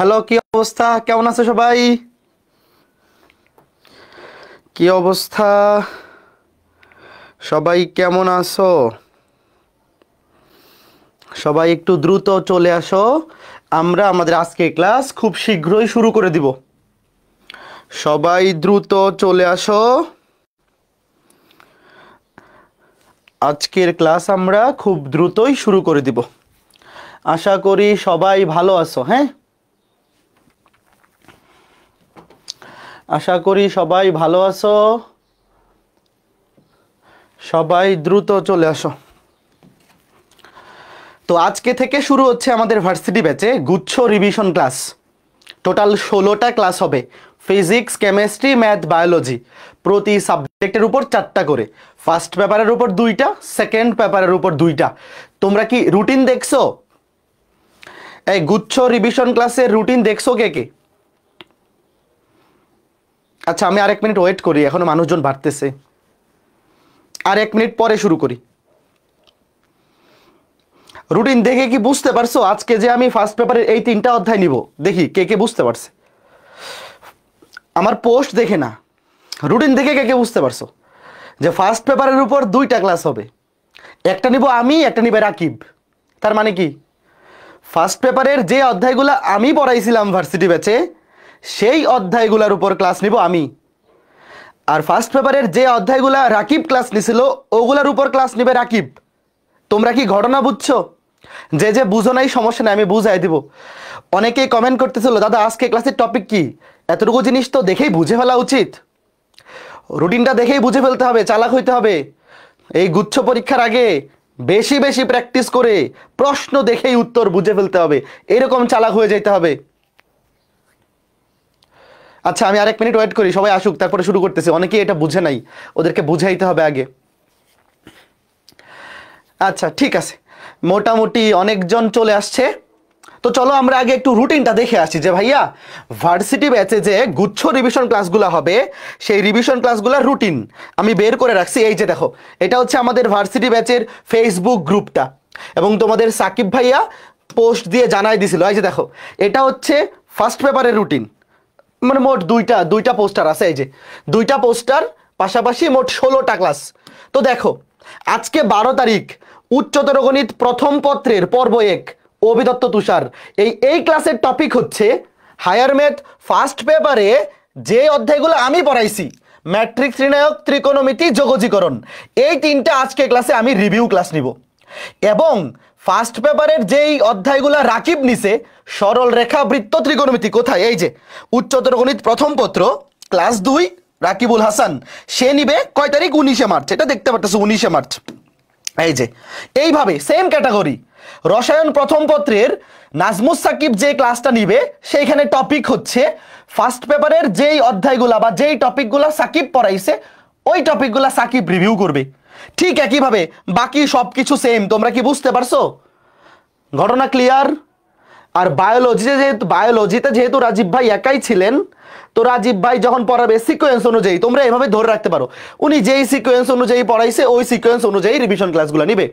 Hello, কি অবস্থা? কেমন আছো সবাই? কি অবস্থা? সবাই কেমন আছো? সবাই একটু দ্রুত চলে আসো। আমরা আমাদের আজকে ক্লাস খুব শীঘ্রই শুরু করে দিব। সবাই দ্রুত চলে আসো। আজকের ক্লাস আমরা খুব দ্রুতই শুরু করে দিব। আশা করি সবাই ভালো আছো। হ্যাঁ, আশা করি সবাই ভালো আছো। সবাই দ্রুত চলে আসো। তো আজকে থেকে শুরু হচ্ছে আমাদের ভার্সিটি ব্যাচে গুচ্ছ রিভিশন ক্লাস। টোটাল 16টা ক্লাস হবে। ফিজিক্স, কেমিস্ট্রি, ম্যাথ, বায়োলজি, প্রতি সাবজেক্টের উপর 4টা করে। ফার্স্ট পেপারের উপর 2টা, সেকেন্ড পেপারের উপর 2টা। তোমরা কি রুটিন দেখছো? এই গুচ্ছ রিভিশন ক্লাসের রুটিন দেখছো কে কে? আচ্ছা, আমি আরেক মিনিট ওয়েট করি, এখনো মানুষজন বাড়তেছে। আর 1 মিনিট পরে শুরু করি। রুটিন দেখে কি বুঝতে পারছো আজকে যে আমি ফার্স্ট পেপারের এই 3টা অধ্যায় নিব? দেখি কে কে বুঝতে পারছে। আমার পোস্ট দেখে না, রুটিন দেখে কে কে বুঝতে পারছো যে ফার্স্ট পেপারের উপর 2টা ক্লাস হবে। একটা নিব আমি, একটা নিবে রাকিব। তার মানে কি, ফার্স্ট পেপারের যে অধ্যায়গুলো আমি পড়াইছিলাম ভার্সিটি ব্যাচে, সেই অধ্যায়গুলোর উপর ক্লাস নিব আমি। আর ফার্স্ট পেপারের যে অধ্যায়গুলো রাকিব ক্লাস নিছিল, ওগুলোর উপর ক্লাস নিবে রাকিব। তোমরা কি ঘটনা বুঝছো? যে যে বুঝো নাই সমস্যা নেই, আমি বুঝাই দিব। অনেকেই কমেন্ট করতেছিল, দাদা আজকে ক্লাসের টপিক কি? এতটুকু জিনিস তো দেখেই বুঝে ফেলা উচিত। রুটিনটা দেখেই বুঝে ফেলতে হবে, চালাক হইতে হবে। এই গুচ্ছ পরীক্ষার আগে বেশি বেশি প্র্যাকটিস করে প্রশ্ন দেখেই উত্তর বুঝে ফেলতে হবে, এরকম চালাক হয়ে যেতে হবে। আচ্ছা, আমি আরেক মিনিট ওয়েট করি, সবাই আসুক, তারপরে শুরু করতেছি। অনেকেই এটা বুঝে নাই, ওদেরকে বুঝাইতে হবে আগে। আচ্ছা ঠিক আছে, মোটামুটি অনেকজন চলে আসছে। তো চলো আমরা আগে একটু রুটিনটা দেখে আসি যে ভাইয়া ভার্সিটি ব্যাচে যে গুচ্ছ রিভিশন ক্লাসগুলো হবে, সেই রিভিশন ক্লাসগুলোর রুটিন আমি বের করে রাখছি। এই যে দেখো, এটা হচ্ছে আমাদের ভার্সিটি ব্যাচের ফেসবুক গ্রুপটা, এবং তোমাদের সাকিব ভাইয়া পোস্ট দিয়ে জানাই দিছিল। এই যে দেখো, এটা হচ্ছে ফার্স্ট পেপারের রুটিন। মানে মোট দুইটা পোস্টার আছে। এই যে 2টা পোস্টার, পাশাপাশি মোট 16টা ক্লাস। তো দেখো, আজকে 12 তারিখ, উচ্চতর গণিত প্রথম পত্রের পর্ব 1, অভিদত্ত তুষার। এই ক্লাসের টপিক হচ্ছে হায়ার ম্যাথ ফার্স্ট পেপারে যে অধ্যায়গুলো আমি পড়াইছি, ম্যাট্রিক্স, নির্ণায়ক, ত্রিকোণমিতি, যোগজীকরণ। এই 3টা আজকে ক্লাসে আমি রিভিউ ক্লাস নিব। এবং ফার্স্ট পেপারের যেই অধ্যায়গুলো রাকিব নিছে, সরল রেখা, বৃত্ত, ত্রিকোণমিতি, কোথায়? এই যে উচ্চতর গণিত প্রথম পত্র ক্লাস 2, রাকিবুল হাসান। সে নিবে কয় তারিখ? 19শে মার্চ। এটা দেখতে পারতেছো, 19শে মার্চ। এই যে এইভাবে সেম ক্যাটাগরি রসায়ন প্রথম পত্রের নাজমুস সাকিব যে ক্লাসটা নিবে, সেইখানে টপিক হচ্ছে ফার্স্ট পেপারের যেই অধ্যায়গুলা বা যেই টপিকগুলা সাকিব পড়াইছে, ওই টপিকগুলা সাকিব রিভিউ করবে। ঠিক একইভাবে বাকি সব কিছু সেম। তোমরা কি বুঝতে পারছো? ঘটনা ক্লিয়ার? আর বায়োলজিতে যেহেতু রাজীব ভাই একাই ছিলেন, তো রাজীব ভাই যখন পড়াবে সিকোয়েন্স অনুযায়ী, তোমরা এভাবে ধরে রাখতে পারো উনি যেই সিকোয়েন্স অনুযায়ী পড়াইছে, ওই সিকোয়েন্স অনুযায়ী রিভিশন ক্লাসগুলো নিবে।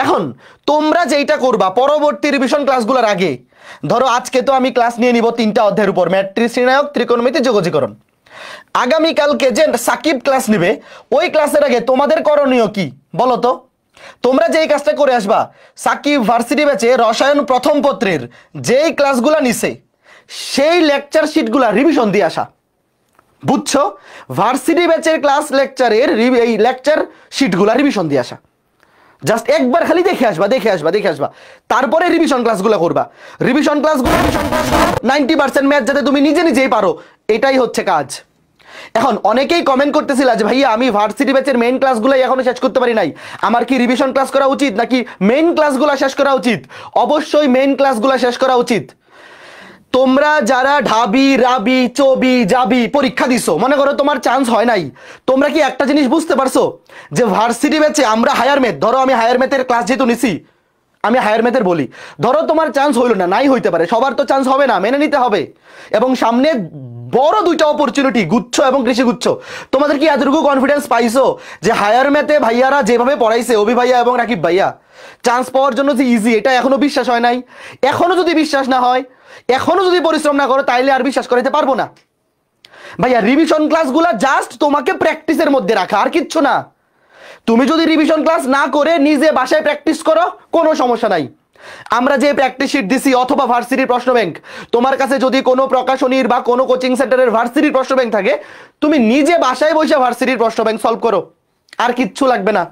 এখন তোমরা যেইটা করবা পরবর্তী রিভিশন ক্লাসগুলোর আগে, ধরো আজকে তো আমি ক্লাস নিয়ে নিব 3টা অধ্যায়ের উপর, ম্যাট্রিক্স, নির্ণায়ক, ত্রিকোণমিতি, যোগজীকরণ। আগামীকালকে যে সাকিব ক্লাস নিবে, ওই ক্লাসের আগে তোমাদের করণীয় কি বলো তো? তোমরা যেই কাজটা করে আসবা, সাকিব ভার্সিটি ব্যাচে রসায়ন প্রথম পত্রের যেই ক্লাসগুলা নিছে, সেই লেকচার শিটগুলা রিভিশন দিয়ে আসা। বুঝছো? ভার্সিটি ব্যাচের ক্লাস লেকচারের এই লেকচার শিটগুলা রিভিশন দিয়ে আসা। জাস্ট একবার খালি দেখে আসবা, তারপরে রিভিশন ক্লাসগুলো করবা। রিভিশন ক্লাসগুলো 90% ম্যাথ যাতে তুমি নিজে নিজেই পারো, এটাই হচ্ছে কাজ। এখন অনেকেই কমেন্ট করতেছিল যে ভাইয়া আমি ভার্সিটি ব্যাচের মেইন ক্লাসগুলো এখনো শেষ করতে পারি নাই, আমার কি রিভিশন ক্লাস করা উচিত নাকি মেইন ক্লাসগুলো শেষ করা উচিত? অবশ্যই মেইন ক্লাসগুলো শেষ করা উচিত। তোমরা যারা ঢাবি, রাবি, চবি, জাবি পরীক্ষা দিছো, মনে করো তোমার চান্স হয় নাই, তোমরা কি একটা জিনিস বুঝতে পারছো যে ভার্সিটি ব্যাচে আমরা হায়ার ম্যাথ, ধরো আমি হায়ার ম্যাথের ক্লাস যেহেতু নিছি, আমি হায়ার ম্যাথের বলি, ধরো তোমার চান্স হইলো না, নাই হইতে পারে, সবার তো চান্স হবে না, মেনে নিতে হবে। এবং সামনে বড় 2টা অপরচুনিটি, গুচ্ছ এবং কৃষি গুচ্ছ। তোমাদের কি এতটুকু কনফিডেন্স পাইছো যে হায়ার ম্যাথে ভাইয়ারা যেভাবে পড়াইছে, অভি ভাইয়া এবং রাকিব ভাইয়া, চান্স পাওয়ার জন্য যে ইজি, এটা এখনো বিশ্বাস হয় নাই? এখনো যদি বিশ্বাস না হয়, এখনো যদি পরিশ্রম না করো তাইলে আর বিশ্বাস করাইতে পারবো না। ভাইয়া রিভিশন ক্লাসগুলো জাস্ট তোমাকে প্র্যাকটিসের মধ্যে রাখা, আর কিচ্ছু না। তুমি যদি রিভিশন ক্লাস না করে নিজে বাসায় প্র্যাকটিস করো কোনো সমস্যা নাই। আমরা যে প্র্যাকটিস শিট দিছি অথবা ভার্সিটির প্রশ্ন ব্যাংক, তোমার কাছে যদি কোনো প্রকাশনীর বা কোনো কোচিং সেন্টারের ভার্সিটির প্রশ্ন ব্যাংক থাকে, তুমি নিজে বাসায় বসে ভার্সিটির প্রশ্ন ব্যাংক সলভ করো, আর কিচ্ছু লাগবে না।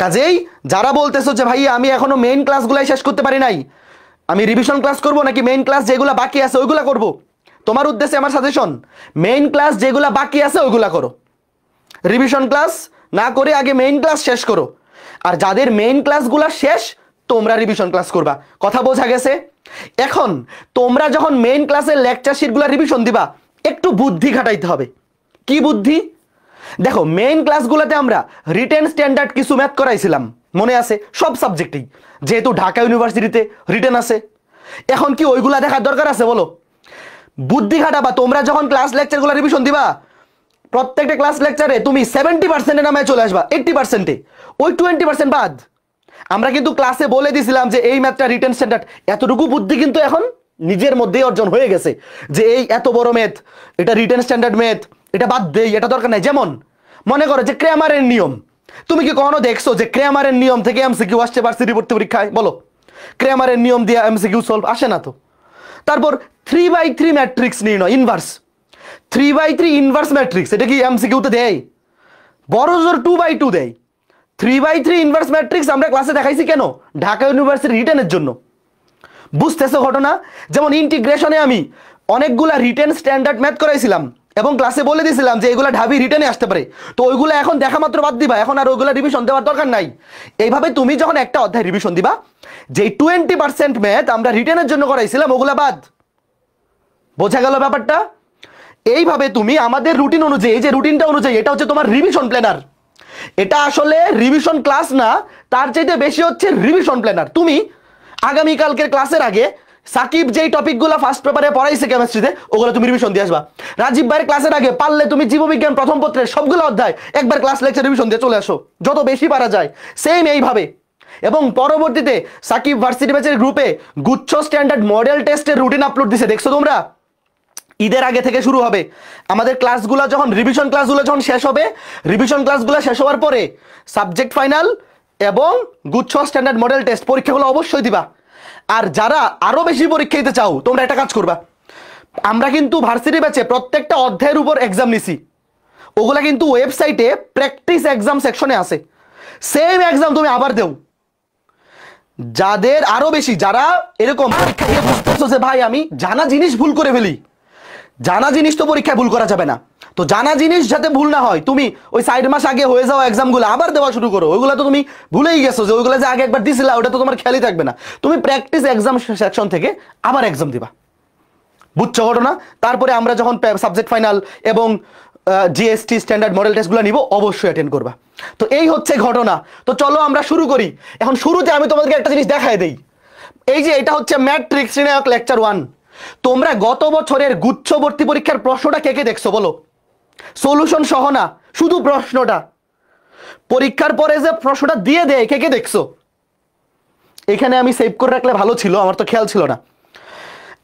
কাজেই যারা বলতেছো যে ভাই আমি এখনো মেইন ক্লাসগুলাই শেষ করতে পারি নাই, আমি রিভিশন ক্লাস করব নাকি মেইন ক্লাস যেগুলো বাকি আছে ওইগুলা করব, তোমার উদ্দেশ্যে আমার সাজেশন মেইন ক্লাস যেগুলো বাকি আছে ওইগুলা করো। রিভিশন ক্লাস না করে আগে মেইন ক্লাস শেষ করো। আর যাদের মেইন ক্লাসগুলো শেষ তোমরা রিভিশন ক্লাস করবা। কথা বোঝা গেছে? এখন তোমরা যখন মেইন ক্লাসের লেকচার শিটগুলো রিভিশন দিবা, একটু বুদ্ধি খাটাইতে হবে। কি বুদ্ধি? দেখো মেইন ক্লাসগুলোতে আমরা রিটেন স্ট্যান্ডার্ড কিছু ম্যাথ করাইছিলাম, মনে আছে? সব সাবজেক্টেই, যেহেতু ঢাকা ইউনিভার্সিটিতে রিটেন আছে। এখন কি ওইগুলা দেখার দরকার আছে বলো? বুদ্ধি খাটাবা। তোমরা যখন ক্লাস লেকচারগুলো রিভিশন দিবা, প্রত্যেকটা ক্লাস লেকচারে তুমি 70% নামে চলে আসবা, 80%-এ ওই 20% বাদ। আমরা কিন্তু ক্লাসে বলে দিছিলাম যে এই ম্যাথটা রিটেন স্ট্যান্ডার্ড। এতটুকু বুদ্ধি কিন্তু এখন নিজের মধ্যেই অর্জন হয়ে গেছে যে এই এত বড় ম্যাথ, এটা রিটেন স্ট্যান্ডার্ড ম্যাথ, এটা বাদ দেই, এটা দরকার নাই। যেমন মনে করো যে ক্র্যামারের নিয়ম, তুমি কি কখনো দেখছো যে ক্র্যামারের নিয়ম থেকে এমসিকিউ আসছে ভার্সিটি ভর্তি পরীক্ষায়? বলো, ক্র্যামারের নিয়ম দিয়ে এমসিকিউ সলভ আসে না তো। তারপর 3/3 ম্যাট্রিক্স নির্ণয়, ইনভার্স 3/3 ইনভার্স ম্যাট্রিক্স, এটা কি এমসিকিউতে দেয়? বড় জোর 2/2 দেয়। 3/3 ইনভার্স ম্যাট্রিক্স আমরা ক্লাসে দেখাইছি কেন? ঢাকা ইউনিভার্সিটি রিটেনের জন্য। বুঝতেছো ঘটনা? যেমন ইন্টিগ্রেশনে আমি অনেকগুলা রিটেন স্ট্যান্ডার্ড ম্যাথ করাইছিলাম এবং ক্লাসে বলে দিয়েছিলাম যে এগুলা ঢাবি রিটেনে আসতে পারে, তো ওইগুলো এখন দেখা মাত্র বাদ দিবা, এখন আর ওইগুলা রিভিশন দেওয়ার দরকার নাই। এইভাবে তুমি যখন একটা অধ্যায় রিভিশন দিবা, যে 20% ম্যাথ আমরা রিটেনের জন্য করাইছিলাম ওগুলা বাদ। বোঝা গেল ব্যাপারটা? এইভাবে তুমি আমাদের রুটিন অনুযায়ী, যে রুটিনটা অনুযায়ী, এটা হচ্ছে তোমার রিভিশন প্ল্যানার। এটা আসলে রিভিশন ক্লাস না, তার চাইতে বেশি হচ্ছে রিভিশন প্ল্যানার। তুমি আগামীকালকের ক্লাসের আগে সাকিব যেই টপিকগুলো ফার্স্ট পেপারে পড়াইছে কেমিস্ট্রিতে ওগুলো তুমি রিভিশন দিয়ে আসবা। রাজীব ভাইয়ের ক্লাসের আগে পারলে তুমি জীববিজ্ঞান প্রথম পত্রের সবগুলো অধ্যায় একবার ক্লাস লেকচার রিভিশন দিয়ে চলে আসো, যত বেশি পারা যায়। সেম এইভাবে। এবং পরবর্তীতে সাকিব ভার্সিটি ব্যাচের গ্রুপে গুচ্ছ স্ট্যান্ডার্ড মডেল টেস্টের রুটিন আপলোড দিছে, দেখছো তোমরা? ঈদের আগে থেকে শুরু হবে আমাদের ক্লাসগুলো। যখন রিভিশন ক্লাসগুলো যখন শেষ হবে, রিভিশন ক্লাসগুলো শেষ হওয়ার পরে সাবজেক্ট ফাইনাল এবং গুচ্ছ স্ট্যান্ডার্ড মডেল টেস্ট পরীক্ষাগুলো অবশ্যই দিবা। আর যারা আরো বেশি পরীক্ষা দিতে চাও তোমরা একটা কাজ করবা, আমরা কিন্তু ভার্সিটি ব্যাচে প্রত্যেকটা অধ্যায়ের উপর এক্সাম নিছি, ওগুলা কিন্তু ওয়েবসাইটে প্র্যাকটিস এক্সাম সেকশনে আছে। সেম এক্সাম তুমি আবার দেও। যাদের আরো বেশি, যারা এরকম পরীক্ষা দিয়ে বুঝতেছো যে ভাই আমি জানা জিনিস ভুল করে ফেলি, জানা জিনিস তো পরীক্ষায় ভুল করা যাবে না, তো জানা জিনিস যাতে ভুল না হয় তুমি ওই 4 মাস আগে হয়ে যাওয়া এক্সামগুলো আবার দেওয়া শুরু করো। ওইগুলো তো তুমি ভুলেই গেছো, যে ওইগুলো যে আগে একবার দিছিলা ওটা তো তোমার খেয়ালই থাকবে না। তুমি প্র্যাকটিস এক্সাম সেকশন থেকে আবার এক্সাম দিবা। বুঝছো ঘটনা? তারপরে আমরা যখন সাবজেক্ট ফাইনাল এবং জিএসটি স্ট্যান্ডার্ড মডেল টেস্টগুলো নিব অবশ্যই অ্যাটেন্ড করবা। তো এই হচ্ছে ঘটনা। তো চলো আমরা শুরু করি। এখন শুরুতে আমি তোমাদেরকে একটা জিনিস দেখায় দেই। এই যে এটা হচ্ছে ম্যাট্রিক্স নির্ণায়ক লেকচার 1। তোমরা গত বছরের গুচ্ছ ভর্তি পরীক্ষার প্রশ্নটা কে কে দেখছো বলো? সলিউশন সহ না, শুধু প্রশ্নটা। পরীক্ষার পরে যে প্রশ্নটা দিয়ে দেয় কে কে দেখছো? এখানে আমি সেভ করে রাখলে ভালো ছিল, আমার তো খেয়াল ছিল না।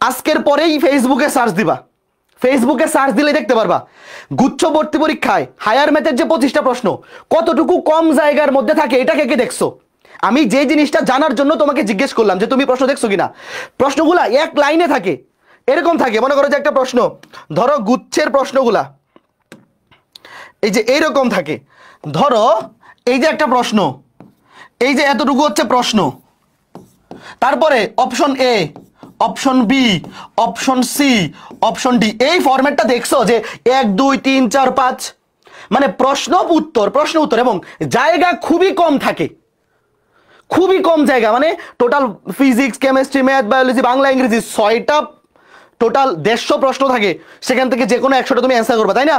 আজকের পরেই ফেসবুকে সার্চ দিবা, ফেসবুকে সার্চ দিলে দেখতে পারবা গুচ্ছ ভর্তি পরীক্ষায় হায়ার ম্যাথের যে 25টা প্রশ্ন কতটুকু কম জায়গার মধ্যে থাকে এটা কে কে দেখছো। আমি যে জিনিসটা জানার জন্য তোমাকে জিজ্ঞেস করলাম যে তুমি প্রশ্ন দেখছো কিনা। প্রশ্নগুলা এক লাইনে থাকে, এরকম থাকে। মনে করো যে একটা প্রশ্ন, ধরো গুচ্ছের প্রশ্নগুলা এই যে এইরকম থাকে। ধরো এই যে একটা প্রশ্ন, এই যে এতটুকু হচ্ছে প্রশ্ন, তারপরে option A, option B, option C, option D. এই ফরম্যাটটা দেখছো যে 1 2 3 4 5, মানে প্রশ্ন উত্তর প্রশ্ন উত্তর, এবং জায়গা খুবই কম থাকে, খুবই কম জায়গা। মানে total physics, chemistry, math, biology, Bangla, ইংরেজি 6টা টোটাল 150 প্রশ্ন থাকে, সেখান থেকে যে কোনো 100টা তুমি অ্যান্সার করবে, তাই না?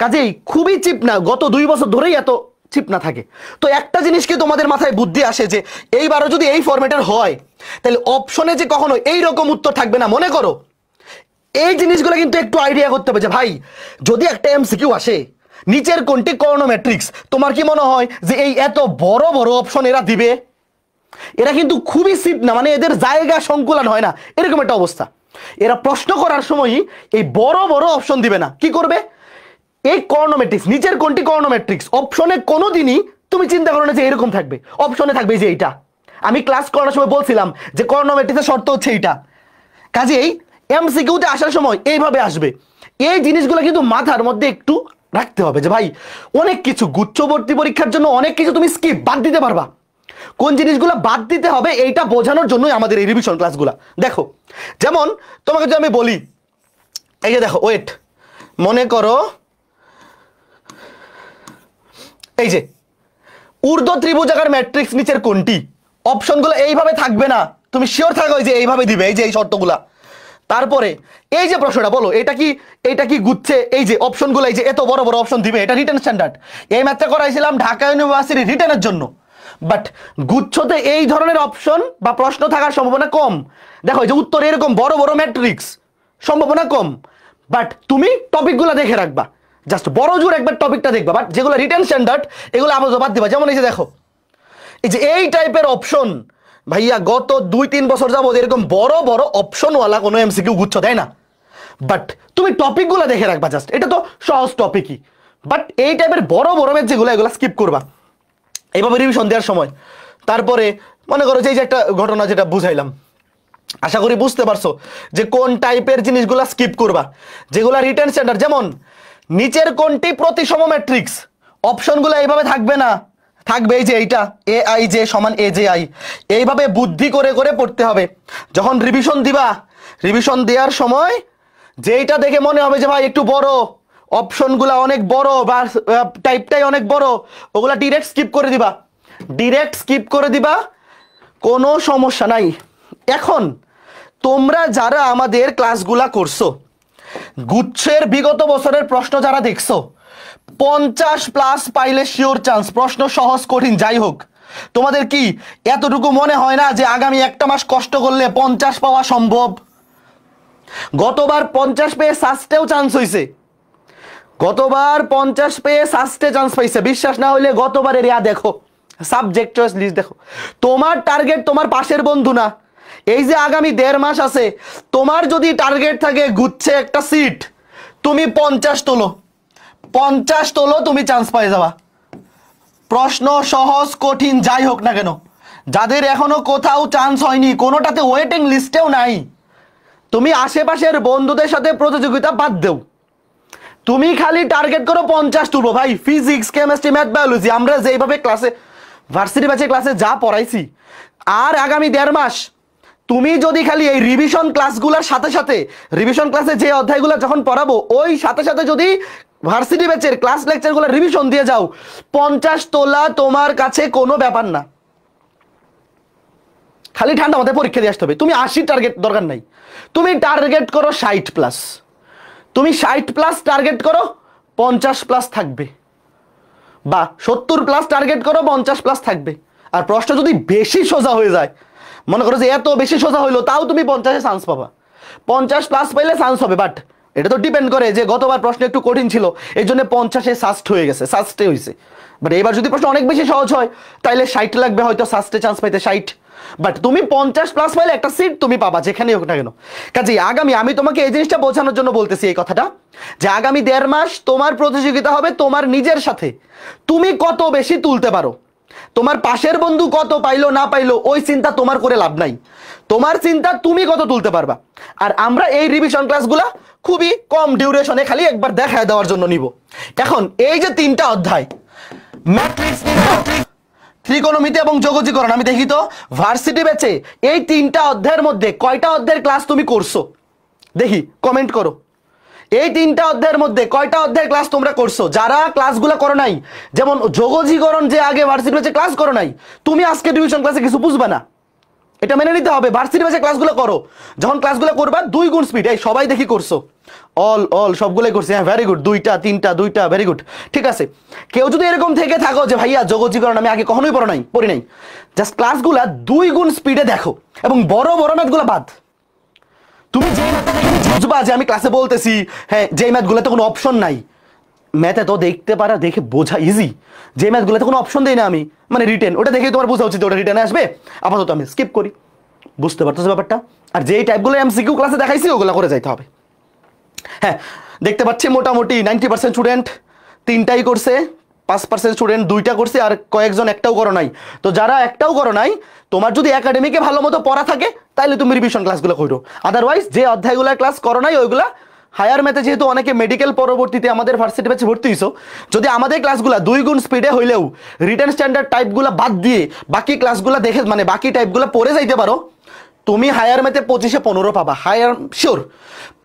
কাজেই খুবই চিপ না, গত 2 বছর ধরেই এত চিপ না থাকে। তো একটা জিনিসকে তোমাদের মাথায় বুদ্ধি আসে যে এইবারও যদি এই ফরম্যাটের হয় তাহলে অপশনে যে কখনো এই রকম উত্তর থাকবে না। মনে করো এই জিনিসগুলো কিন্তু একটু আইডিয়া করতে হবে যে ভাই যদি একটা এমসিকিউ আসে নিচের কোনটি কর্ণ ম্যাট্রিক্স, তোমার কি মনে হয় যে এই এত বড় বড় অপশন এরা দিবে? এরা কিন্তু খুবই সিট না, মানে এদের জায়গা সংকুলন হয় না, এরকম একটা অবস্থা। এরা প্রশ্ন করার সময় এই বড় বড় অপশন দিবে না, কি করবে, এই কর্নোমেট্রিক্স, নিচের কোনটি কর্নোমেট্রিক্স অপশনে কোনোদিনই তুমি চিন্তা করো না যে এরকম থাকবে, অপশনে থাকবে যে এইটা। আমি ক্লাস করার সময় বলছিলাম যে কর্নোমেট্রিক্সের শর্ত হচ্ছে এইটা, কাজেই এমসিকিউতে আসার সময় এইভাবে আসবে। এই জিনিসগুলো কিন্তু মাথার মধ্যে একটু রাখতে হবে যে ভাই অনেক কিছু গুচ্ছবর্তী পরীক্ষার জন্য অনেক কিছু তুমি স্কিপ বাদ দিতে পারবা, কোন জিনিসগুলো বাদ দিতে হবে এইটা বোঝানোর জন্যই আমাদের এই রিভিশন ক্লাসগুলো। দেখো যেমন তোমাকে যদি আমি বলি, এই যে দেখো ওয়েট, মনে করো এই যে ঊর্ধ্ব ত্রিভুজাকার ম্যাট্রিক্স নিচের কোনটি, অপশনগুলো এইভাবে থাকবে না, তুমি শিওর থাকো যে এইভাবে দিবে, এই যে এই শর্তগুলা। তারপরে এই যে প্রশ্নটা বলো এটা কি গুচ্ছে, এই যে অপশনগুলো, এই যে এত বড় বড় অপশন দিবে, এটা রিটেন স্ট্যান্ডার্ড। এই ম্যাথটা করাইছিলাম ঢাকা ইউনিভার্সিটি রিটেনের জন্য, বাট গুচ্ছতে এই ধরনের অপশন বা প্রশ্ন থাকার সম্ভাবনা কম। দেখো এই যে উত্তর এরকম বড় বড় ম্যাট্রিক্স, সম্ভাবনা কম, বাট তুমি টপিকগুলো দেখে রাখবা, জাস্ট বড় জোর একবার টপিকটা দেখবা, বাট যেগুলো রিটেন স্ট্যান্ডার্ড এগুলো আপাতত বাদ দিবা। যেমন এই যে দেখো এই যে এই টাইপের অপশন, ভাইয়া গত 2-3 বছর যাবো এরকম বড় বড় অপশনওয়ালা কোনো এমসিকিউ গুচ্ছ দেয় না, বাট তুমি টপিকগুলো দেখে রাখবা, জাস্ট এটা তো সহজ টপিকই, বাট এই টাইপের বড় বড় ম্যাথ যেগুলো এগুলো স্কিপ করবা এইভাবে রিভিশন দেওয়ার সময়। তারপরে মনে করো যে এই যে একটা ঘটনা যেটা বুঝাইলাম, আশা করি বুঝতে পারছো যে কোন টাইপের জিনিসগুলো স্কিপ করবা, যেগুলো রিটেন স্ট্যান্ডার্ড। যেমন নিচের কোনটি প্রতিসম ম্যাট্রিক্স, অপশনগুলো এইভাবে থাকবে না, থাকবে এই যে এইটা এ আই জে সমান এ জে আই, এইভাবে বুদ্ধি করে করে পড়তে হবে। যখন রিভিশন দিবা, রিভিশন দেওয়ার সময় যেইটা দেখে মনে হবে যে ভাই একটু বড়, অপশনগুলো অনেক বড় বা টাইপটাই অনেক বড়, ওগুলা ডিরেক্ট স্কিপ করে দিবা, ডিরেক্ট স্কিপ করে দিবা, কোনো সমস্যা নাই। এখন তোমরা যারা আমাদের ক্লাসগুলা করছো, গুচ্ছের বিগত বছরের প্রশ্ন যারা দেখছো, 50+ পাইলে শিওর চান্স, প্রশ্ন সহজ কঠিন যাই হোক, তোমাদের কি এতটুকু মনে হয় না যে আগামী একটা মাস কষ্ট করলে 50 পাওয়া সম্ভব? গতবার 50 পেয়ে সাস্টেও চান্স হয়েছে, গতবার 50 পেয়ে সাস্টে চান্স পাইছে, বিশ্বাস না হইলে গতবারের ইয়া দেখো, সাবজেক্ট চয়েস লিস্ট দেখো। তোমার টার্গেট তোমার পাশের বন্ধু না, এই যে আগামী 1.5 মাস আছে, তোমার যদি টার্গেট থাকে গুচ্ছে একটা সিট, তুমি 50 তোলো, 50 তোলো, তুমি চান্স পাই যাবা। প্রশ্ন সহজ কঠিন যাই হোক না কেন, যাদের এখনো কোথাও চান্স হয়নি, কোনোটাতে ওয়েটিং লিস্টেও নাই, তুমি আশেপাশের বন্ধুদের সাথে প্রতিযোগিতা বাদ দেও, তুমি খালি টার্গেট করো 50 তুলবো। ভাই ফিজিক্স কেমিস্ট্রি ম্যাথ বায়োলজি আমরা যেভাবে ক্লাসে ভার্সিটি ব্যাচে ক্লাসে যা পড়াইছি, আর আগামী 1.5 মাস তুমি যদি খালি এই রিভিশন ক্লাসগুলোর সাথে সাথে, রিভিশন ক্লাসে যে অধ্যায়গুলো যখন পড়াবো ওই সাথে সাথে যদি ভার্সিটি ব্যাচের ক্লাস লেকচারগুলো রিভিশন দিয়ে যাও, 50 তোলা তোমার কাছে কোনো ব্যাপার না। খালি ঠান্ডা মাথায় পরীক্ষা দিয়ে আসতে হবে, তুমি 80 টার্গেট দরকার নাই, তুমি টার্গেট করো 60+, তুমি 60+ টার্গেট করো, 50+ থাকবে, বা 70+ টার্গেট করো, 50+ থাকবে। আর প্রশ্ন যদি বেশি সোজা হয়ে যায়, মনে করো যে এত বেশি সোজা হইলো, তাও তুমি 50-এ চান্স পাবা, 50+ পাইলে চান্স হবে। বাট এটা তো ডিপেন্ড করে যে গতবার প্রশ্ন একটু কঠিন ছিল, এই জন্য 50-এ সাস্ট হয়ে গেছে, সাস্টে হয়েছে। বাট এবার যদি প্রশ্ন অনেক বেশি সহজ হয়, তাইলে 60 লাগবে হয়তো সাস্টে চান্স পাইতে, 60। বাট তুমি 50+ পাইলে একটা সিট তুমি পাবা, যেখানেই হোক না কেন। কাজেই আগামী, আমি তোমাকে এই জিনিসটা বোঝানোর জন্য বলতেছি এই কথাটা, যে আগামী 1.5 মাস তোমার প্রতিযোগিতা হবে তোমার নিজের সাথে, তুমি কত বেশি তুলতে পারো। তোমার পাশের বন্ধু কত পাইলো না পাইলো ওই চিন্তা তোমার করে লাভ নাই, তোমার চিন্তা তুমি কত তুলতে পারবা। আর আমরা এই রিভিশন ক্লাসগুলা খুবই কম ডিউরেশনে খালি একবার দেখায় দেওয়ার জন্য নিব। এখন এই যে 3টা অধ্যায়, ম্যাট্রিক্স, ত্রিকোণমিতি এবং যোগজীকরণ, আমি দেখি তো ভার্সিটি ব্যাচে এই 3টা অধ্যায়ের মধ্যে কয়টা অধ্যায়ের ক্লাস তুমি করছো, দেখি কমেন্ট করো। এই 3টা অধ্যায়ের মধ্যে কয়টা অধ্যায়ের ক্লাস তোমরা করছো? যারা ক্লাসগুলো করো নাই, যেমন যোগজীকরণ যে আগে ভার্সিটি ব্যাচে ক্লাস করো নাই, তুমি আজকে রিভিশন ক্লাসে কিছু বুঝবে না, এটা মেনে নিতে হবে। ভার্সিটি ব্যাচে ক্লাসগুলো করো, যখন ক্লাসগুলো করবা 2 গুণ স্পিড। এই সবাই দেখি করছো, অল সবগুলোই করছে, হ্যাঁ ভেরি গুড, 2টা 3টা 2টা, ভেরি গুড, ঠিক আছে। কেউ যদি এরকম থেকে থাকো যে ভাইয়া যোগজীকরণ আমি আগে কখনোই পড়ি নাই, জাস্ট ক্লাসগুলা 2 গুণ স্পিডে দেখো, এবং বড় বড় ম্যাথগুলো বাদ। তুমি যে বুঝবা যে আমি ক্লাসে বলতেছি, হ্যাঁ যে ম্যাথগুলোতে কোনো অপশন নাই, ম্যাথে তো দেখতে পারা, দেখে বোঝা ইজি। যে ম্যাথগুলোতে কোনো অপশন দেই না আমি, মানে রিটেন, ওটা দেখেই তোমার বোঝা উচিত ওটা রিটেনে আসবে, আপাতত আমি স্কিপ করি। বুঝতে পারতেছো ব্যাপারটা? আর যেই টাইপগুলো এমসিকিউ ক্লাসে দেখাইছি ওগুলো করে যাইতে হবে। হ্যাঁ, দেখতে পাচ্ছি মোটামুটি 90% স্টুডেন্ট তিনটাই করছে, 5% স্টুডেন্ট দুইটা করছে, আর কয়েকজন একটাও করো নাই। তো যারা একটাও করো নাই, তোমার যদি একাডেমিকে ভালো মতো পড়া থাকে তাহলে তুমি রিভিশন ক্লাসগুলো করো। আদারওয়াইজ যে অধ্যায়গুলো ক্লাস করো নাই ওইগুলা হায়ার ম্যাথে, যেহেতু অনেকে মেডিকেল পরবর্তীতে আমাদের ভার্সিটি ব্যাচে ভর্তি হইছো, যদি আমাদের ক্লাসগুলো 2 গুণ স্পিডে হইলেও রিটেন স্ট্যান্ডার্ড টাইপগুলো বাদ দিয়ে বাকি ক্লাসগুলো দেখে, মানে বাকি টাইপগুলো পড়ে যাইতে পারো, তুমি হায়ার ম্যাথে 25-এ 15 পাবা। হায়ার শিওর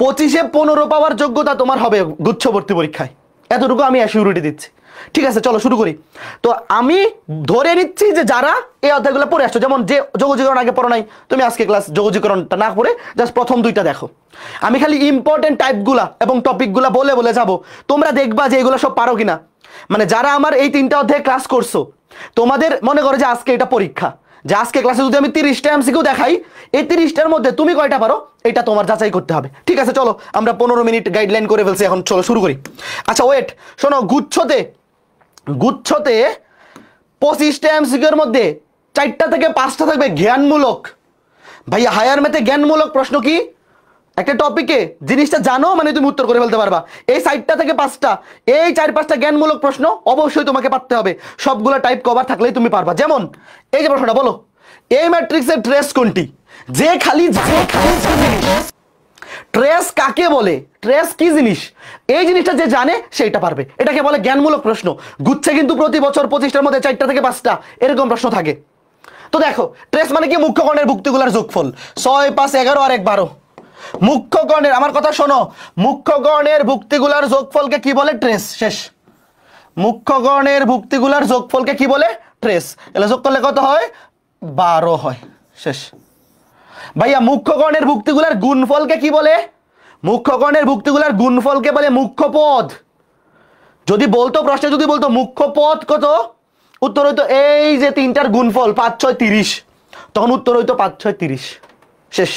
25-এ 15 পাওয়ার যোগ্যতা তোমার হবে গুচ্ছ ভর্তি পরীক্ষায়, এতটুকু আমি অ্যাসিউরিটি দিচ্ছি। ঠিক আছে, চলো শুরু করি। তো আমি ধরে নিচ্ছি যে যারা এই অধ্যায়গুলো পড়ে আসছো, যেমন যে যোগজীকরণ আগে পড়ো নাই, তুমি আজকে ক্লাস যোগজীকরণটা না পড়ে জাস্ট প্রথম 2টা দেখো। আমি খালি ইম্পর্টেন্ট টাইপগুলা এবং টপিকগুলা বলে বলে যাব, তোমরা দেখবা যে এগুলো সব পারো কিনা। মানে যারা আমার এই 3টা অধ্যায়ে ক্লাস করছো, তোমাদের মনে করো যে আজকে এটা পরীক্ষা, যে আজকে ক্লাসে যদি আমি 30টা এমসিকিউ দেখাই, এই 30টার মধ্যে তুমি কয়টা পারো এটা তোমার যাচাই করতে হবে। ঠিক আছে, চলো আমরা 15 মিনিট গাইডলাইন করে ফেলছি, এখন চলো শুরু করি। আচ্ছা ওয়েট, শোনো, গুচ্ছতে 25টা এমসিকিউর মধ্যে 4টা থেকে 5টা থাকবে জ্ঞানমূলক। ভাইয়া হায়ার ম্যাথে জ্ঞানমূলক প্রশ্ন কি? একটা টপিকে জিনিসটা জানো মানে তুমি উত্তর করে ফেলতে পারবা। এই 4টা থেকে 5টা, এই 4-5টা জ্ঞানমূলক প্রশ্ন অবশ্যই তোমাকে পারতে হবে, সবগুলো টাইপ কভার থাকলেই তুমি পারবা। যেমন এই যে প্রশ্নটা, বলো এই ম্যাট্রিক্সের ট্রেস কোনটি? যে খালি ট্রেস কাকে বলে, ট্রেস কি জিনিস, এই জিনিসটা যে জানে সেইটা পারবে, এটাকে বলে জ্ঞানমূলক প্রশ্ন। গুচ্ছে কিন্তু প্রতি বছর 25টার মধ্যে 4টা থেকে 5টা এরকম প্রশ্ন থাকে। তো দেখো, ট্রেস মানে কি? মুখ্য কর্ণের ভুক্তিগুলার যোগফল। 6, 5, 11 আর 1, 12। মুখ্য কর্ণের, আমার কথা শোনো, মুখ্য কর্ণের ভুক্তিগুলার যোগফলকে কি বলে? ট্রেস। শেষ। মুখ্য কর্ণের ভুক্তিগুলার যোগফলকে কি বলে? ট্রেস। এলে যোগ করলে কত হয়? 12 হয়। শেষ। ভাইয়া মুখ্য কর্ণের ভুক্তিগুলার গুণফলকে কি বলে? মুখ্য কর্ণের ভুক্তিগুলার গুণফলকে বলে মুখ্য পদ। যদি বলতো প্রশ্নে, যদি বলতো মুখ্য পদ কত, উত্তর হইতো এই যে 3টার গুণফল 5, 6, 30, তখন উত্তর হইতো 5, 6, 30। শেষ।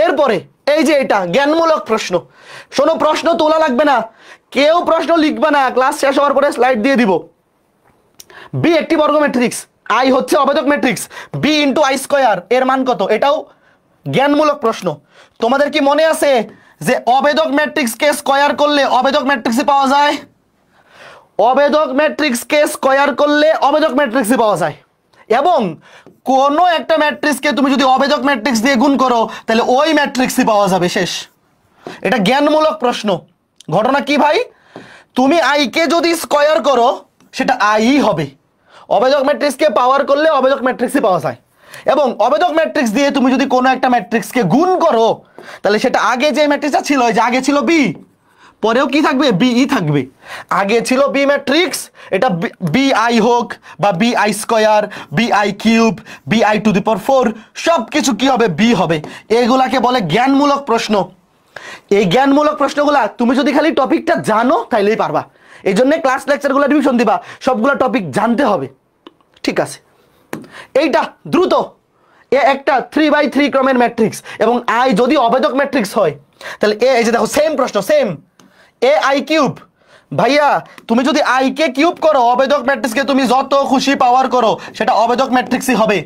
এরপরে এই যে এটা জ্ঞানমূলক প্রশ্ন। শোনো, প্রশ্ন তোলা লাগবে না, কেউ প্রশ্ন লিখবে না, ক্লাস শেষ হওয়ার পরে স্লাইড দিয়ে দিব। বি একটি বর্গ ম্যাট্রিক্স, আই হচ্ছে অবেদক matrix, B into I square এর মান কত? এটাও জ্ঞানমূলক প্রশ্ন। তোমাদের কি মনে আছে যে অবেদক ম্যাট্রিক্সকে স্কয়ার করলে অবেদক ম্যাট্রিক্সই পাওয়া যায়? অবেদক ম্যাট্রিক্সকে স্কয়ার করলে অবেদক ম্যাট্রিক্সই পাওয়া যায়, এবং কোনো একটা ম্যাট্রিক্সকে তুমি যদি অবেদক ম্যাট্রিক্স দিয়ে গুণ করো তাহলে ওই ম্যাট্রিক্সই পাওয়া যাবে। শেষ। এটা জ্ঞানমূলক প্রশ্ন। ঘটনা কি ভাই? তুমি আইকে যদি স্কয়ার করো সেটা আই হবে, অবেদক ম্যাট্রিক্সকে পাওয়ার করলে অবেদক ম্যাট্রিক্সই পাওয়া যায়, এবং অবেদক ম্যাট্রিক্স দিয়ে তুমি যদি কোনো একটা ম্যাট্রিক্সকে গুণ করো তাহলে সেটা আগে যে ম্যাট্রিক্সটা ছিল, যে আগে ছিল বি, পরেও কি থাকবে? বিই থাকবে। আগে ছিল বি ম্যাট্রিক্স, এটা বি আই হোক বা B I square, B I cube, B I to the power 4, সব কিছু কি হবে? বি হবে। এগুলাকে বলে জ্ঞানমূলক প্রশ্ন। এই জ্ঞানমূলক প্রশ্নগুলা তুমি যদি খালি টপিকটা জানো তাইলেই পারবা। এই জন্য ক্লাস লেকচারগুলো রিভিশন দিবা, সবগুলো টপিক জানতে হবে। ঠিক আছে, এইটা দ্রুত, এ একটা 3/3 ক্রমের ম্যাট্রিক্স, এবং আই যদি অবেদক ম্যাট্রিক্স হয় তাহলে এই যে দেখো সেম প্রশ্ন, সেম এ আই কিউব। ভাইয়া তুমি যদি আই কে কিউব করো, অবেদক ম্যাট্রিক্সকে তুমি যত খুশি পাওয়ার করো সেটা অবেদক ম্যাট্রিক্সই হবে,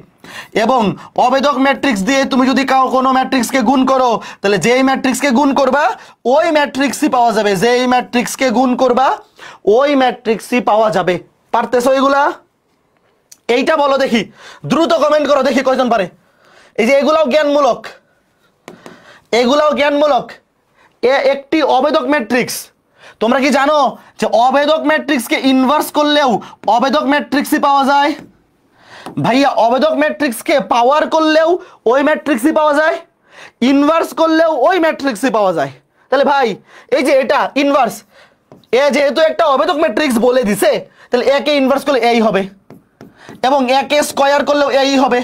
এবং অবেদক ম্যাট্রিক্স দিয়ে তুমি যদি কোনো ম্যাট্রিক্সকে গুণ করো তাহলে যেই ম্যাট্রিক্সকে গুণ করবা ওই ম্যাট্রিক্সই পাওয়া যাবে, যেই ম্যাট্রিক্সকে গুণ করবা ওই ম্যাট্রিক্সই পাওয়া যাবে। পারতেছো এগুলা? এইটা বলো দেখি, দ্রুত কমেন্ট করো দেখি কয়জন পারে। এই যে এগুলাও জ্ঞানমূলক, এগুলাও জ্ঞানমূলক। এ একটি অবেদক ম্যাট্রিক্স। তোমরা কি জানো যে অবেদক ম্যাট্রিক্সকে ইনভার্স করলেও অবেদক ম্যাট্রিক্সই পাওয়া যায়? ভাইয়া অবেদক ম্যাট্রিক্সকে পাওয়ার করলেও ওই ম্যাট্রিক্সই পাওয়া যায়, ইনভার্স করলেও ওই ম্যাট্রিক্সই পাওয়া যায়। তাহলে ভাই এই যে এটা ইনভার্স, এ যেহেতু একটা অবেদক ম্যাট্রিক্স বলে দিছে তাহলে একে ইনভার্স করলে এই হবে, এবং একে স্কয়ার করলেও এই হবে।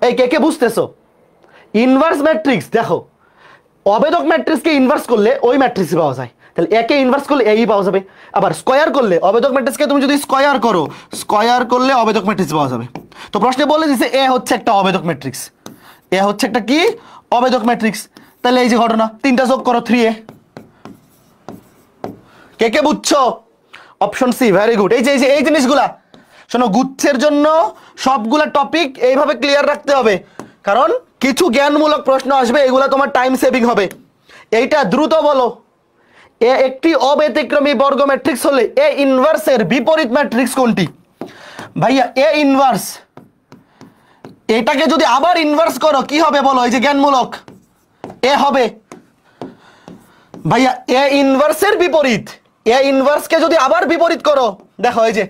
এই কে কে বুঝতেছো? ইনভার্স ম্যাট্রিক্স দেখো, অবেদক ম্যাট্রিক্সকে ইনভার্স করলে ওই ম্যাট্রিক্সই পাওয়া যায়, তাহলে একে ইনভার্স করলে এই পাওয়া যাবে। আবার স্কয়ার করলে অবেদক ম্যাট্রিক্সকে তুমি যদি স্কয়ার করো, স্কয়ার করলে অবেদক ম্যাট্রিক্স পাওয়া যাবে। তো প্রশ্নে বলে দিছে এ হচ্ছে একটা অবেদক ম্যাট্রিক্স, এ হচ্ছে একটা কি? অবেদক ম্যাট্রিক্স। তাহলে এই যে ঘটনা, 3টা যোগ করো 3a, কে কে বুঝছো? Option C, very good. এই যে এই জিনিসগুলা শোনো, গুচ্ছের জন্য সবগুলা টপিক এইভাবে ক্লিয়ার রাখতে হবে, কারণ কিছু জ্ঞানমূলক প্রশ্ন আসবে, এগুলা তোমার টাইম সেভিং হবে। এইটা দ্রুত বলো, এ একটি অব্যতিক্রমী বর্গ ম্যাট্রিক্স হলে এ ইনভার্সের বিপরীত ম্যাট্রিক্স কোনটি? ভাইয়া এ ইনভার্স, এটাকে যদি আবার ইনভার্স করো কি হবে বলো? এই যে জ্ঞানমূলক, এ হবে ভাইয়া এ ইনভার্সের বিপরীত। এ ইনভার্সকে যদি আবার বিপরীত করো, দেখো এই যে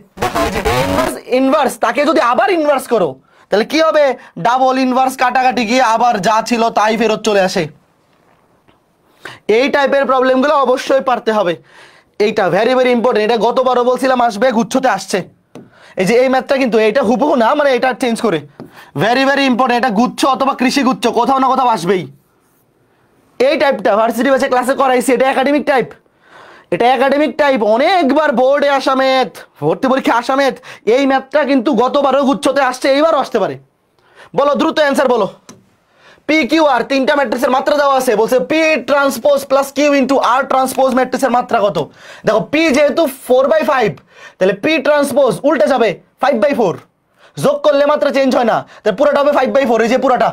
ইনভার্স, তাকে যদি আবার ইনভার্স করো তাহলে কি হবে? ডাবল ইনভার্স কাটাকাটি গিয়ে আবার যা ছিল তাই ফেরত চলে আসে। এই টাইপের প্রবলেমগুলো অবশ্যই পারতে হবে। এইটা ভেরি ভেরি ইম্পর্টেন্ট। এটা গতবারও বলছিলাম আসবে, গুচ্ছতে আসছে। এই যে এই ম্যাথটা কিন্তু এইটা হুবহু না, মানে এটা চেঞ্জ করে, ভেরি ভেরি ইম্পর্টেন্ট। এটা গুচ্ছ অথবা কৃষি গুচ্ছ, কোথাও না কোথাও আসবেই। এই টাইপটা ভার্সিটি ব্যাচে ক্লাসে করাইছি, এটা একাডেমিক টাইপ। এটা একাডেমিক টাইপ, অনেকবার বোর্ডে আসা ম্যাথ, ভর্তি পরীক্ষা আসা ম্যাথ। এই ম্যাথটা কিন্তু গতবারও গুচ্ছতে আসছে, এইবারও আসতে পারে। বলো দ্রুত অ্যান্সার বলো। পি কিউ আর তিনটা ম্যাট্রিক্সের মাত্রা দেওয়া আছে, বলছে P transpose plus Q into R transpose ম্যাট্রিক্সের মাত্রা কত? দেখো পি যেহেতু 4/5, তাহলে পি ট্রান্সপোজ উল্টে যাবে 5/4, যোগ করলে মাত্রা চেঞ্জ হয় না, তাহলে পুরোটা হবে 5/4। এই যে পুরোটা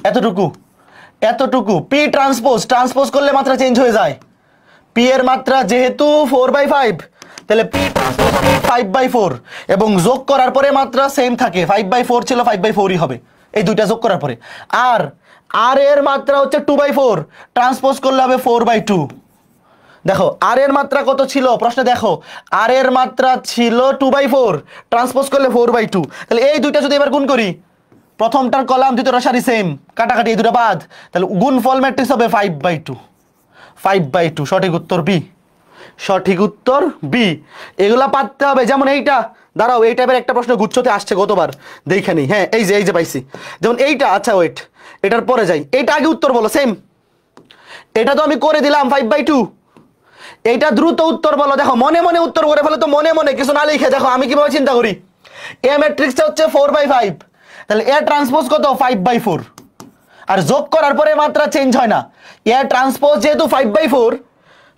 এতটুকু এতটুকু পি ট্রান্সপোজ করলে মাত্রা চেঞ্জ হয়ে যায়। পি এর মাত্রা যেহেতু 4/5, তাহলে পি ট্রান্সপোজ 5/4, এবং যোগ করার পরে মাত্রা সেম থাকে, 5/4 ছিল 5/4ই হবে এই দুইটা যোগ করার পরে। আর আর এর মাত্রা হচ্ছে 2/4, ট্রান্সপোজ করলে হবে 4/2। দেখো আর এর মাত্রা কত ছিল প্রশ্নে? দেখো আর এর মাত্রা ছিল 2/4, ট্রান্সপোজ করলে 4/2। তাহলে এই দুইটা যদি এবার গুণ করি, প্রথমটার কলাম দ্বিতীয়টার সারি সেম, কাটাকাটি এই দুটো বাদ, তাহলে গুণফল ম্যাট্রিক্স হবে 5/2। 5/2 সঠিক উত্তর বি, সঠিক উত্তর বি। এগুলা পারতে হবে। যেমন এইটা, দাঁড়াও, এই টাইপের একটা প্রশ্ন গুচ্ছতে আসছে গতবার, দেখে নি। হ্যাঁ এই যে পাইছি, যেমন এইটা। আচ্ছা ওয়েট, এটার পরে যাই। এইটা আগে উত্তর বলো, সেম। এটা তো আমি করে দিলাম 5/2। এইটা দ্রুত উত্তর বলো। দেখো মনে মনে উত্তর করে ফেলে তো, মনে মনে কিছু না লিখে। দেখো আমি কিভাবে চিন্তা করি, এ ম্যাট্রিক্সটা হচ্ছে 4/5, তাহলে এ ট্রান্সপোজ কত? 5/4। আর যোগ করার পরে মাত্রা চেঞ্জ হয় না। এ ট্রান্সপোজ যেহেতু 5/4,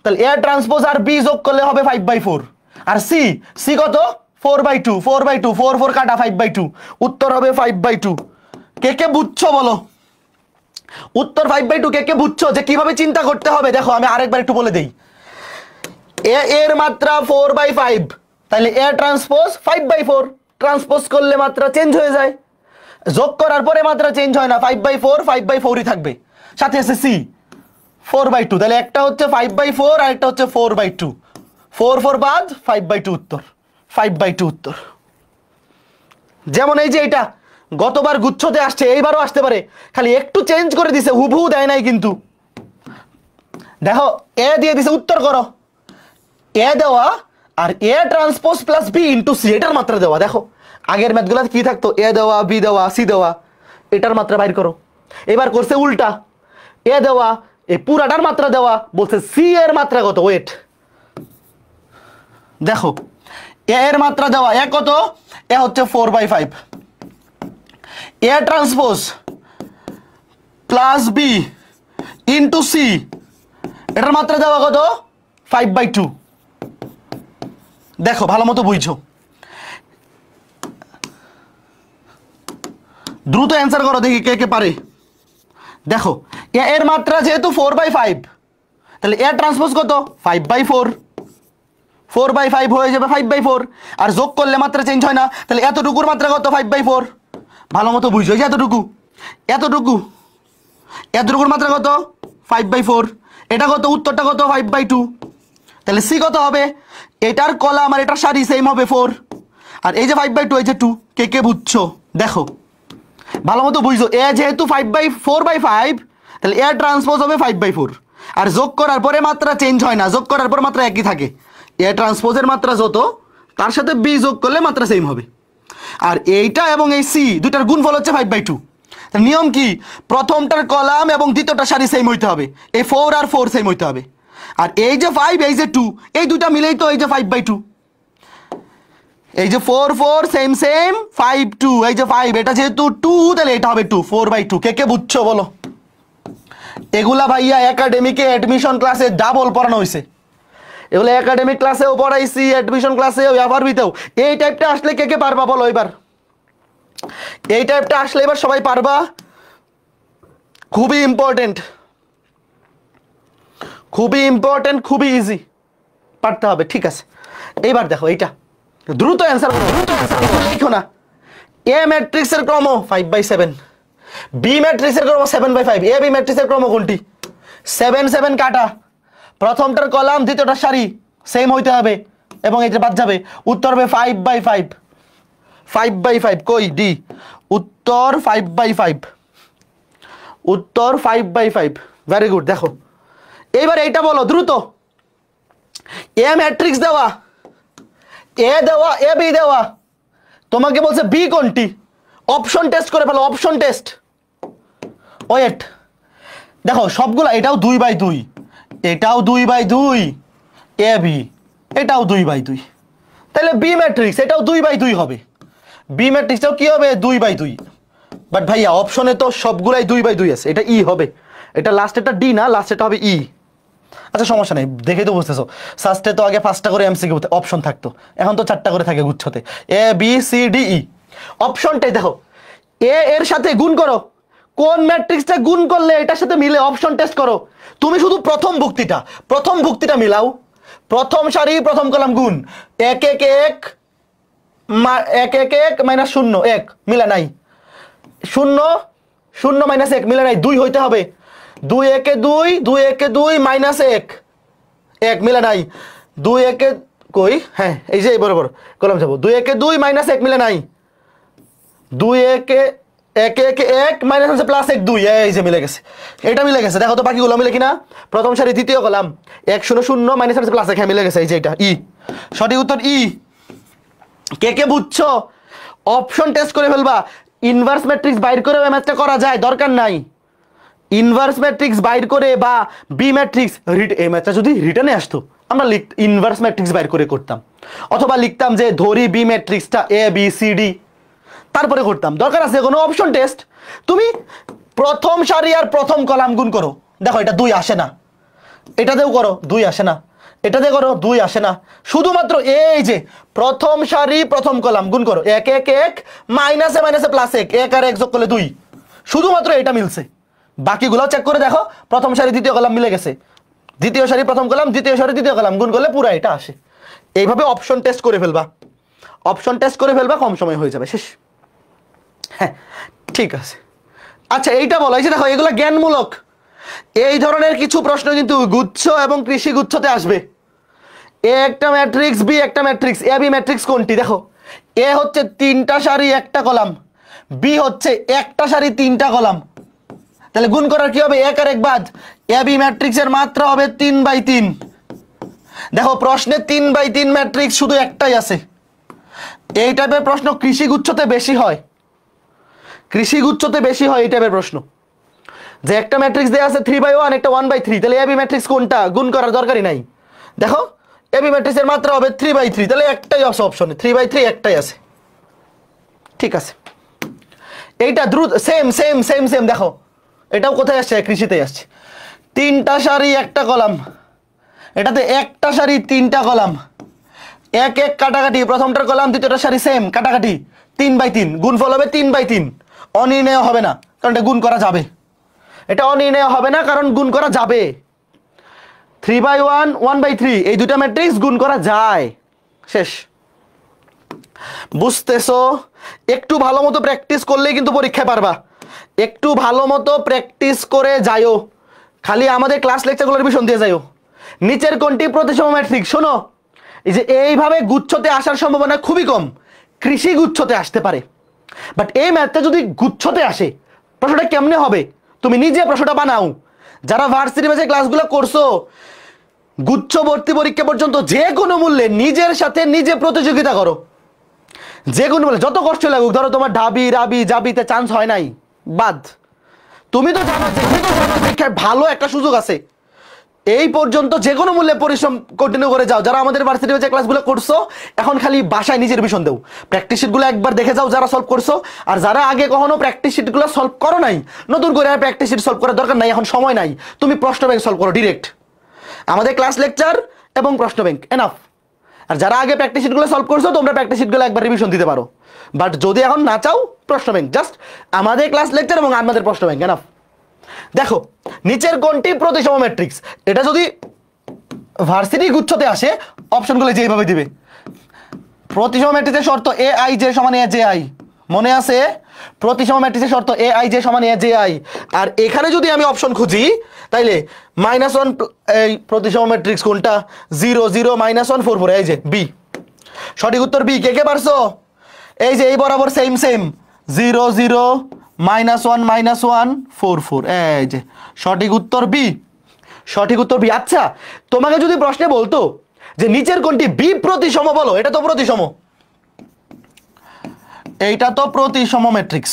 তাহলে এ ট্রান্সপোজ আর বি যোগ করলে হবে 5/4। আর সি, সি কত? 4/2, 4/2, 4 কাটা 5/2, উত্তর হবে 5/2। কে কে বুঝছো বলো? উত্তর 5/2। কে কে বুঝছো যে কিভাবে চিন্তা করতে হবে? দেখো আমি আরেকবার একটু বলে দেই। এ এর মাত্রা 4/5, তাহলে এ ট্রান্সপোজ 5/4, ট্রান্সপোজ করলে মাত্রা চেঞ্জ হয়ে যায়, যোগ করার পরে মাত্রা চেঞ্জ হয় না, 5/4 5/4ই থাকবে। সাথে আছে সি 4/2, তাহলে একটা হচ্ছে 5/4 আর একটা হচ্ছে 4/2। 4 বাদ, 5/2 উত্তর, 5/2 উত্তর। যেমন এই যে এটা গতবার গুচ্ছতে আসছে, এইবারও আসতে পারে, খালি একটু চেঞ্জ করে দিছে, হুবহু দেয় নাই কিন্তু। দেখো এ দিয়ে দিছে, উত্তর করো। এ দেওয়া আর A transpose plus B into C, এটার মাত্রা দেওয়া। দেখো আগের ম্যাথগুলোতে কি থাকতো? এ দেওয়া, বি দেওয়া, সি দেওয়া, এটার মাত্রা বাইর করো। এবার করছে উল্টা, এ দেওয়া, এই পুরাটার মাত্রা দেওয়া, বলছে সি এর মাত্রা কত? ওয়েট, দেখো এ এর মাত্রা দেওয়া, এ কত? এ হচ্ছে 4/5, A transpose plus B into C, এটার মাত্রা দেওয়া কত? 5/2। দেখো ভালো মতো বুঝছো, দ্রুত অ্যান্সার করো দেখি কে কে পারে। দেখো এ এর মাত্রা যেহেতু 4/5, তাহলে এ ট্রান্সপোজ কত? 5/4, 4/5 হয়ে যাবে 5/4, আর যোগ করলে মাত্রা চেঞ্জ হয় না, তাহলে এতটুকুর মাত্রা কত? 5/4। ভালো মতো বুঝছো, এই যে এতটুকু, এতটুকু, এতটুকুর মাত্রা কত? 5/4। এটা কত? উত্তরটা কত? 5/2। তাহলে সি কত হবে? এটার কলাম আর এটার সারি সেম হবে 4, আর এই যে 5/2, এই যে 2। কে কে বুঝছো? দেখো ভালো মতো বুঝছো, এ যেহেতু 4/5, তাহলে এ ট্রান্সপোজ হবে 5/4, আর যোগ করার পরে মাত্রা চেঞ্জ হয় না, যোগ করার পর মাত্রা একই থাকে। এ ট্রান্সপোজের মাত্রা যত, তার সাথে বি যোগ করলে মাত্রা সেম হবে। আর এইটা এবং এই সি দুটার গুণফল হচ্ছে 5/2। নিয়ম কি? প্রথমটার কলাম এবং দ্বিতীয়টার সারি সেম হইতে হবে, এই 4 আর 4 সেম হইতে হবে। আর এই যে 5, এই যে 2, এই দুটা মিলেই তো এই যে 5/2। এই যে 4 4 সেম সেম, 5 2, এই যে 5, এটা যেহেতু 2, তাহলে এটা হবে 2, 4/2। কে কে বুঝছো বলো? এগুলা ভাইয়া একাডেমিকে অ্যাডমিশন ক্লাসে ডাবল পড়ানো হয়েছে, এগুলো একাডেমিক ক্লাসেও পড়াইছি, অ্যাডমিশন ক্লাসেও, এভারবিতেও। এই টাইপটা আসলে কে কে পারবা বলো এবার? এই টাইপটা আসলে এবার সবাই পারবা? খুবই ইম্পর্টেন্ট, খুবই ইম্পর্টেন্ট, খুবই ইজি, পারতে হবে। ঠিক আছে, এইবার দেখো এইটা দ্রুত অ্যান্সার করো, দ্রুত অ্যান্সার করো, লিখো না। এ ম্যাট্রিক্সের ক্রম 5/7, বি ম্যাট্রিক্সের ক্রম 7/5। এ বি ম্যাট্রিক্সের ক্রম কোনটি? 7 7 কাটা, প্রথমটার কলাম দ্বিতীয়টার সারি সেম হইতে হবে এবং এটা বাদ যাবে। উত্তর হবে 5/5। 5/5 কই? ডি। উত্তর 5/5, উত্তর 5/5। Very good. দেখো এইবার এইটা বলো দ্রুত। এ ম্যাট্রিক্স দেওয়া, এ দেওয়া, এ বি দেওয়া, তোমাকে বলছে বি কোনটি? অপশন টেস্ট করে ফেলো, অপশন টেস্ট। ওয়েট, দেখো সবগুলা, এটাও 2/2, এটাও 2/2, এ বি এটাও 2/2, তাহলে বি ম্যাট্রিক্স এটাও 2/2 হবে। বি ম্যাট্রিক্সটাও কি হবে? 2/2। বাট ভাইয়া অপশনে তো সবগুলাই 2/2 আছে, এটা ই হবে। এটা লাস্টেরটা ডি না, লাস্টেরটা হবে ই। আচ্ছা সমস্যা নেই, দেখে তো বুঝতেছো। ফার্স্টে তো আগে 5টা করে এমসিকিউ অপশন থাকতো, এখন তো 4টা করে থাকে গুচ্ছতে, A B C D E. অপশনটাই দেখো, এ এর সাথে গুণ করো, কোন ম্যাট্রিক্সটা গুণ করলে এটার সাথে মিলে, অপশন টেস্ট করো। তুমি শুধু প্রথম ভুক্তিটা মিলাও, প্রথম সারি প্রথম কলাম গুণ, 1 1 1 1 1 1 মাইনাস 0 1 মিলে নাই, 0 0 মাইনাস 1 মিলে নাই, 2 হইতে হবে। 2 1 2 2 1 2 মাইনাস 1 1 মিলে নাই, 2 1 কই? হ্যাঁ এই যে বরাবর কলম যাবো। 2 1 2 মাইনাস 1 মিলে নাই, 2 1 1 1 1 মাইনাস হচ্ছে প্লাস 1 2, এই যে মিলে গেছে, এটা মিলে গেছে। দেখো তো বাকিগুলো মিলে কিনা। প্রথম সারি দ্বিতীয় কলাম 1 0 0 মাইনাস হচ্ছে প্লাস 1, হ্যাঁ মিলে গেছে, এই যে এটা ই। সঠিক উত্তর ই। কে কে বুঝছো? অপশন টেস্ট করে ফেলবা। ইনভার্স ম্যাট্রিক্স বাইর করে ওই ম্যাথটা করা যায়, দরকার নাই। ইনভার্স ম্যাট্রিক্স বাইর করে বা বি ম্যাট্রিক্স, এই ম্যাথটা যদি রিটার্নে আসতো আমরা ইনভার্স ম্যাট্রিক্স বাইর করে করতাম, অথবা লিখতাম যে ধরি B ম্যাট্রিক্সটা A B C D, তারপরে করতাম। দরকার আছে কোনো অপশন টেস্ট? তুমি প্রথম সারি আর প্রথম কলাম গুণ করো, দেখো এটা 2 আসে না, এটাতেও করো 2 আসে না, এটাতে করো 2 আসে না, শুধুমাত্র এই যে প্রথম সারি প্রথম কলাম গুণ করো, 1 1 1 মাইনাসে মাইনাসে প্লাস 1 1 আর 1 যোগ করলে 2, শুধুমাত্র এটা মিলছে। বাকিগুলো চেক করে দেখো, প্রথম সারি দ্বিতীয় কলাম মিলে গেছে, দ্বিতীয় সারি প্রথম কলাম, দ্বিতীয় সারি দ্বিতীয় কলাম গুণ করলে পুরো এটা আসে। এইভাবে অপশন টেস্ট করে ফেলবা, অপশন টেস্ট করে ফেলবা, কম সময় হয়ে যাবে, শেষ। হ্যাঁ ঠিক আছে। আচ্ছা এইটা বলো, এই যে দেখো এগুলো জ্ঞানমূলক, এই ধরনের কিছু প্রশ্ন কিন্তু গুচ্ছ এবং কৃষি গুচ্ছতে আসবে। এ একটা ম্যাট্রিক্স, বি একটা ম্যাট্রিক্স, এ বি ম্যাট্রিক্স কোনটি? দেখো এ হচ্ছে 3টা সারি 1টা কলাম, বি হচ্ছে 1টা সারি 3টা কলাম, তাহলে গুণ করার কি হবে? 1 আর 1 বাদ, এ বি ম্যাট্রিক্সের মাত্রা হবে 3/3। দেখো প্রশ্নে 3/3 ম্যাট্রিক্স শুধু একটাই আছে। এই টাইপের প্রশ্ন কৃষি গুচ্ছতে বেশি হয়, কৃষি গুচ্ছতে বেশি হয় এই টাইপের প্রশ্ন, যে একটা ম্যাট্রিক্স দেয়া আছে 3/1, একটা 1/3, তাহলে এবি ম্যাট্রিক্স কোনটা? গুণ করার দরকারই নাই। দেখো এবি ম্যাট্রিক্সের মাত্রা হবে 3/3, তাহলে একটাই আছে অপশনে, 3/3 একটাই আছে। ঠিক আছে, এইটা দ্রুত সেম সেম সেম সেম। দেখো এটাও কোথায় আসছে? কৃষিতেই আসছে। 3টা সারি 1টা কলাম, এটাতে 1টা সারি 3টা কলাম, 1 1 কাটাকাটি, প্রথমটার কলাম দ্বিতীয়টার সারি সেম কাটাকাটি, 3/3, গুণফল হবে 3/3। অনির্ণেয় হবে না কারণ এটা গুণ করা যাবে, এটা অনির্ণেয় হবে না কারণ গুণ করা যাবে। 3/1 1/3 এই দুইটা ম্যাট্রিক্স গুণ করা যায়, শেষ। বুঝতেছো? একটু ভালো মতো প্র্যাকটিস করলেই কিন্তু পরীক্ষায় পারবা, একটু ভালো মতো প্র্যাকটিস করে যাইও, খালি আমাদের ক্লাস লেকচারগুলোর রিভিশন দিয়ে যাইও। নিচের কোনটি প্রতিসম ম্যাট্রিক্স? শোনো, এই যে এইভাবে গুচ্ছতে আসার সম্ভাবনা খুবই কম, কৃষি গুচ্ছতে আসতে পারে। বাট এই ম্যাথটা যদি গুচ্ছতে আসে, প্রশ্নটা কেমনে হবে? তুমি নিজে প্রশ্নটা বানাও। যারা ভার্সিটি ব্যাচে ক্লাসগুলো করছো, গুচ্ছ ভর্তি পরীক্ষা পর্যন্ত যে কোনো মূল্যে নিজের সাথে নিজে প্রতিযোগিতা করো, যে কোনো মূল্যে, যত কষ্ট লাগুক। ধরো তোমার ঢাবি রাবি জাবিতে চান্স হয় নাই, বাদ। তুমি তো জানো পরীক্ষায় ভালো একটা সুযোগ আছে, এই পর্যন্ত যে কোনো মূল্যে পরিশ্রম কন্টিনিউ করে যাও। যারা আমাদের ভার্সিটি ব্যাচে ক্লাসগুলো করছো, এখন খালি বাসায় নিজের রিভিশন দাও, প্র্যাকটিস শিটগুলো একবার দেখে যাও যারা সলভ করছো। আর যারা আগে কখনো প্র্যাকটিস শিটগুলো সলভ করো নাই, নতুন করে আর প্র্যাকটিস শিট সলভ করার দরকার নাই, এখন সময় নাই, তুমি প্রশ্ন ব্যাংক সলভ করো ডিরেক্ট। আমাদের ক্লাস লেকচার এবং প্রশ্ন ব্যাংক, এনাফ। আর যারা আগে প্র্যাকটিস শিটগুলো সলভ করছো তোমরা প্র্যাকটিস শিটগুলো একবার রিভিশন দিতে পারো, বাট যদি এখন না চাও প্রশ্ন ব্যাংক, জাস্ট আমাদের ক্লাস লেকচার এবং আমাদের প্রশ্ন ব্যাংক, এনাফ। দেখো নিচের কোনটি প্রতিসম ম্যাট্রিক্স, এটা যদি ভার্সিটি গুচ্ছতে আসে অপশনগুলো যেভাবে দিবে। প্রতিসম ম্যাট্রিক্সের শর্ত এ আই জে সমান এ জে আই, মনে আছে? প্রতিসম ম্যাট্রিক্সের শর্ত এ আই জে সমান এ জে আই। আর এখানে যদি আমি অপশন খুঁজি তাইলে -1 এই প্রতিসম ম্যাট্রিক্স কোনটা? 0 0 -1 4 4, এই যে বি। সঠিক উত্তর বি। কে কে পারছো? এই যে এই বরাবর সেম সেম 0 0 -1 -1 4 4, এই যে সঠিক উত্তর বি। সঠিক উত্তর বি। আচ্ছা তোমাকে যদি প্রশ্নে বলতো যে নিচের কোনটি বি প্রতিসম, বলো। এটা তো প্রতিসম, এইটা তো প্রতিসম ম্যাট্রিক্স।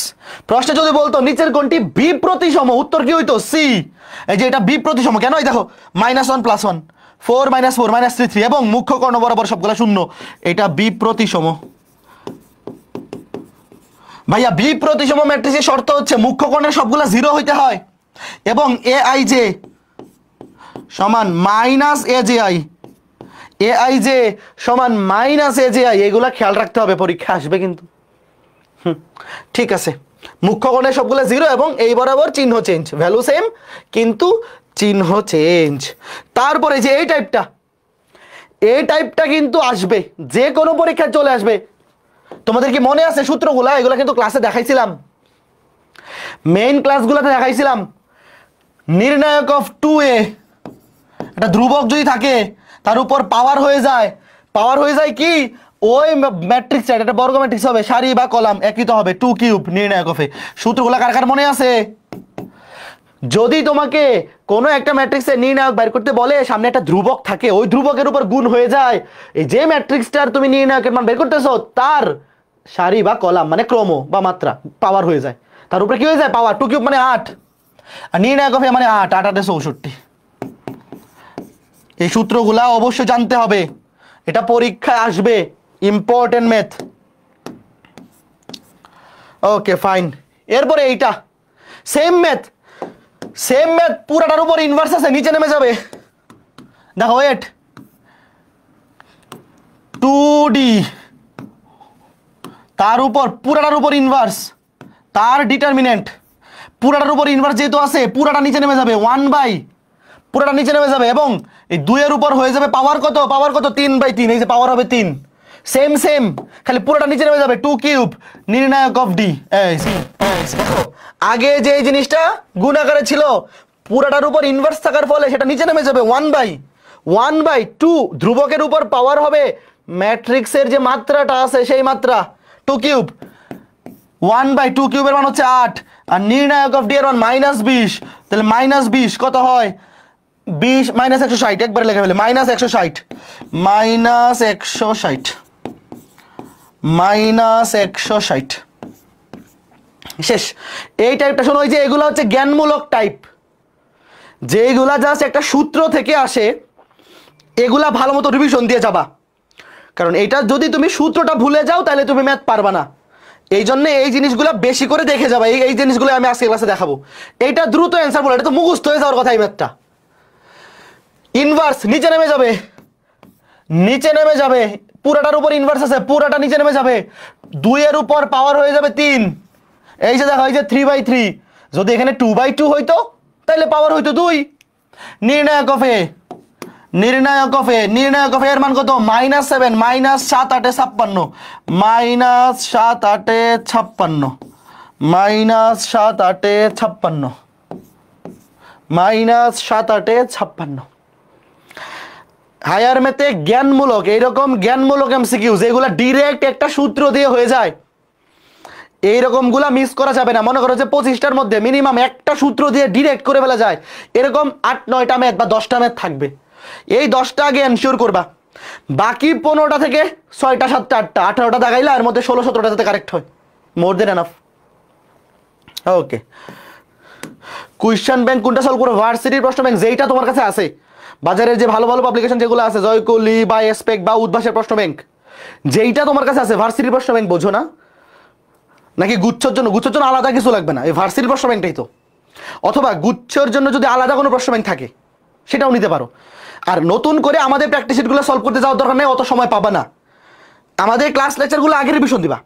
প্রশ্নে যদি বলতো নিচের কোনটি বি প্রতিসম, উত্তর কি হইতো? সি। এই যে এটা বি প্রতিসম কেন? এই দেখো -1 + 1 4 -4 -3 3 এবং মুখ্য কর্ণ বরাবর সবগুলা শূন্য, এটা বি প্রতিসম। ভাইয়া বি প্রতিসম ম্যাট্রিক্সের শর্ত হচ্ছে মুখ্য কর্ণের সবগুলা 0 হইতে হয় এবং এ আই জে সমান -A J I, A I J সমান -এ জে আই, এগুলা খেয়াল রাখতে হবে, পরীক্ষা আসবে কিন্তু। ঠিক আছে, মুখ্য কোণের সবগুলো 0 এবং এই বরাবর চিহ্ন চেঞ্জ, ভ্যালু সেম কিন্তু চিহ্ন চেঞ্জ। তারপরে যে এই টাইপটা কিন্তু আসবে, যে কোনো পরীক্ষায় চলে আসবে। তোমাদের কি মনে আছে সূত্রগুলা? এগুলা কিন্তু ক্লাসে দেখাইছিলাম, মেইন ক্লাসগুলোতে দেখাইছিলাম। নির্ণায়ক অফ 2a, একটা ধ্রুবক যদি থাকে তার উপর পাওয়ার হয়ে যায় কি ওই ম্যাট্রিক্স, এটা বর্গ ম্যাট্রিক্স হবে, সারি বা কলাম একই তো হবে, 2³ নির্ণায়ক অফে। সূত্রগুলো কার কার মনে আছে? যদি তোমাকে কোনো একটা ম্যাট্রিক্সের নির্ণায়ক বের করতে বলে, সামনে একটা ধ্রুবক থাকে, ওই ধ্রুবকের উপর গুণ হয়ে যায় এই যে ম্যাট্রিক্সটার তুমি নির্ণায়কের মান বের করতেছো, তার সারি বা কলাম মানে ক্রম বা মাত্রা পাওয়ার হয়ে যায়, তার উপরে কি হয়ে যায়? পাওয়ার। 2³ মানে 8, আর নির্ণায়ক অফে মানে 8 8 8 64। এই সূত্রগুলা অবশ্যই জানতে হবে, এটা পরীক্ষায় আসবে, ইম্পর্টেন্ট ম্যাথ। Okay fine. এরপরে এইটা সেম ম্যাথ পুরাটার উপর ইনভার্স আছে, নিচে নেমে যাবে। দেখো ওয়েট 2D, তার উপর পুরাটার উপর ইনভার্স, তার ডিটারমিনেন্ট পুরাটার উপর ইনভার্স যেহেতু আছে পুরাটা নিচে নেমে যাবে, 1/, পুরাটা নিচে নেমে যাবে এবং এই 2 এর উপর হয়ে যাবে পাওয়ার কত? 3/3, এই যে পাওয়ার হবে 3। সেম খালি পুরোটা নিচে নেমে যাবে, 2³ নির্ণায়ক অফ ডি। আগে যে জিনিসটা গুণ আকারে ছিল পুরাটার উপর ইনভার্স থাকার ফলে সেটা নিচে নেমে যাবে, 1/2। ধ্রুবকের উপর পাওয়ার হবে ম্যাট্রিক্সের যে মাত্রাটা আছে সেই মাত্রা, 2³ 1/2³ এর মান হচ্ছে 8, আর নির্ণায়ক অফ ডি এর মান -20, তাহলে -20 কত হয়? 20 -160, একবারে লেখা ফেলে, -160 -160 শেষ। এই টাইপটা শোনো, ওই যে এগুলো হচ্ছে জ্ঞানমূলক টাইপ, যেগুলা জাস্ট একটা সূত্র থেকে আসে, এগুলা ভালো মতো রিভিশন দিয়ে যাবা, কারণ এটা যদি তুমি সূত্রটা ভুলে যাও তাহলে তুমি ম্যাথ পারবা না। এই জন্য এই জিনিসগুলো বেশি করে দেখে যাবা, এই জিনিসগুলো আমি আজকে ক্লাসে দেখাবো। এইটা দ্রুত অ্যান্সার বলো, এটা তো মুখস্থ হয়ে যাওয়ার কথা। এই ম্যাথটা ইনভার্স নিচে নেমে যাবে, পুরাটার উপর ইনভার্স আছে, পুরাটা নিচে নেমে যাবে, 2 এর উপর পাওয়ার হয়ে যাবে 3। এই যে দেখো, এই যে 3/3, যদি এখানে 2/2 হইতো তাহলে পাওয়ার হইতো 2। নির্ণায়ক অফ এ এর মান কত? -7 -7 8 56 -7 8 56 -7 8 56। হায়ার ম্যাথে জ্ঞানমূলক, এইরকম জ্ঞানমূলক এমসিকিউ যেগুলো ডিরেক্ট একটা সূত্র দিয়ে হয়ে যায়, এইরকম গুলা মিস করা যাবে না। মনে করো যে 25টার মধ্যে মিনিমাম একটা সূত্র দিয়ে ডিরেক্ট করে ফেলা যায়, এরকম 8-9টা ম্যাথ বা 10টা ম্যাথ থাকবে। এই 10টা আগে এনশিওর করবা, বাকি 15টা থেকে 6টা 7টা 8টা 18টা দাগাইলে আর মধ্যে 16-17টা যাতে কারেক্ট হয়, মোর দেন এনাফ। ওকে, কোয়েশ্চেন ব্যাংক কোনটা সলভ করো? ভার্সিটির প্রশ্ন ব্যাংক, যেইটা তোমার কাছে আছে, বাজারের যে ভালো পাবলিকেশন যেগুলো আছে, জয়কলি বা এসপেক বা উদ্ভাসের প্রশ্ন ব্যাংক, যেইটা তোমার কাছে আছে। ভার্সিটির প্রশ্ন ব্যাংক বোঝো না নাকি? গুচ্ছর জন্য আলাদা কিছু লাগবে না, এই ভার্সিটির প্রশ্ন ব্যাংকটাই তো। অথবা গুচ্ছর জন্য যদি আলাদা কোনো প্রশ্ন ব্যাংক থাকে সেটাও নিতে পারো। আর নতুন করে আমাদের প্র্যাকটিস শিটগুলো সলভ করতে যাওয়ার দরকার নেই, অত সময় পাবা না। আমাদের ক্লাস লেকচারগুলো আগে রিভিশন দিবা।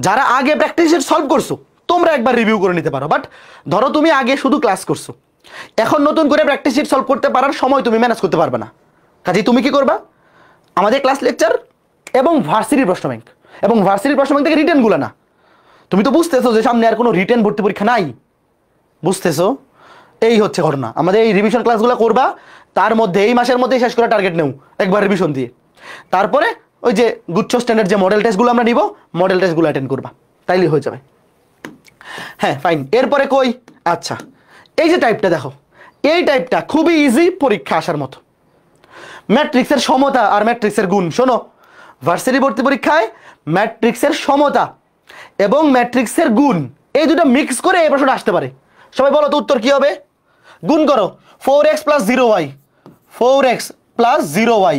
যারা আগে প্র্যাকটিস শিট সলভ করছো তোমরা একবার রিভিউ করে নিতে পারো। বাট ধরো তুমি আগে শুধু ক্লাস করছো, এখন নতুন করে প্র্যাকটিস শিট সলভ করতে পারার সময় তুমি ম্যানেজ করতে পারবে না। কাজেই তুমি কি করবা, আমাদের ক্লাস লেকচার এবং ভার্সিটির প্রশ্ন ব্যাংক এবং ভার্সিটির প্রশ্ন ব্যাংক থেকে রিটেনগুলো না। তুমি তো বুঝতেছো যে সামনে আর কোনো রিটেন ভর্তি পরীক্ষা নাই, বুঝতেছো? এই হচ্ছে ঘটনা। আমাদের এই রিভিশন ক্লাসগুলো করবা, তার মধ্যে এই মাসের মধ্যেই শেষ করে টার্গেট নেও একবার রিভিশন দিয়ে। তারপরে ওই যে গুচ্ছ স্ট্যান্ডার্ড যে মডেল টেস্টগুলো আমরা নিব, মডেল টেস্টগুলো অ্যাটেন্ড করবা, তাইলেই হয়ে যাবে। হ্যাঁ ফাইন, এরপরে কই, আচ্ছা এই যে টাইপটা দেখো, এই টাইপটা খুবই ইজি পরীক্ষা আসার মতো। ম্যাট্রিক্সের সমতা আর ম্যাট্রিক্সের গুণ। শোনো, ভার্সিটি ভর্তি পরীক্ষায় ম্যাট্রিক্সের সমতা এবং ম্যাট্রিক্সের গুণ এই দুটো মিক্স করে এই প্রশ্নটা আসতে পারে। সবাই বলো তো উত্তর কি হবে? গুণ করো 4x + 0y, 4x + 0y,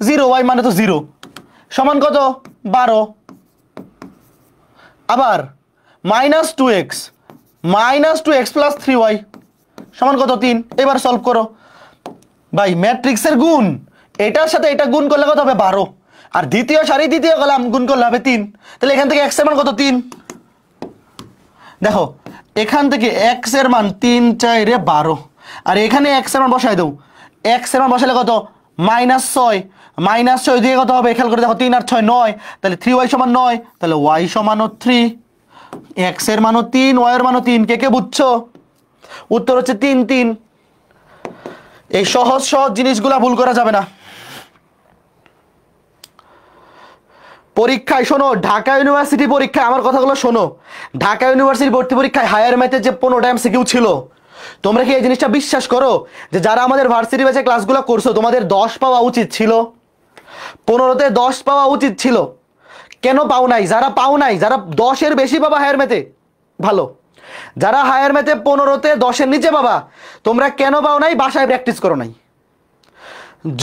0y মানে তো 0 সমান কত 12। আবার -2x, -2x + 3y সমান কত 3। এবার সলভ করো ভাই, ম্যাট্রিক্সের গুণ এটার সাথে এটা গুণ করলে কত হবে 12, আর দ্বিতীয় সারি দ্বিতীয় কলাম গুণ করলে হবে 3। তাহলে এখান থেকে x এর মান কত 3। দেখো এখান থেকে x এর মান 3 4 12, আর এখানে x এর মান বসাই দাও। x এর মান বসালে কত -6, -6 দিয়ে কত হবে খেয়াল করে দেখো, 3 আর 6 9, তাহলে 3y = 9, তাহলে y = 3, x এর মানও 3 y এর মানও 3। কে কে বুঝছো? উত্তর হচ্ছে 3 3। এই সহজ সহজ জিনিসগুলা ভুল করা যাবে না পরীক্ষায়। শোনো, ঢাকা ইউনিভার্সিটি পরীক্ষায় আমার কথাগুলো শোনো, ঢাকা ইউনিভার্সিটি ভর্তি পরীক্ষায় হায়ার ম্যাথের যে 15টা এমসিকিউ ছিল, তোমরা কি এই জিনিসটা বিশ্বাস করো যে যারা আমাদের ভার্সিটি ব্যাচে ক্লাসগুলো করছো তোমাদের 10 পাওয়া উচিত ছিল? 15তে 10 পাওয়া উচিত ছিল। কেন পাও নাই? যারা পাও নাই, যারা 10-এর বেশি পাবা হায়ার ম্যাথে ভালো, যারা হায়ার ম্যাথে 15তে 10-এর নিচে পাবা তোমরা কেন পাও নাই? বাসায় প্র্যাকটিস করো নাই।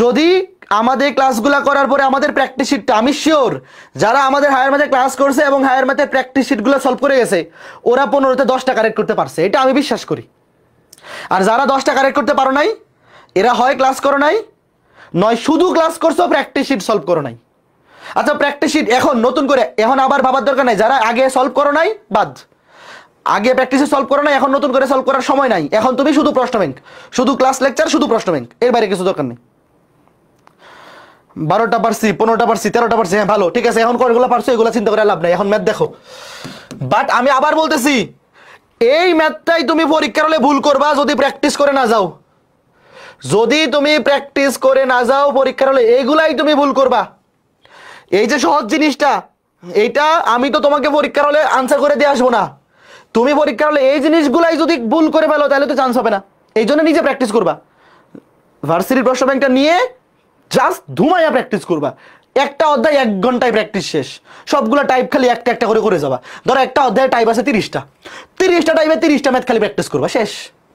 যদি আমাদের ক্লাসগুলো করার পরে আমাদের প্র্যাকটিস শিটটা, আমি শিওর যারা আমাদের হায়ার ম্যাথে ক্লাস করছে এবং হায়ার ম্যাথে প্র্যাকটিস শিটগুলো সলভ করে গেছে ওরা 15তে 10টা কারেক্ট করতে পারছে, এটা আমি বিশ্বাস করি। আর যারা 10টা কারেক্ট করতে পারো নাই এরা হয় ক্লাস করো নাই, নয় শুধু ক্লাস করছো প্র্যাকটিস শিট সলভ করো নাই। আচ্ছা প্র্যাকটিস শিট এখন নতুন করে এখন আবার ভাবার দরকার নাই। যারা আগে সলভ করো নাই বাদ, আগে প্র্যাকটিসে সলভ করো নাই, এখন নতুন করে সলভ করার সময় নাই। এখন তুমি শুধু প্রশ্ন ব্যাংক, শুধু ক্লাস লেকচার, শুধু প্রশ্ন ব্যাংক, এর বাইরে কিছু দরকার নেই। 12টা পারছি, 15টা পারছি, 13টা পারছি, হ্যাঁ ভালো ঠিক আছে। এখন কোনগুলো পারছো এগুলো চিন্তা করে লাভ নাই, এখন ম্যাথ দেখো। বাট আমি আবার বলতেছি, এই ম্যাথটাই তুমি পরীক্ষার হলে ভুল করবা যদি প্র্যাকটিস করে না যাও। যদি তুমি প্র্যাকটিস করে না যাও পরীক্ষার হলে এইগুলাই তুমি ভুল করবা। এই যে সহজ জিনিসটা, এইটা আমি তো তোমাকে পরীক্ষার হলে আনসার করে দিয়ে আসবো না। তুমি পরীক্ষার হলে এই জিনিসগুলাই যদি ভুল করে ফেলো তাহলে তো চান্স হবে না। এই জন্য নিজে প্র্যাকটিস করবা, ভার্সিটির প্রশ্ন ব্যাংকটা নিয়ে জাস্ট ধুমাইয়া প্র্যাকটিস করবা। একটা অধ্যায় 1 ঘন্টায় প্র্যাকটিস শেষ, সবগুলো টাইপ খালি একটা একটা করে করে যাবা। ধরো একটা অধ্যায়ে টাইপ আছে 30টা, 30টা টাইপে 30টা ম্যাথ খালি প্র্যাকটিস করবা, শেষ।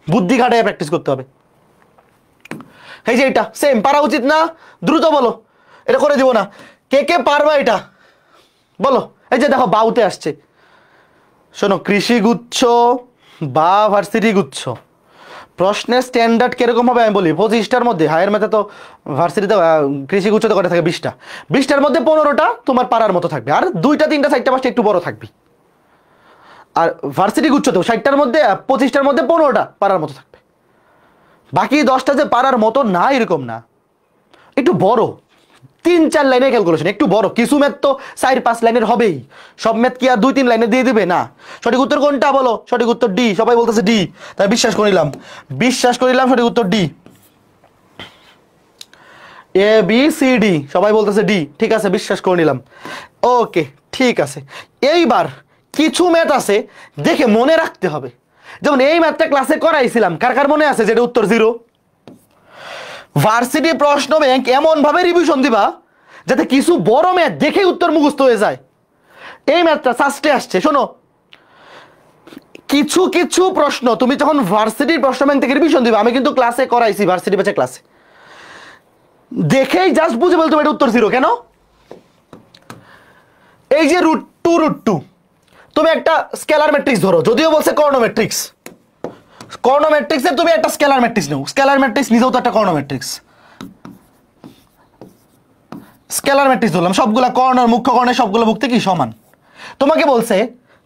বুদ্ধি খাটায় প্র্যাকটিস করতে হবে। এই যে এটা সেম পারা উচিত না? দ্রুত বলো, এটা করে দিব না। কে কে পারবা এটা বলো? এই যে দেখো বাউতে আসছে, শোনো কৃষি গুচ্ছ বা ভার্সিটি গুচ্ছ প্রশ্নের স্ট্যান্ডার্ড কিরকম হবে আমি বলি। 25টার মধ্যে হায়ার ম্যাথে তো ভার্সিটিতে কৃষি গুচ্ছতে কটা থাকে 20টা, 20টার মধ্যে 15টা তোমার পারার মতো থাকবে, আর 2টা 3টা 4টা 5টা একটু বড় থাকবে। আর ভার্সিটি গুচ্ছতেও 60টার মধ্যে 25টার মধ্যে 15টা পারার মতো থাকবে। বাকি 10টা যে পারার মতো না এরকম না, একটু বড়, 3-4 লাইনের ক্যালকুলেশন, একটু বড়। কিছু ম্যাথ তো 4-5 লাইনের হবেই, সব ম্যাথ কি আর 2-3 লাইনে দিয়ে দিবে না। সঠিক উত্তর কোনটা বলো? সঠিক উত্তর ডি। সবাই বলতেছে ডি, তাই বিশ্বাস করিলাম সঠিক উত্তর D. A B C D সবাই বলতেছে ডি, ঠিক আছে বিশ্বাস করে নিলাম। ওকে ঠিক আছে। এইবার কিছু ম্যাথ আছে দেখে মনে রাখতে হবে, যেমন এই ম্যাথটা ক্লাসে করাইছিলাম, কার কার মনে আছে যেটা উত্তর 0? ভার্সিটি প্রশ্ন ব্যাংক এমন ভাবে রিভিশন দিবা যাতে কিছু বড় ম্যাথ দেখে উত্তর মুখস্থ হয়ে যায়। এই ম্যাথটা সাস্টে আসছে, শোনো কিছু কিছু প্রশ্ন তুমি যখন ভার্সিটির প্রশ্ন ব্যাংক থেকে রিভিশন দিবা, আমি কিন্তু ক্লাসে করাইছি ভার্সিটি ব্যাচে ক্লাসে, দেখেই জাস্ট বুঝে বলতে এটা উত্তর 0 কেন? এই যে √2 তুমি একটা স্কেলার ম্যাট্রিক্স ধরো, যদিও বলছে কর্ণ ম্যাট্রিক্স, কর্ণ ম্যাট্রিক্সের তুমি একটা স্কেলার ম্যাট্রিক্স নাও, স্কেলার ম্যাট্রিক্স নিজেও তো একটা কর্ণ ম্যাট্রিক্স, স্কেলার ম্যাট্রিক্স ধরলাম, সবগুলা কর্ণের মুখ্য কর্ণের সবগুলো ভুক্তি কি সমান। তোমাকে বলছে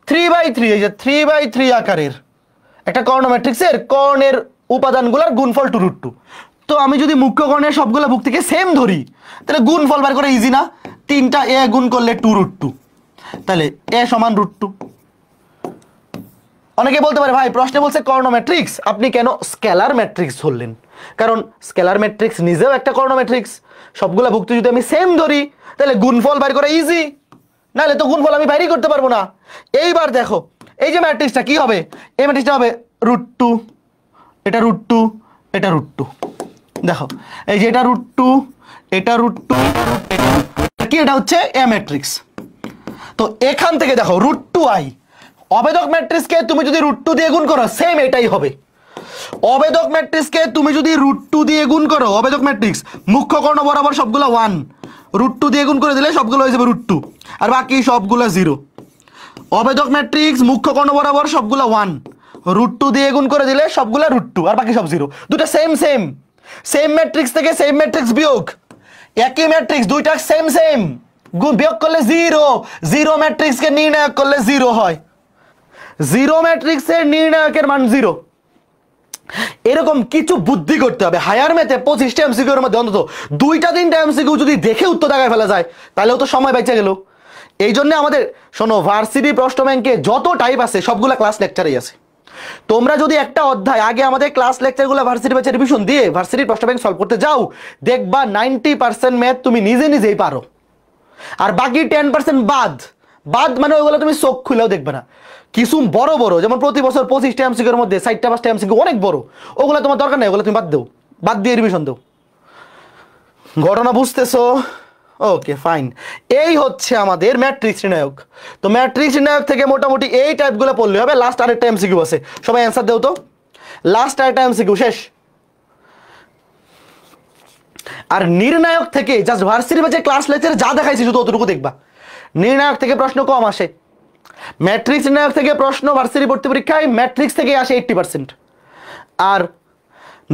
3/3, এই যে 3/3 আকারের একটা কর্ণ ম্যাট্রিক্সের কর্ণের উপাদানগুলোর গুণফল 2√2। তো আমি যদি মুখ্য কর্ণের সবগুলো ভুক্তিকে সেম ধরি তাহলে গুণফল বার করে ইজি না, 3টা এ গুণ করলে 2√2, তাহলে এ সমান √2। অনেকে বলতে পারে ভাই প্রশ্নে বলছে কর্ণ ম্যাট্রিক্স, আপনি কেন স্কেলার ম্যাট্রিক্স ধরলেন? কারণ স্কেলার ম্যাট্রিক্স নিজেও একটা কর্ণ ম্যাট্রিক্স, সবগুলা ভুক্তি যদি আমি সেম ধরি তাহলে গুণফল বাইর করা ইজি, নাহলে তো গুণফল আমি বাইরই করতে পারবো না। এইবার দেখো এই যে ম্যাট্রিক্সটা কি হবে, এই ম্যাট্রিক্সটা হবে √2, এটা √2, এটা √2। দেখো এই যে এটা √2, এটা √2, এটা কি, এটা হচ্ছে এ ম্যাট্রিক্স। তো এখান থেকে দেখো √2i অবেদক ম্যাট্রিক্সকে তুমি যদি √2 দিয়ে গুণ করো সেম এটাই হবে। অবেদক ম্যাট্রিক্সকে তুমি যদি √2 দিয়ে গুণ করো, অবেদক ম্যাট্রিক্স মুখ্য কর্ণ বরাবর সবগুলো 1, √2 দিয়ে গুণ করে দিলে সবগুলো হয়ে যাবে √2 আর বাকি সবগুলো 0। অবেদক ম্যাট্রিক্স মুখ্য কর্ণ বরাবর সবগুলো 1, √2 দিয়ে গুণ করে দিলে সবগুলো √2 আর বাকি সব 0। দুটো সেম সেম, সেম ম্যাট্রিক্স থেকে সেম ম্যাট্রিক্স বিয়োগ, একই ম্যাট্রিক্স দুইটা সেম সেম, গুণ বিয়োগ করলে 0, 0 ম্যাট্রিক্সকে নির্ণায়ক করলে 0 হয়, 0 ম্যাট্রিক্সের নির্ণায়কের মান 0। এরকম কিছু বুদ্ধি করতে হবে। হায়ার ম্যাথে 25টা এমসিকিউ এর মধ্যে অন্তত 2টা-3টা এমসিকিউ যদি দেখে উত্তর দেখায় ফেলা যায় তাহলেও তো সময় বেঁচে গেল। এই জন্য আমাদের শোনো, ভার্সিটি প্রশ্ন ব্যাংকে যত টাইপ আছে সবগুলা ক্লাস লেকচারেই আছে। তোমরা যদি একটা অধ্যায় আগে আমাদের ক্লাস লেকচারগুলো ভার্সিটি ব্যাচে রিভিশন দিয়ে ভার্সিটির প্রশ্ন ব্যাংক সলভ করতে যাও, দেখবা 90% ম্যাথ তুমি নিজে নিজেই পারো, আর বাকি 10% বাদ মানে ওইগুলো তুমি চোখ খুলেও দেখবে না। কিছু বড় বড় যেমন প্রতি বছর 25টা এমসিকিউ এর মধ্যে 4টা-5টা এমসিকিউ অনেক বড়, ওগুলো তোমার দরকার নেই, ওগুলো তুমি বাদ দাও, বাদ দিয়ে রিভিশন দাও। ঘটনা বুঝতেছো? Okay fine. এই হচ্ছে আমাদের ম্যাট্রিক্স নির্ণায়ক। তো ম্যাট্রিক্স নির্ণায়ক থেকে মোটামুটি এই টাইপগুলো পড়লে হবে। লাস্ট আরেকটা এমসিকিউ আছে, সবাই অ্যান্সার দেও তো। লাস্ট আরেকটা এমসিকিউ শেষ। আর নির্ণায়ক থেকে জাস্ট ভার্সিটি ব্যাচে ক্লাস লেকচারে যা দেখাইছি শুধু অতটুকু দেখবা। নির্ণায়ক থেকে প্রশ্ন কম আসে, ম্যাট্রিক্স নির্ণায়ক থেকে প্রশ্ন ভার্সিটি ভর্তি পরীক্ষায় ম্যাট্রিক্স থেকে আসে 80%, আর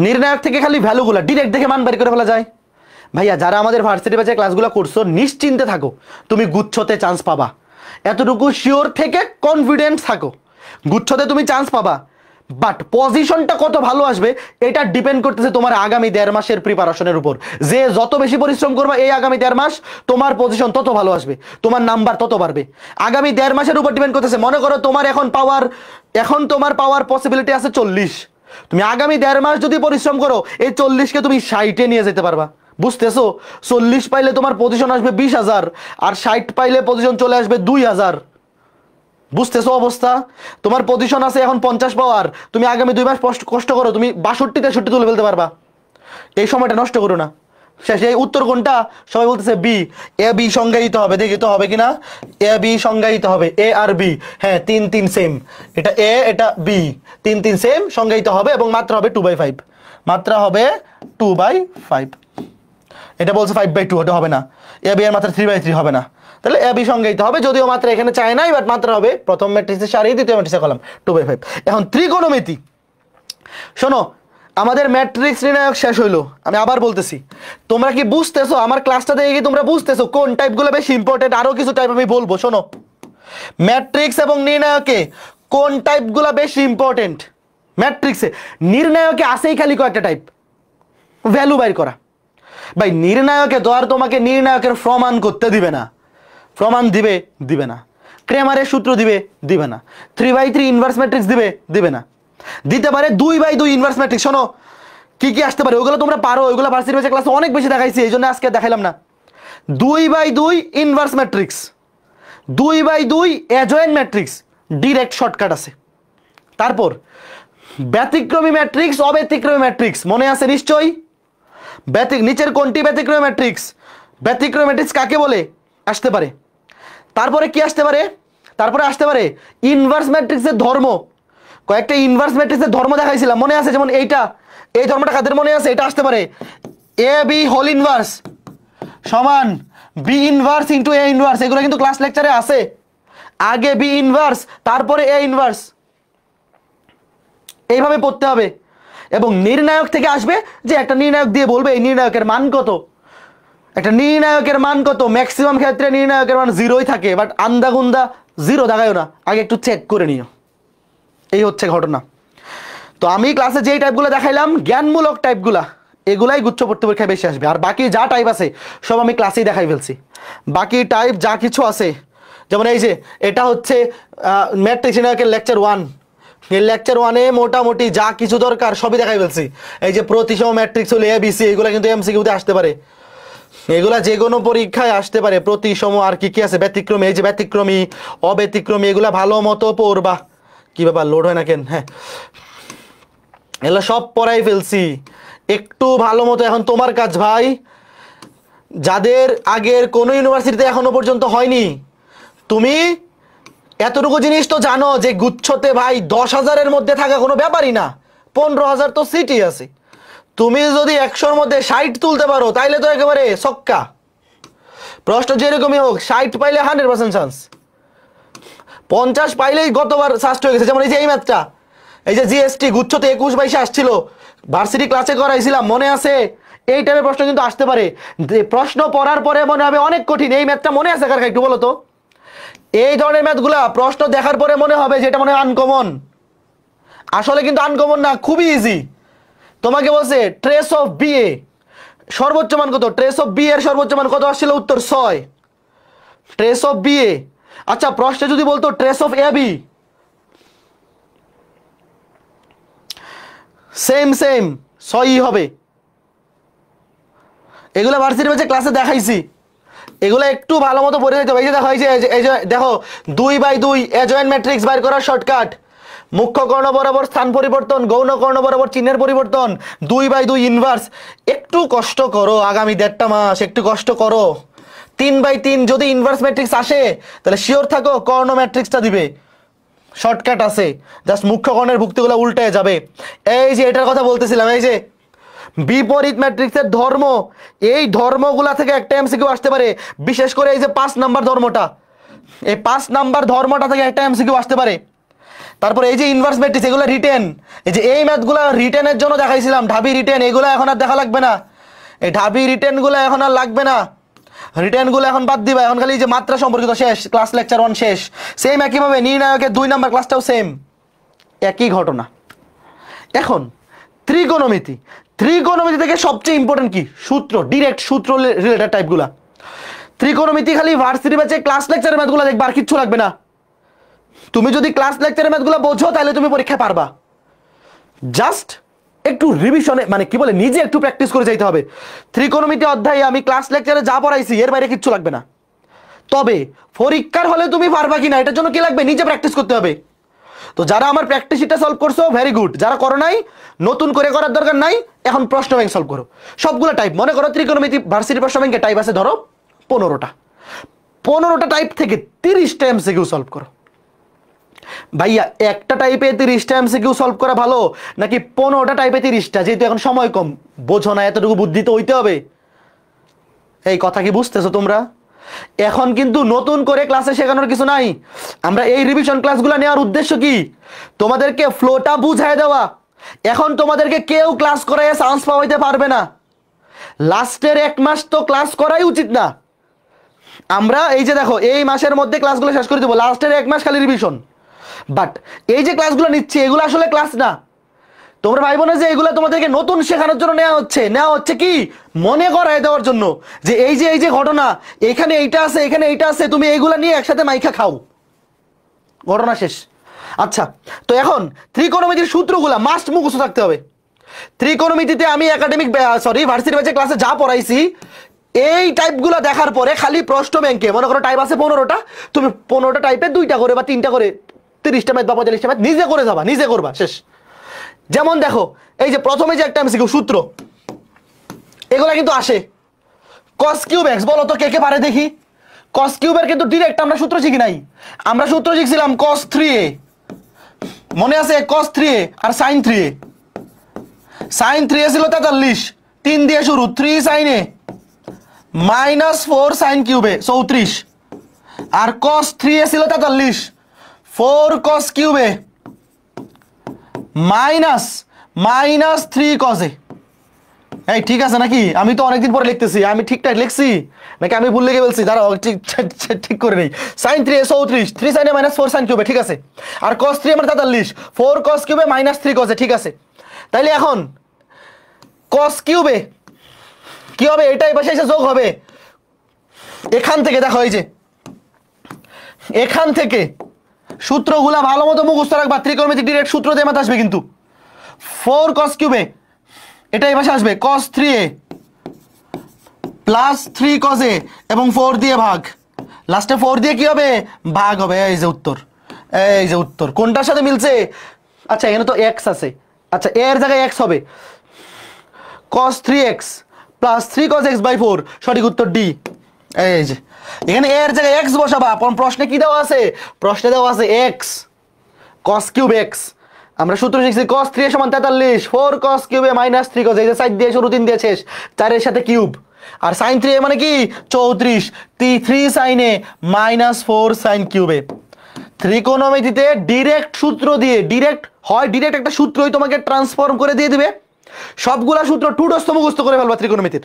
নির্ণায়ক থেকে খালি ভ্যালুগুলো ডিরেক্ট দেখে মান বের করে ফেলা যায়। ভাইয়া যারা আমাদের ভার্সিটি ব্যাচে ক্লাসগুলো করছো নিশ্চিন্তে থাকো, তুমি গুচ্ছতে চান্স পাবা, এতটুকু শিওর থেকে কনফিডেন্ট থাকো, গুচ্ছতে তুমি চান্স পাবা। বাট পজিশনটা কত ভালো আসবে এটা ডিপেন্ড করতেছে তোমার আগামী 1.5 মাসের প্রিপারেশনের উপর। যে যত বেশি পরিশ্রম করবে এই আগামী 1.5 মাস তোমার পজিশন তত ভালো আসবে, তোমার নাম্বার তত বাড়বে। আগামী 1.5 মাসের উপর ডিপেন্ড করতেছে। মনে করো তোমার এখন তোমার পাওয়ার পসিবিলিটি আছে 40, তুমি আগামী 1.5 মাস যদি পরিশ্রম করো এই 40কে তুমি 60-এ নিয়ে যেতে পারবা। বুঝতেছো? 40 পাইলে তোমার পজিশন আসবে 20,000, আর 60 পাইলে পজিশন চলে আসবে 2,000। বুঝতেছো অবস্থা? তোমার পজিশন আছে এখন 50 পাওয়ার, তুমি আগামী 2 মাস কষ্ট করো, তুমি 62-63 তুলে ফেলতে পারবা। এই সময়টা নষ্ট করো না। শেষে এই উত্তর কোনটা? সবাই বলতেছে বি। এ বি সংজ্ঞায়িত হবে, দেখি তো হবে কিনা। এ বি সংজ্ঞায়িত হবে, এ আর বি, হ্যাঁ 3-3 সেম, এটা এ এটা বি, 3-3 সেম সংজ্ঞায়িত হবে এবং মাত্রা হবে 2/5, মাত্রা হবে 2/5। এটা বলছে 5/2, ওটা হবে না। এ বি এর মাত্রা 3/3 হবে না, তাহলে এ বি সংজ্ঞায়িত হবে, যদিও মাত্রা এখানে চায় নাই, বাট মাত্রা হবে প্রথম ম্যাট্রিক্সের সারি, দ্বিতীয় ম্যাট্রিক্সের কলাম, 2/5। এখন ত্রিকোণমিতি, শোনো আমাদের ম্যাট্রিক্স নির্ণায়ক শেষ হইলো। আমি আবার বলতেছি, তোমরা কি বুঝতেছো? আমার ক্লাসটা দেখে কি তোমরা বুঝতেছো কোন টাইপগুলো বেশি ইম্পর্টেন্ট? আরো কিছু টাইপ আমি বলবো, শোনো। ম্যাট্রিক্স এবং নির্ণায়কে কোন টাইপগুলো বেশি ইম্পর্টেন্ট? ম্যাট্রিক্সে নির্ণায়কে আসেই খালি কয়েকটা টাইপ, ভ্যালু বাইর করা। ভাই নির্ণায়কে তো আর তোমাকে নির্ণায়কের প্রমাণ করতে দিবে না, প্রমাণ দিবে না। ক্রেমারের সূত্র দিবে না। 3/3 ইনভার্স ম্যাট্রিক্স দিবে না। দিতে পারে 2/2 ইনভার্স ম্যাট্রিক্স। শোনো কি কি আসতে পারে, ওগুলো তোমরা পারো, ওইগুলো ভার্সিটি ব্যাচে ক্লাসে অনেক বেশি দেখাইছি, এই জন্য আজকে দেখাইলাম না। 2/2 inverse matrix, 2/2 adjoint matrix, direct shortcut আছে। তারপর ব্যতিক্রমী ম্যাট্রিক্স, অব্যতিক্রমী ম্যাট্রিক্স, মনে আছে নিশ্চয়ই? নিচের কোনটি ব্যতিক্রমী ম্যাট্রিক্স? ব্যতিক্রমী ম্যাট্রিক্স কাকে বলে? আসতে পারে। তারপরে কি আসতে পারে? তারপরে আসতে পারে ইনভার্স ম্যাট্রিক্সের ধর্ম। কয়েকটা ইনভার্স ম্যাট্রিক্সের ধর্ম দেখাইছিলাম, মনে আছে? যেমন এইটা, এই ধর্মটা কাদের মনে আছে? এটা আসতে পারে এ বি হোল ইনভার্স সমান B inverse into A inverse. এগুলো কিন্তু ক্লাস লেকচারে আছে। আগে বি ইনভার্স, তারপরে এ ইনভার্স, এইভাবে পড়তে হবে। এবং নির্ণায়ক থেকে আসবে যে একটা নির্ণায়ক দিয়ে বলবে এই নির্ণায়কের মান কত। একটা নির্ণায়কের মান কত, ম্যাক্সিমাম ক্ষেত্রে নির্ণায়কের মান 0ই থাকে, বাট আন্দাগুন্দা 0 দেখায়ও না, আগে একটু চেক করে নিও। এই হচ্ছে ঘটনা। তো আমি ক্লাসে যেই টাইপগুলো দেখাইলাম জ্ঞানমূলক টাইপগুলা, এগুলাই গুচ্ছপূর্তি পরীক্ষায় বেশি আসবে। আর বাকি যা টাইপ আছে সব আমি ক্লাসেই দেখাই ফেলছি। বাকি টাইপ যা কিছু আছে, যেমন এই যে এটা হচ্ছে ম্যাট্রিক্স নির্ণায়কের লেকচার 1, এই লেকচার 1-এ মোটামুটি যা কিছু দরকার সবই দেখাই ফেলছি। এই যে প্রতিসম ম্যাট্রিক্স হলো এবিসি, এগুলো কিন্তু এমসিকিউতে আসতে পারে, এগুলা যে কোনো পরীক্ষায় আসতে পারে। প্রতিসম আর কি কি আছে, ব্যতিক্রমী, এই যে ব্যতিক্রমী অব্যতিক্রমী, এগুলা ভালো মতো পড়বা। কি ব্যাপার লোড হয় না কেন? হ্যাঁ, এগুলো সব পড়াই ফেলছি, একটু ভালো মতো। এখন তোমার কাজ ভাই, যাদের আগের কোনো ইউনিভার্সিটিতে এখনো পর্যন্ত হয়নি, তুমি এতটুকু জিনিস তো জানো যে গুচ্ছতে ভাই 10,000-এর মধ্যে থাকা কোনো ব্যাপারই না, 15,000 তো সিটি আছে। তুমি যদি 100-র মধ্যে 60 তুলতে পারো তাইলে তো একেবারে ছক্কা। প্রশ্ন যেরকমই হোক 60 পাইলে 100% চান্স, 50 পাইলেই গতবার সাস্ট হয়ে গেছে। যেমন এই যে এই ম্যাথটা, এই যে জিএসটি গুচ্ছতে 21-22 আসছিল, ভার্সিটি ক্লাসে করাইছিলাম, মনে আছে? এই টাইপের প্রশ্ন কিন্তু আসতে পারে। প্রশ্ন পড়ার পরে মনে হবে অনেক কঠিন, এই ম্যাথটা মনে আছে কার? একটু বলো তো। এই ধরনের ম্যাথগুলা প্রশ্ন দেখার পরে মনে হবে যে এটা মনে হয় আনকমন, আসলে কিন্তু আনকমন না, খুবই ইজি। তোমাকে বলছে ট্রেস অফ বি এ সর্বোচ্চ মান কত, ট্রেস অফ বি এর সর্বোচ্চ মান কত আসছিল? উত্তর 6। Trace of B A. আচ্ছা, প্রশ্নে যদি বলতো trace of A B, same 6ই হবে। এগুলো ভার্সিটি ব্যাচে ক্লাসে দেখাইছি, এগুলো একটু ভালো মতো পড়ে যেতে হবে। এই যে দেখো, এই যে দেখো 2/2 অ্যাডজয়েন্ট ম্যাট্রিক্স বাইর করার শর্টকাট, মুখ্য কর্ণ বরাবর স্থান পরিবর্তন, গৌণ কর্ণ বরাবর চিহ্নের পরিবর্তন, 2/2 ইনভার্স। একটু কষ্ট করো, আগামী 1.5 মাস একটু কষ্ট করো। 3/3 যদি ইনভার্স ম্যাট্রিক্স আসে তাহলে শিওর থাকো কর্ণ ম্যাট্রিক্সটা দিবে, শর্টকাট আছে, জাস্ট মুখ্য কর্ণের ভুক্তিগুলো উল্টে যাবে। এই যে এটার কথা বলতেছিলাম, এই যে বিপরীত ম্যাট্রিক্সের ধর্ম, এই ধর্মগুলা থেকে একটা এমসিকিউ আসতে পারে। বিশেষ করে এই যে 5 নাম্বার ধর্মটা, এই 5 নাম্বার ধর্মটা থেকে একটা এমসিকিউ আসতে পারে। তারপরে এই যে ইনভার্স ম্যাট্রিক্স, এগুলো রিটেন, এই যে এই ম্যাথগুলো রিটেনের জন্য দেখাইছিলাম, ঢাবি রিটেন, এগুলো এখন আর দেখা লাগবে না। এই ঢাবি রিটেনগুলো এখন আর লাগবে না, রিটেনগুলো এখন বাদ দিবা। এখন খালি যে মাত্রা সম্পর্কিত শেষ, ক্লাস লেকচার 1 শেষ। সেম একইভাবে নির্ণায়কের 2 নাম্বার ক্লাসটাও সেম, একই ঘটনা। এখন ত্রিকোণমিতি, ত্রিকোণমিতি থেকে সবচেয়ে ইম্পর্টেন্ট কি? সূত্র, ডিরেক্ট সূত্র রিলেটেড টাইপগুলা। ত্রিকোণমিতি খালি ভার্সিটি ব্যাচে ক্লাস লেকচারের ম্যাথগুলো দেখবা, আর কিচ্ছু লাগবে না। তুমি যদি ক্লাস লেকচারের ম্যাথগুলো বোঝো তাহলে তুমি পরীক্ষায় পারবা। জাস্ট একটু রিভিশনে, মানে কি বলে, নিজে একটু প্র্যাকটিস করে যাইতে হবে। ত্রিকোণমিতি অধ্যায়ে আমি ক্লাস লেকচারে যা পড়াইছি এর বাইরে কিচ্ছু লাগবে না। তবে পরীক্ষার হলে তুমি পারবা কিনা এটার জন্য কি লাগবে? নিজে প্র্যাকটিস করতে হবে। তো যারা আমার প্র্যাকটিস শিটটা সলভ করছো ভেরি গুড, যারা করো নাই নতুন করে করার দরকার নাই, এখন প্রশ্ন ব্যাংক সলভ করো। সবগুলো টাইপ, মনে করো ত্রিকোণমিতি ভার্সিটি প্রশ্ন ব্যাংকে টাইপ আছে ধরো 15টা, 15টা টাইপ থেকে 30টা এমসিকিউ সলভ করো। ভাইয়া একটা টাইপে 30টা এমসিকিউ সলভ করা ভালো নাকি 15টা টাইপে 30টা? যেহেতু এখন সময় কম, বোঝো না, এতটুকু বুদ্ধি তো হইতে হবে। এই কথা কি বুঝতেছো তোমরা? এখন কিন্তু নতুন করে ক্লাসে শেখানোর কিছু নাই। আমরা এই রিভিশন ক্লাসগুলো নেওয়ার উদ্দেশ্য কি? তোমাদেরকে ফ্লোটা বুঝায় দেওয়া। এখন তোমাদেরকে কেউ ক্লাস করায় চান্স পাওয়াইতে পারবে না। লাস্টের 1 মাস তো ক্লাস করাই উচিত না। আমরা এই যে দেখো এই মাসের মধ্যে ক্লাসগুলো শেষ করে দেবো, লাস্টের 1 মাস খালি রিভিশন। বাট এই যে ক্লাসগুলো নিচ্ছে এগুলো আসলে ক্লাস না। তোমরা ভাইবো না যে এগুলো তোমাদেরকে নতুন শেখানোর জন্য নেওয়া হচ্ছে কি মনে করায় দেওয়ার জন্য, যে এই যে ঘটনা, এখানে এইটা আছে, এখানে এইটা আছে, তুমি এইগুলা নিয়ে একসাথে মাইখা খাও, ঘটনা শেষ। আচ্ছা, তো এখন ত্রিকোণমিতির সূত্রগুলা মাস্ট মুখস্থ থাকতে হবে। ত্রিকোণমিতিতে আমি ভার্সিটি ব্যাচে ক্লাসে যা পড়াইছি এই টাইপগুলো দেখার পরে খালি প্রশ্ন ব্যাংকে মনে করো টাইপ আছে 15টা, তুমি 15টা টাইপে 2টা করে বা 3টা করে 30টা ম্যাথ বা 45টা ম্যাথ নিজে করে যাবা, নিজে করবা, শেষ। যেমন দেখো এই যে প্রথমে যে একটা এমসিকিউ সূত্র, এগুলা কিন্তু আসে cos কিউব x, বলো তো কে কে পারে দেখি? cos কিউবের কিন্তু ডিরেক্ট আমরা সূত্র শিখি নাই, আমরা সূত্র শিখছিলাম cos 3a, মনে আছে? cos 3a আর sin 3a। sin 3a ছিল 43, 3 দিয়ে শুরু, 3 sin a -4 sin কিউবে 34, R cos 3a ছিল 43, 4 cos কিউবে -3 cos a। এই ঠিক আছে নাকি? আমি তো অনেকদিন পরে লিখতেছি, আমি ঠিকঠাক লিখছি নাকি আমি ভুল লিখে বলছি? দাঁড়াও ঠিক করে নেই। sin 3a 34, 3 sin a -4 sin কিউবে, ঠিক আছে। আর cos 3 আমার 43, 4 cos কিউবে -3 cos a, ঠিক আছে। তাইলে এখন cos কিউবে কি হবে? এটাই পাশে এসে যোগ হবে। এখান থেকে দেখো, এই যে এখান থেকে সূত্রগুলা ভালো মতো মুখস্থ রাখবা, ত্রিকোণমিতিক ডিরেক্ট সূত্র দিয়ে মাথা আসবে কিন্তু। 4 cos কিউবে এটাই পাশে আসবে cos 3a plus 3 cos a এবং 4 দিয়ে ভাগ, লাস্টে 4 দিয়ে কি হবে? ভাগ হবে। এই যে উত্তর, এই যে উত্তর। কোনটার সাথে মিলছে? আচ্ছা এখানে তো x আছে, আচ্ছা এর জায়গায় x হবে cos 3x plus 3 cos x by 4, সঠিক উত্তর ডি। এই যে এখানে এর জায়গায় x বসাবা। প্রশ্নে কি দেওয়া আছে? প্রশ্নে দেওয়া আছে x cos কিউব x। আমরা সূত্র শিখছি cos 3a সমান 43, 4 cos কিউবে -3 cos, এই যে সাইড দিয়ে শুরু 3 দিয়ে শেষ, 4 এর সাথে কিউব। আর sin 3a মানে কি? 34, 3 sin a -4 sin কিউবে। ত্রিকোণমিতিতে ডিরেক্ট সূত্র দিয়ে, ডিরেক্ট একটা সূত্রই তোমাকে ট্রান্সফর্ম করে দিয়ে দিবে। সবগুলা সূত্র টুডস্থ মুখস্থ করে ফেলবা ত্রিকোণমিতির।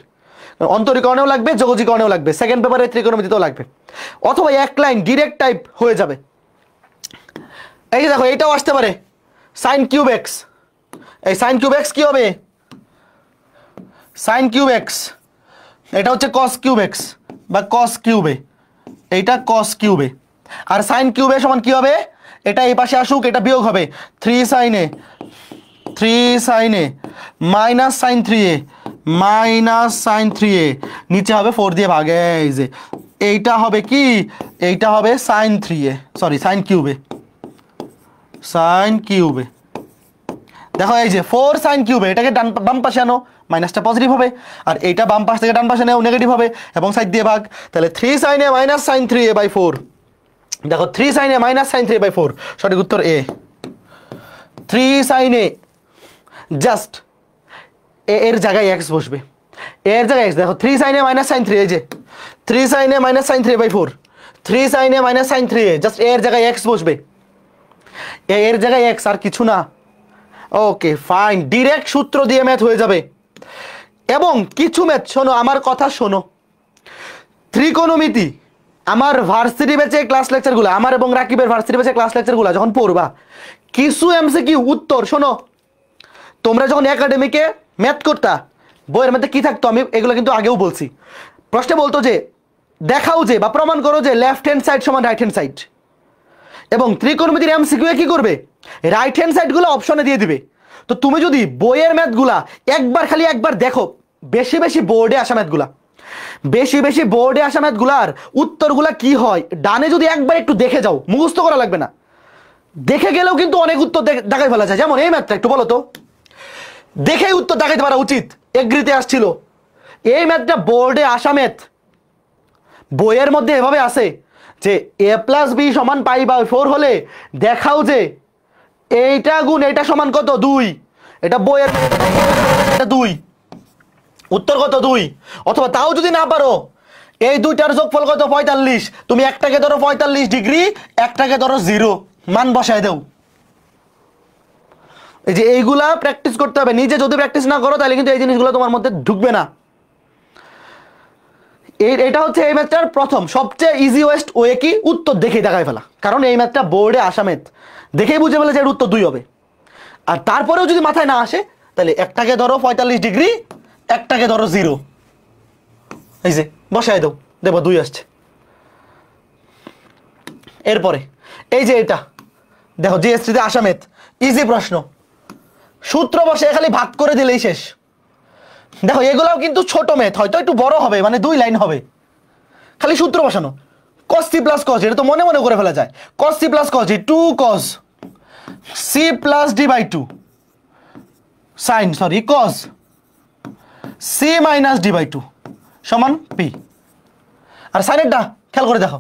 অন্তরীকরণেও লাগবে, যোগজীকরণেও লাগবে, সেকেন্ড পেপারে ত্রিকোণমিতিতেও লাগবে। অথবা এক লাইন ডিরেক্ট টাইপ হয়ে যাবে। এই যে দেখো এইটাও আসতে পারে sin কিউব x। এই sin কিউব x কি হবে? sin কিউব x এটা হচ্ছে cos কিউব x বা cos কিউবে, এইটা cos কিউবে। আর sin কিউবে সমান কি হবে? এটা এই পাশে আসুক, এটা বিয়োগ হবে 3 sin a minus sin 3a minus sin 3a, নিচে হবে 4 দিয়ে ভাগ। এই যে এইটা হবে কি? এইটা হবে sin 3a, sorry sin কিউবে, sin কিউবে। দেখো এই যে 4 sin কিউবে, এটাকে বাম পাশে আনো, মাইনাসটা পজিটিভ হবে। আর এইটা বাম পাশ থেকে ডান পাশে নেও, নেগেটিভ হবে এবং সাইড দিয়ে ভাগ। তাহলে 3 sin a minus sin 3a by 4। দেখো 3 sin a minus sin 3a by 4, সঠিক উত্তর এ। 3 sin a জাস্ট এর জায়গায় x বসবে, এর জায়গায় x। দেখো 3 sin a মাইনাস sin 3, এই যে 3 sin a minus sin 3 by 4, 3 sin a minus sin 3a, just এর জায়গায় x বসবে, এর জায়গায় x, আর কিছু না। ওকে ফাইন, ডিরেক্ট সূত্র দিয়ে ম্যাথ হয়ে যাবে। এবং কিছু ম্যাথ শোনো, আমার কথা শোনো, ত্রিকোণমিতি আমার ভার্সিটি ব্যাচে ক্লাস লেকচারগুলো, আমার এবং রাকিবের ভার্সিটি ব্যাচে ক্লাস লেকচারগুলো যখন পড়বা, কিছু এমসিকিউ উত্তর শোনো। তোমরা যখন একাডেমিকে ম্যাথ করতা, বইয়ের মধ্যে কি থাকতো আমি এগুলো কিন্তু আগেও বলছি। প্রশ্নে বলতো যে দেখাও যে বা প্রমাণ করো যে লেফট হ্যান্ড সাইড সমান রাইট হ্যান্ড সাইড। এবং ত্রিকোণমিতির এমসিকিউ কি করবে? রাইট হ্যান্ড সাইডগুলো অপশনে দিয়ে দিবে। তো তুমি যদি বইয়ের ম্যাথগুলা একবার দেখো, বেশি বোর্ডে আসা ম্যাথগুলা, বেশি বোর্ডে আসা ম্যাথগুলার উত্তরগুলা কি হয়, ডানে যদি একবার একটু দেখে যাও, মুখস্থ করা লাগবে না, দেখে গেলেও কিন্তু অনেক উত্তর দেখাই ফেলা যায়। যেমন এই ম্যাথটা একটু বলো তো, দেখেই উত্তর দেখাইতে পারা উচিত। এগ্রিতে আসছিল এই ম্যাথটা, বোর্ডে আসা ম্যাথ, বইয়ের মধ্যে এভাবে আসে যে a প্লাস বি সমান π/4 হলে দেখাও যে এইটা গুণ এইটা সমান কত? 2। এটা বইয়ের, এটা 2, উত্তর কত? 2। অথবা তাও যদি না পারো, এই দুইটার যোগফল কত? 45। তুমি একটাকে ধরো 45 ডিগ্রি, একটাকে ধরো 0, মান বসায় দাও। এই যে এইগুলা প্র্যাকটিস করতে হবে। নিজে যদি প্র্যাকটিস না করো তাহলে কিন্তু এই জিনিসগুলো তোমার মধ্যে ঢুকবে না। এটা হচ্ছে এই ম্যাথটার প্রথম সবচেয়ে ইজি ওয়েস্ট ওয়ে কি? উত্তর দেখেই দেখায় ফেলা। কারণ এই ম্যাথটা বোর্ডে আসা ম্যাথ, দেখেই বুঝে ফেলে যে এর উত্তর 2 হবে। আর তারপরেও যদি মাথায় না আসে, তাহলে একটাকে ধরো 45 ডিগ্রি, একটাকে ধরো 0, এই যে বসায় দাও, দেখো 2 আসছে। এরপরে এই যে এটা দেখো, জিএসটিতে আসা ম্যাথ, ইজি প্রশ্ন, সূত্র বসে খালি ভাগ করে দিলেই শেষ। দেখো এগুলাও কিন্তু ছোট ম্যাথ, হয়তো একটু বড় হবে, মানে 2 লাইন হবে, খালি সূত্র বসানো। cos c প্লাস cos, এটা তো মনে মনে করে ফেলা যায়। cos c plus cos, 2 cos c plus d by 2 sin, sorry cos c minus d by 2 সমান p। আর সাইনেরটা খেয়াল করে দেখো,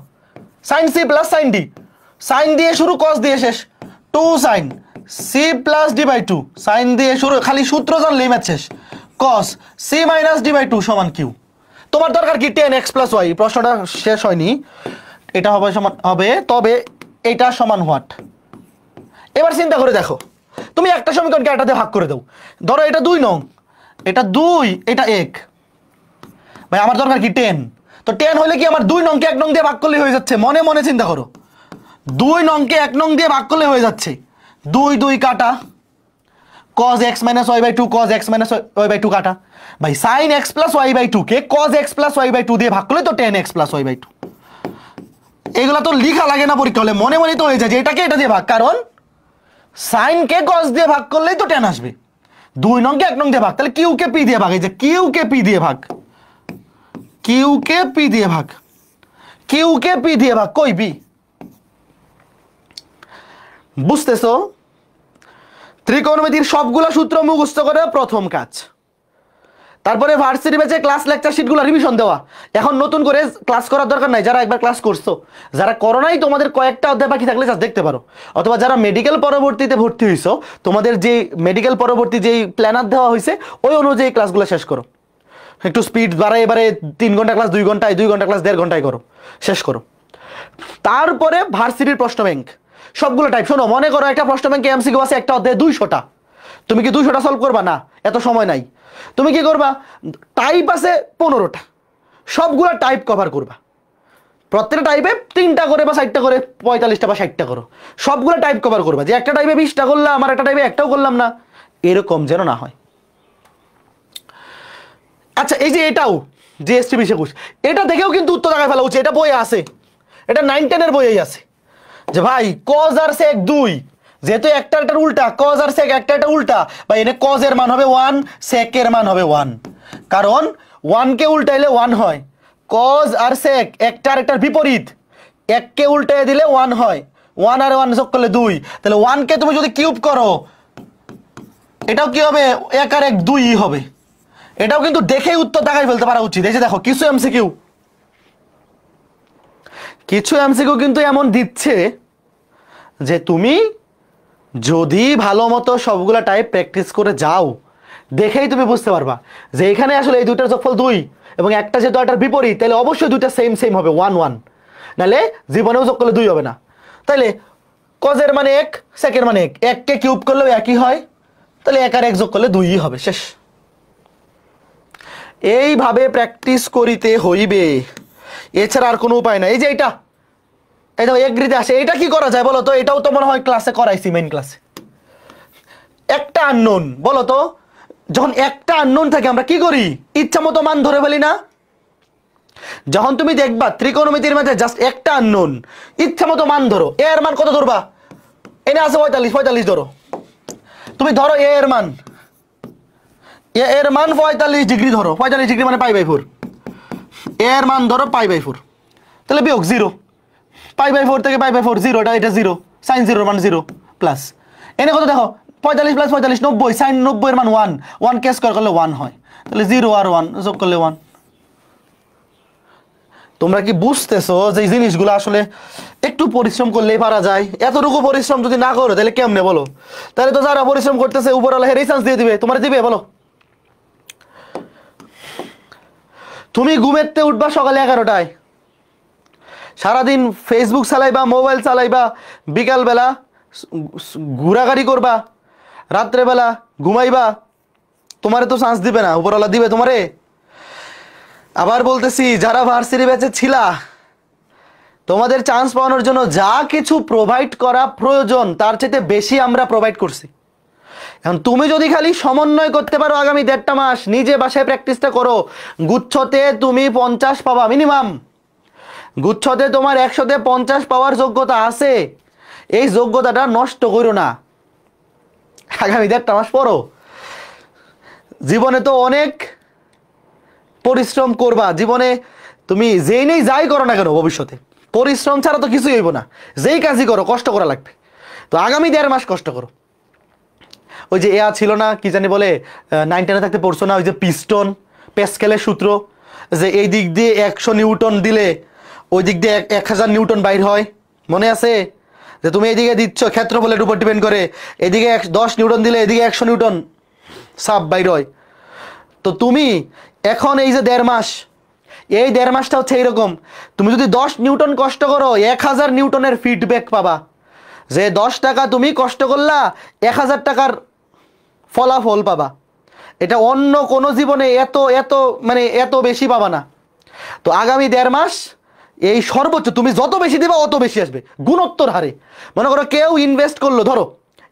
sin c plus sin d, sin দিয়ে শুরু, cos দিয়ে শেষ, 2 sin c plus d by 2, sin দিয়ে শুরু, খালি সূত্র জানলেই ম্যাথ শেষ। cos c minus d by 2 সমান q। তোমার দরকার কি? tan x প্লাস y। প্রশ্নটা শেষ হয়নি, এটা হবে সমান হবে, তবে এটা সমান হোয়াট? এবার চিন্তা করে দেখো, তুমি একটা সমীকরণকে এটা দিয়ে ভাগ করে দাও। ধরো এটা 2 নং, এটা 2, এটা 1। ভাই আমার দরকার কি 10, তো 10 হলে কি আমার 2 নংকে 1 নং দিয়ে ভাগ করলে হয়ে যাচ্ছে। মনে মনে চিন্তা করো, 2 নংকে 1 নং দিয়ে ভাগ করলে হয়ে যাচ্ছে। 2 2 কাটা, cos x - y/2 cos x - y/2 কাটা। ভাই sin x + y/2 কে cos x + y/2 দিয়ে ভাগ করলে তো 10x + y/2। এগুলা তো লেখা লাগে না পরীক্ষা হলে, মনে মনে তো হয়ে যায় যে এটাকে এটা দিয়ে ভাগ, কারণ sin কে cos দিয়ে ভাগ করলেই তো 10 আসবে। 2 নংকে 1 নং দিয়ে ভাগ, তাহলে q কে p দিয়ে ভাগ। এই যে q কে p দিয়ে ভাগ, q কে p দিয়ে ভাগ, q কে p দিয়ে ভাগ, কই p? বুঝতেছো? ত্রিকোণমিতির সবগুলা সূত্র মুখস্থ করে প্রথম কাজ। তারপরে ভার্সিটি ব্যাচে ক্লাস লেকচার শিটগুলো রিভিশন দেওয়া। এখন নতুন করে ক্লাস করার দরকার নাই, যারা একবার ক্লাস করছো। যারা করো নাই, তোমাদের কয়েকটা অধ্যায় বাকি থাকলে জাস্ট দেখতে পারো। অথবা যারা মেডিকেল পরবর্তীতে ভর্তি হইছো, তোমাদের যে মেডিকেল পরবর্তী যেই প্ল্যানার দেওয়া হয়েছে ওই অনুযায়ী ক্লাসগুলো শেষ করো। একটু স্পিড বাড়ায় এবারে 3 ঘন্টা ক্লাস 2 ঘন্টায়, 2 ঘন্টা ক্লাস 1.5 ঘন্টায় করো, শেষ করো। তারপরে ভার্সিটির প্রশ্ন ব্যাংক সবগুলো টাইপ। শোনো, মনে করো একটা প্রশ্ন ব্যাংকে এমসিকিউ আছে একটা অধ্যায়ে 200টা, তুমি কি 200টা সলভ করবা? না, এত সময় নাই। তুমি কি করবা? টাইপ আছে 15টা, সবগুলো টাইপ কভার করবা। প্রত্যেকটা টাইপে 3টা করে বা 4টা করে, 45টা বা 60টা করো, সবগুলো টাইপ কভার করবা। যে একটা টাইপে 20টা করলাম, আমার একটা টাইপে একটাও করলাম না, এরকম যেন না হয়। আচ্ছা, এই যে এটাও জিএসটি 2021, এটা দেখেও কিন্তু উত্তর দেখায় ফেলা উচিত। এটা বইয়ে আছে, এটা 9-10 বইয়েই আছে যে ভাই cos আর sec 2, যেহেতু একটা উল্টা, cos আর sec একটা উল্টা, বা এনে cos এর মান হবে 1, sec এর মান হবে 1, কারণ 1 কে উল্টাইলে 1 হয়। cos আর sec একটার বিপরীত, 1 কে উল্টাই দিলে 1 হয়, 1 আর 1 যোগ করলে 2, তাহলে 1 কে তুমি যদি কিউব করো এটাও কি হবে? 1 আর 1 2 হবে। এটাও কিন্তু দেখেই উত্তর দেখাই ফেলতে পারা উচিত। এই যে দেখো, কিছু এমসিকিউ কিন্তু এমন দিচ্ছে যে তুমি যদি ভালো মতো সবগুলা টাইপ প্র্যাকটিস করে যাও, দেখেই তুমি বুঝতে পারবা যে এখানে আসলে এই দুইটার যোগফল 2, এবং একটা যেহেতু এটার বিপরীত, তাহলে অবশ্যই দুইটা সেম হবে, 1 1, নাহলে জীবনেও যোগ করলে 2 হবে না। তাহলে cos এর মানে 1, sec এর মানে 1, 1 কে কিউব করলেও একই হয়, তাহলে 1 আর 1 যোগ করলে 2ই হবে, শেষ। এইভাবে প্র্যাকটিস করিতে হইবে, এছাড়া আর কোনো উপায় নাই। এই যে এটা, এই দেখো এগ্রিতে আসে, এটা কি করা যায় বলো তো? এটাও তো মনে হয় ক্লাসে করাইছি, মেইন ক্লাসে। একটা আননোন, বলো তো, যখন একটা আননোন থাকে আমরা কি করি? ইচ্ছা মতো মান ধরে ফেলি না? যখন তুমি দেখবা ত্রিকোণমিতির মধ্যে জাস্ট একটা আননোন, ইচ্ছা মতো মান ধরো। এ এর মান কত ধরবা? এনে আছে 45 ধরো। তুমি ধরো এ এর মান 45 ডিগ্রি ধরো, 45 ডিগ্রি মানে π/4। এর মান ধরো π/4, তাহলে বিয়োগ 0, π/4 থেকে π/4 0, এটা 0, sin 0 মান 0, প্লাস এনে কত দেখো, 45 + 45 90, sin 90 এর মান 1, 1 কে স্কয়ার করলে 1 হয়, তাহলে 0 আর 1 যোগ করলে 1। তোমরা কি বুঝতেছো যে এই জিনিসগুলো আসলে একটু পরিশ্রম করলেই পারা যায়? এতটুকু পরিশ্রম যদি না করো তাহলে কেমনে বলো? তাহলে তো যারা পরিশ্রম করতেছে উপরওয়ালা হেরেই চান্স দিয়ে দিবে, তোমার দিবে বলো? তুমি ঘুমেতে উঠবা সকালে 11টায়, সারাদিন ফেসবুক চালাইবা, মোবাইল চালাইবা, বিকালবেলা ঘোরাঘুরি করবা, রাত্রেবেলা ঘুমাইবা, তোমারে তো চান্স দিবে না, উপরওয়ালা দিবে তোমারে? আবার বলতেছি, যারা ভার্সিটি ব্যাচে ছিলা, তোমাদের চান্স পাওয়ানোর জন্য যা কিছু প্রোভাইড করা প্রয়োজন তার চাইতে বেশি আমরা প্রোভাইড করছি। এখন তুমি যদি খালি সমন্বয় করতে পারো আগামী 1.5 মাস, নিজে বাসায় প্র্যাকটিসটা করো, গুচ্ছতে তুমি 50 পাবা মিনিমাম। গুচ্ছতে তোমার 100তে 50 পাওয়ার যোগ্যতা আছে। এই যোগ্যতাটা নষ্ট করো না, আগামী 1.5 মাস পড়ো। জীবনে তো অনেক পরিশ্রম করবা, জীবনে তুমি যেই নেই যাই করো না কেন, ভবিষ্যতে পরিশ্রম ছাড়া তো কিছুই হইব না। যেই কাজই করো কষ্ট করা লাগবে, তো আগামী 1.5 মাস কষ্ট করো। ওই যে ছিল না, কি জানি বলে, 9-10 থাকতে পড়ছো না, ওই যে পিস্টন প্যাসকেলের সূত্র, যে এই দিক দিয়ে 100 নিউটন দিলে ওই দিক দিয়ে 1000 নিউটন বাইর হয়, মনে আছে? যে তুমি এইদিকে দিচ্ছ ক্ষেত্রফলের উপর ডিপেন্ড করে, এদিকে 10 নিউটন দিলে এদিকে 100 নিউটন সাব বাইর হয়। তো তুমি এখন এই যে 1.5 মাস, এই 1.5 মাসটা হচ্ছে এইরকম, তুমি যদি 10 নিউটন কষ্ট করো 1000 নিউটনের ফিডব্যাক পাবা। যে 10 টাকা তুমি কষ্ট করলা 1000 টাকার ফলাফল পাবা, এটা অন্য কোনো জীবনে এত এত মানে এত বেশি পাবা না। তো আগামী 1.5 মাস এই সর্বোচ্চ তুমি যত বেশি দিবা অত বেশি আসবে গুণোত্তর হারে। মনে করো কেউ ইনভেস্ট করলো, ধরো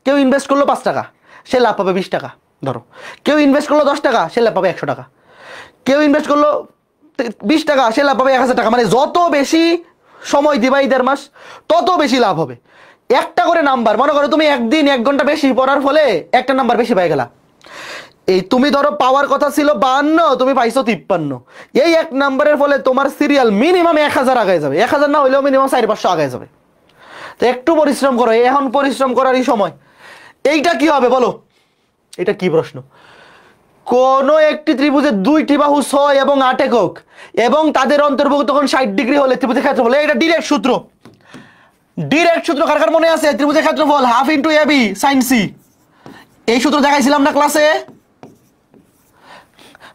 কেউ ইনভেস্ট করলো 5 টাকা, সে লাভ পাবে 20 টাকা। ধরো কেউ ইনভেস্ট করলো 10 টাকা, সে লাভ পাবে 100 টাকা। কেউ ইনভেস্ট করলো 20 টাকা, সে লাভ পাবে 1000 টাকা। মানে যত বেশি সময় দিবা এই 1.5 মাস তত বেশি লাভ হবে। একটা করে নাম্বার, মনে করো তুমি একদিন 1 ঘন্টা বেশি পড়ার ফলে একটা নাম্বার বেশি পেয়ে গেলা। এই তুমি ধরো পাওয়ার কথা ছিল 52, তুমি পাইছো 53। এই 1 নাম্বারের ফলে তোমার সিরিয়াল মিনিমাম 1000 আগে যাবে, 1000 না হইলেও মিনিমাম 400-500 আগে যাবে। তো একটু পরিশ্রম করো, এখন পরিশ্রম করারই সময়। এইটা কি হবে বলো? এটা কি প্রশ্ন? কোন একটি ত্রিভুজের 2টি বাহু 6 এবং 8 একক এবং তাদের অন্তর্ভুক্ত কোণ 60 ডিগ্রি হলে ত্রিভুজের ক্ষেত্রফল। এটা ডিরেক্ট সূত্র, ডিরেক্ট সূত্র। কার কার মনে আছে? ত্রিভুজের ক্ষেত্রফল half into A B sine C. এই সূত্র দেখাইছিলাম না ক্লাসে?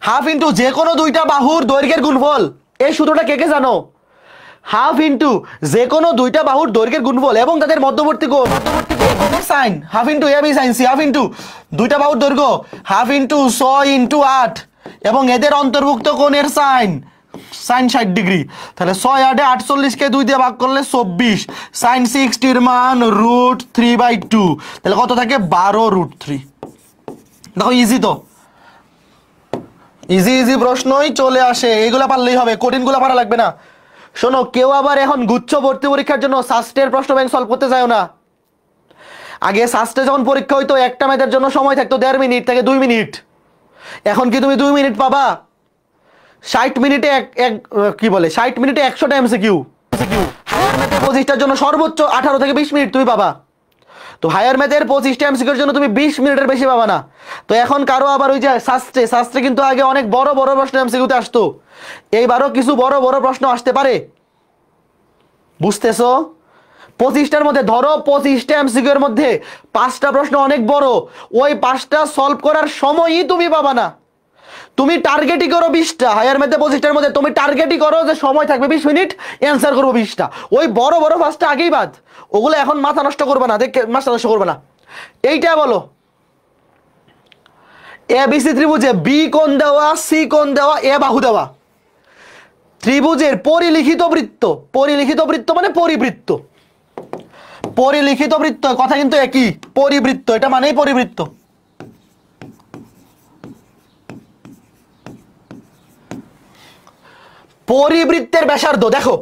হাফ ইন্টু যে কোনো 2টা বাহুর দৈর্ঘ্যের গুণফল। এই সূত্রটা কে কে জানো? হাফ ইন্টু যে কোনো 2টা বাহুর দৈর্ঘ্যের গুণফল এবং তাদের মধ্যবর্তী কোণ sine. Half into A B sine C. Half into 2টা বাহুর দৈর্ঘ্য হাফ ইন্টু 6 ইন্টু 8 এবং এদের অন্তর্ভুক্ত কোণের সাইন 60 ডিগ্রি। তাহলে 6 8 48 কে 2 দিয়ে ভাগ করলে 24। সাইন 60 এর মান √3/2। তাহলে কত থাকে? 12√3। দেখো ইজি তো, ইজি ইজি প্রশ্নই চলে আসে। এইগুলা পারলেই হবে, কঠিনগুলো পারা লাগবে না। শোনো, কেউ আবার এখন গুচ্ছ ভর্তি পরীক্ষার জন্য সাস্টের প্রশ্ন ব্যাংক সলভ করতে যাও না। আগে সাস্টে যখন পরীক্ষা হইতো একটা ম্যাথের জন্য সময় থাকতো 1.5 মিনিট থেকে 2 মিনিট। এখন কি তুমি 2 মিনিট পাবা? 60 মিনিটে কি বলে 60 মিনিটে 100টা এমসিকিউ। হায়ার ম্যাথের 25টার জন্য সর্বোচ্চ 18 থেকে 20 মিনিট তুমি পাবা। তো হায়ার ম্যাথের 25টা এমসিকিউর জন্য তুমি 20 মিনিটের বেশি পাবা না। তো এখন কারো আবার ওই যে শাস্ত্রে কিন্তু আগে অনেক বড় বড় প্রশ্ন এমসিকিউতে আসতো, এইবারও কিছু বড় বড় প্রশ্ন আসতে পারে। বুঝতেছো? 25টার মধ্যে ধরো 25টা এমসিকিউর মধ্যে 5টা প্রশ্ন অনেক বড়, ওই 5টা সলভ করার সময়ই তুমি পাবা না। তুমি টার্গেটই করো 20টা। হায়ার ম্যাথে 25টার মধ্যে তুমি টার্গেটই করো যে সময় থাকবে 20 মিনিট, অ্যান্সার করবো 20টা। ওই বড় বড় 5টা আগেই বাদ, ওগুলো এখন মাথা নষ্ট করবে না, মাথা নষ্ট করবে না। এইটা বলো, এ বি সি ত্রিভুজে বি কোণ দেওয়া, সি কোণ দেওয়া, এ বাহু দেওয়া। ত্রিভুজের পরিলিখিত বৃত্ত, পরিলিখিত বৃত্ত মানে পরিবৃত্ত, পরিলিখিত বৃত্ত কথা কিন্তু একই, পরিবৃত্ত এটা মানেই পরিবৃত্ত। পরিবৃত্তের ব্যাসার্ধ দেখো,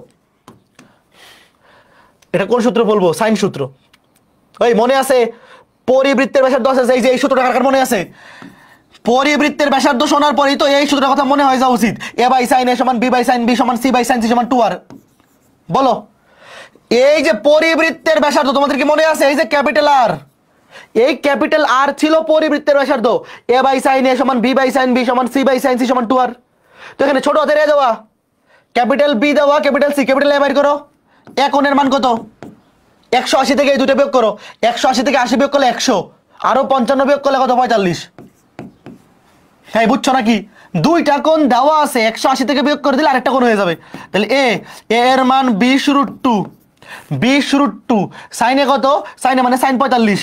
এটা কোন সূত্র বলবো? সাইন সূত্র। ওই মনে আছে পরিবৃত্তের ব্যাসার্ধ আছে, এই যে এই সূত্রটা কার মনে আছে? পরিবৃত্তের ব্যাসার্ধ শোনার পরেই তো এই সূত্রের কথা মনে হয়ে যাওয়া উচিত। এ বাই সাইন এ সমান বি বাই সাইন বি সমান সি বাই সাইন সি সমান 2r। বলো, এই যে পরিবৃত্তের ব্যাসার্ধ তোমাদের কি মনে আছে? এই যে ক্যাপিটাল আর, এই ক্যাপিটাল আর ছিল পরিবৃত্তের ব্যাসার্ধ। এ বাই সাইন এ সমান বি বাই সাইন বি সমান সি বাই সাইন সি সমান 2r। তো এখানে ছোট হাতের এ দেওয়া, ক্যাপিটাল বি দেওয়া, ক্যাপিটাল সি, ক্যাপিটাল এ বাইর করো। এ কোণের মান কত? 180 থেকে এই দুটো বিয়োগ করো। 180 থেকে 80 বিয়োগ করলে 100, আরো 55 বিয়োগ করলে কত? 45। হ্যাঁ বুঝছো নাকি? 2টা কোণ দেওয়া আছে, 180 থেকে বিয়োগ করে দিলে আরেকটা কোণ হয়ে যাবে। তাহলে এ এর মান 20√2, 20√2। সাইনে কত? সাইনে মানে সাইন 45,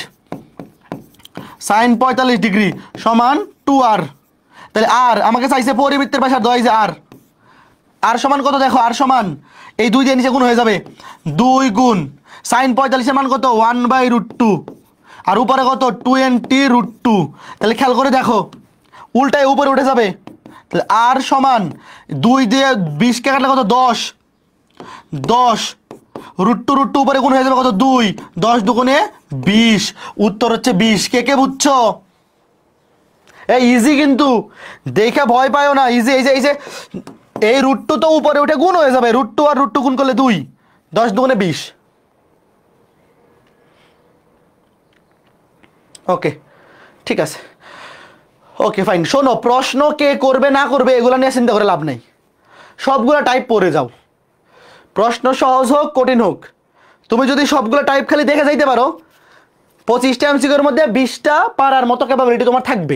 সাইন 45 ডিগ্রি সমান 2r। তাহলে আর আমাকে চাইছে পরিবৃত্তের ব্যাসার্ধ, এই যে আর, আর সমান কত? দেখো আর সমান এই 2 দিয়ে নিচে গুণ হয়ে যাবে, 2 গুণ সাইন 45 এর মান কত? 1/√2 আর উপরে কত? 20√2। তাহলে খেয়াল করে দেখো উল্টায় উপরে উঠে যাবে। তাহলে আর সমান 2 দিয়ে 20 কে কাটলে কত? 10, 10 √2 উপরে গুণ হয়ে যাবে কত? 2, 10 দুগুণে 20। উত্তর হচ্ছে 20। কে কে বুঝছো? এই ইজি, কিন্তু দেখে ভয় পায়ও না, ইজি। এই যে এই √2 তো উপরে উঠে গুণ হয়ে যাবে, √2 আর √2 গুণ করলে 2, 10 দুগুণে 20। ওকে ঠিক আছে, ওকে ফাইন। শোনো, প্রশ্ন কে করবে না করবে এগুলো নিয়ে চিন্তা করে লাভ নেই, সবগুলো টাইপ পড়ে যাও। প্রশ্ন সহজ হোক কঠিন হোক, তুমি যদি সবগুলো টাইপ খালি দেখে যাইতে পারো, 25টা এমসিকিউর মধ্যে 20টা পারার মতো ক্যাপাবিলিটি তোমার থাকবে।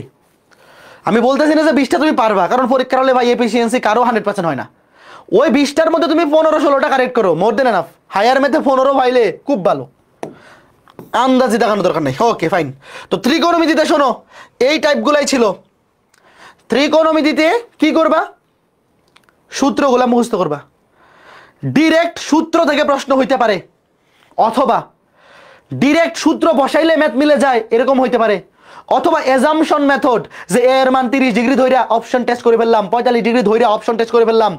আমি বলতেছি না যে 20টা তুমি পারবা, কারণ পরীক্ষার হলে ভাই এফিসিয়েন্সি কারো 100% হয় না। ওই 20টার মধ্যে তুমি 15-16টা কারেক্ট করো, মোর দেন এনাফ। হায়ার ম্যাথে 15 পাইলে খুব ভালো। আন্দাজি দেখানোর দরকার নেই। Okay fine. তো ত্রিকোণমিতিতে শোনো এই টাইপগুলাই ছিল। ত্রিকোণমিতিতে কি করবা, সূত্রগুলা মুখস্থ করবা। ডিরেক্ট সূত্র থেকে প্রশ্ন হইতে পারে, অথবা ডিরেক্ট সূত্র বসাইলে ম্যাথ মিলে যায় এরকম হইতে পারে, অথবা অ্যাজাম্পশন মেথড, যে এর মান 30 ডিগ্রি ধইরা অপশন টেস্ট করে ফেললাম, 45 ডিগ্রি ধইরা অপশন টেস্ট করে ফেললাম,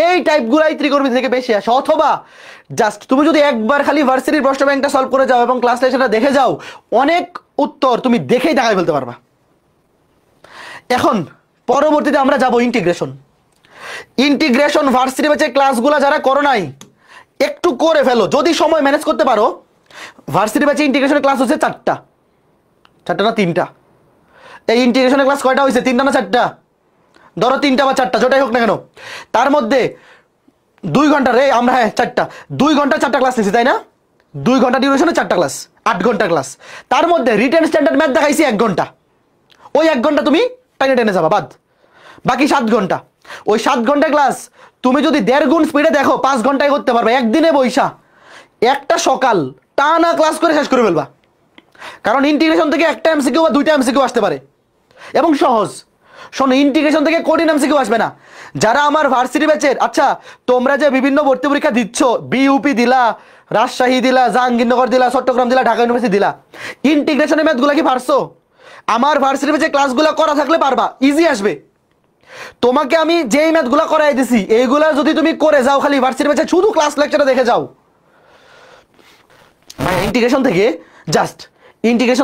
এই টাইপগুলাই ত্রিকোণমিতি থেকে বেশি আসে। অথবা জাস্ট তুমি যদি একবার খালি ভার্সিটির প্রশ্ন ব্যাংকটা সলভ করে যাও এবং ক্লাস লেকচারটা দেখে যাও, অনেক উত্তর তুমি দেখেই দেখাই ফেলতে পারবা। এখন পরবর্তীতে আমরা যাব ইন্টিগ্রেশন। ইন্টিগ্রেশন ভার্সিটি ব্যাচের ক্লাসগুলো যারা করো নাই একটু করে ফেলো, যদি সময় ম্যানেজ করতে পারো। ভার্সিটি ব্যাচে ইন্টিগ্রেশনের ক্লাস হচ্ছে 4টা না 3টা। এই ইন্টিগ্রেশনের ক্লাস কয়টা হয়েছে, 3টা না 4টা? ধরো 3টা বা 4টা, যেটাই হোক না কেন, তার মধ্যে 2 ঘন্টা রে আমরা, হ্যাঁ 4টা, 2 ঘন্টা 4টা ক্লাস নিয়েছি তাই না? 2 ঘন্টা ডিউরেশনে 4টা ক্লাস, 8 ঘন্টা ক্লাস। তার মধ্যে রিটেন স্ট্যান্ডার্ড ম্যাথ দেখাইছি 1 ঘন্টা, ওই 1 ঘন্টা তুমি টেনে টেনে যাবা বাদ, বাকি 7 ঘন্টা। ওই 7 ঘন্টা ক্লাস তুমি যদি 1.5 গুণ স্পিডে দেখো 5 ঘন্টায় করতে পারবে, একদিনে বইসা একটা সকাল টানা ক্লাস করে শেষ করে ফেলবা। কারণ ইন্টিগ্রেশন থেকে একটা এমসিকিউ বা 2টা এমসিকিউ আসতে পারে এবং সহজ। শোনো, ইন্টিগ্রেশন থেকে কঠিন এমসিকিউ আসবে না। যারা আমার ভার্সিটি ব্যাচের, আচ্ছা তোমরা যে বিভিন্ন ভর্তি পরীক্ষা দিচ্ছ, বিইউপি দিলা, রাজশাহী দিলা, জাহাঙ্গীরনগর দিলা, চট্টগ্রাম দিলা, ঢাকা ইউনিভার্সিটি দিলা, ইন্টিগ্রেশনের ম্যাথগুলো কি পারছো? আমার ভার্সিটি ব্যাচের ক্লাসগুলো করা থাকলে পারবা, ইজি আসবে। তোমাকে আমি যেই ম্যাথগুলো করাই দিছি এইগুলা যদি তুমি করে যাও, খালি ভার্সিটি ব্যাচে শুধু ক্লাস লেকচারে দেখে যাও, ইন্টিগ্রেশন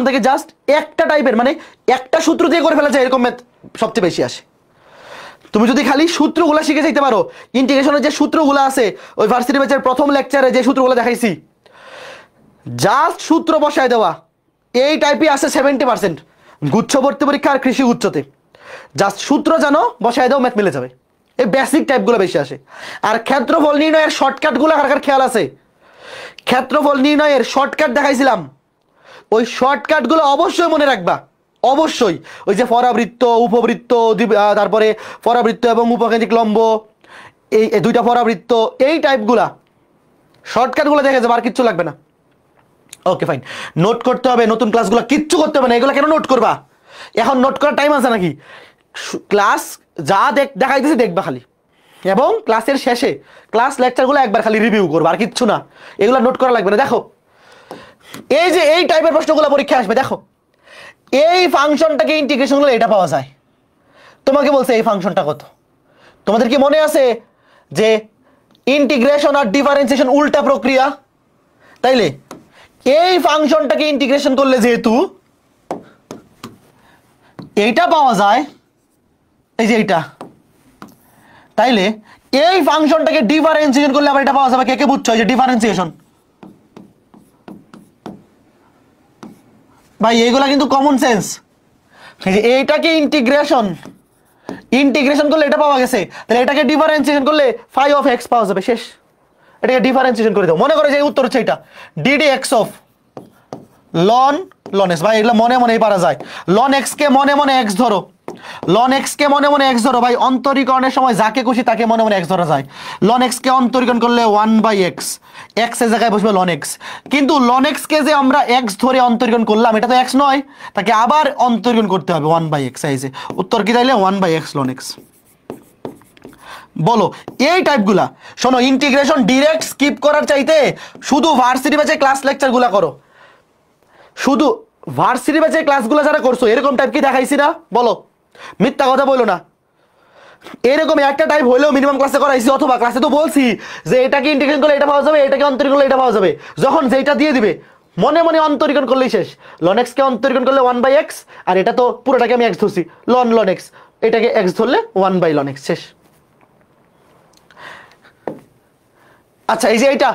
থেকে জাস্ট একটা টাইপের, মানে একটা সূত্র দিয়ে করে ফেলা যায় এরকম ম্যাথ সবচেয়ে বেশি আসে। তুমি যদি খালি সূত্রগুলো শিখে যাইতে পারো, ইন্টিগ্রেশনের যে সূত্রগুলো আছে ওই ভার্সিটি ব্যাচের প্রথম লেকচারে যে সূত্রগুলো দেখাইছি, জাস্ট সূত্র বসায় দেওয়া, এই টাইপই আছে 70% গুচ্ছ ভর্তি পরীক্ষা আর কৃষি গুচ্ছতে। জাস্ট সূত্র জানো, বসায় দাও, ম্যাথ মিলে যাবে। এই বেসিক টাইপগুলো বেশি আসে। আর ক্ষেত্রফল নির্ণয়ের শর্টকাটগুলো কার খেয়াল আছে? ক্ষেত্রফল নির্ণয়ের শর্টকাট দেখাইছিলাম, ওই শর্টকাটগুলো অবশ্যই মনে রাখবা, অবশ্যই। ওই যে পরাবৃত্ত, উপবৃত্ত, তারপরে পরাবৃত্ত এবং উপকেন্দ্রিক লম্ব, এই 2টা পরাবৃত্ত, এই টাইপগুলা শর্টকাটগুলো দেখে যাবে, আর কিচ্ছু লাগবে না। Okay fine. নোট করতে হবে, নতুন ক্লাসগুলো কিচ্ছু করতে হবে না। এগুলো কেন নোট করবা? এখন নোট করার টাইম আছে নাকি? ক্লাস যা দেখাইতেছি দেখবা খালি, এবং ক্লাসের শেষে ক্লাস লেকচারগুলো একবার খালি রিভিউ করবা, আর কিচ্ছু না। এগুলো নোট করা লাগবে না। দেখো এই যে এই টাইপের প্রশ্নগুলো পরীক্ষায় আসবে, দেখো এই ফাংশনটাকে ইন্টিগ্রেশন করলে এটা পাওয়া যায়। তোমাকে বলছে এই ফাংশনটা কত। তোমাদের কি মনে আছে যে ইন্টিগ্রেশন আর ডিফারেন্সিয়েশন উল্টা প্রক্রিয়া? তাইলে এই ফাংশনটাকে ইন্টিগ্রেশন করলে যেহেতু এইটা পাওয়া যায়, এই যে এইটা, তাইলে এই ফাংশনটাকে ডিফারেন্সিয়েশন করলে আবার এটা পাওয়া যাবে। কে কে বুঝছো এই যে ডিফারেন্সিয়েশন? ভাই এইগুলা কিন্তু কমন সেন্স। এইটাকে ইন্টিগ্রেশন করলে এটা পাওয়া গেছে, তাহলে এটাকে ডিফারেন্সিয়েশন করলে ফাই অফ এক্স পাওয়া যাবে, শেষ। এটাকে ডিফারেন্সিয়েশন করে দাও। মনে করে যে উত্তর হচ্ছে এটা DD x of ln x. ভাই এগুলো মনে মনেই পারা যায়। লন এক্স কে মনে মনে এক্স ধরো, লন এক্স কে মনে মনে এক্স ধরো। ভাই অন্তরীকরণের সময় যাকে খুশি তাকে মনে মনে এক্স ধরা যায়। লন এক্স কে অন্তরীকরণ করলে 1/x, এক্স এর জায়গায় বসবে লন এক্স। কিন্তু লন এক্স কে যে আমরা এক্স ধরে অন্তরীকরণ করলাম, এটা তো এক্স নয়, তাকে আবার অন্তরীকরণ করতে হবে 1/x। এই যে উত্তর কি তাইলে 1/x লন এক্স। বলো এই টাইপগুলা। শোনো, ইন্টিগ্রেশন ডিরেক্ট স্কিপ করার চাইতে শুধু ভার্সিটি ব্যাচে ক্লাস লেকচারগুলা করো। শুধু ভার্সিটি ব্যাচে ক্লাসগুলো যারা করছো এরকম টাইপ কি দেখাইছি না? বলো, মিথ্যা কথা বলো না। এরকম একটা টাইপ হইলেও মিনিমাম ক্লাসে করাইছি, অথবা ক্লাসে তো বলছি যে এটাকে ইন্টিগ্রেশন করলে এটা পাওয়া যাবে, এটাকে অন্তরীকরণ করলে এটা পাওয়া যাবে। যখন যেটা দিয়ে দিবে মনে মনে অন্তরীকরণ করলেই শেষ। লন এক্স কে অন্তরীকরণ করলে 1/x, আর এটা তো পুরোটাকে আমি এক্স ধরছি, লন এক্স, এটাকে এক্স ধরলে 1/ln x, শেষ। আচ্ছা এই যে এইটা,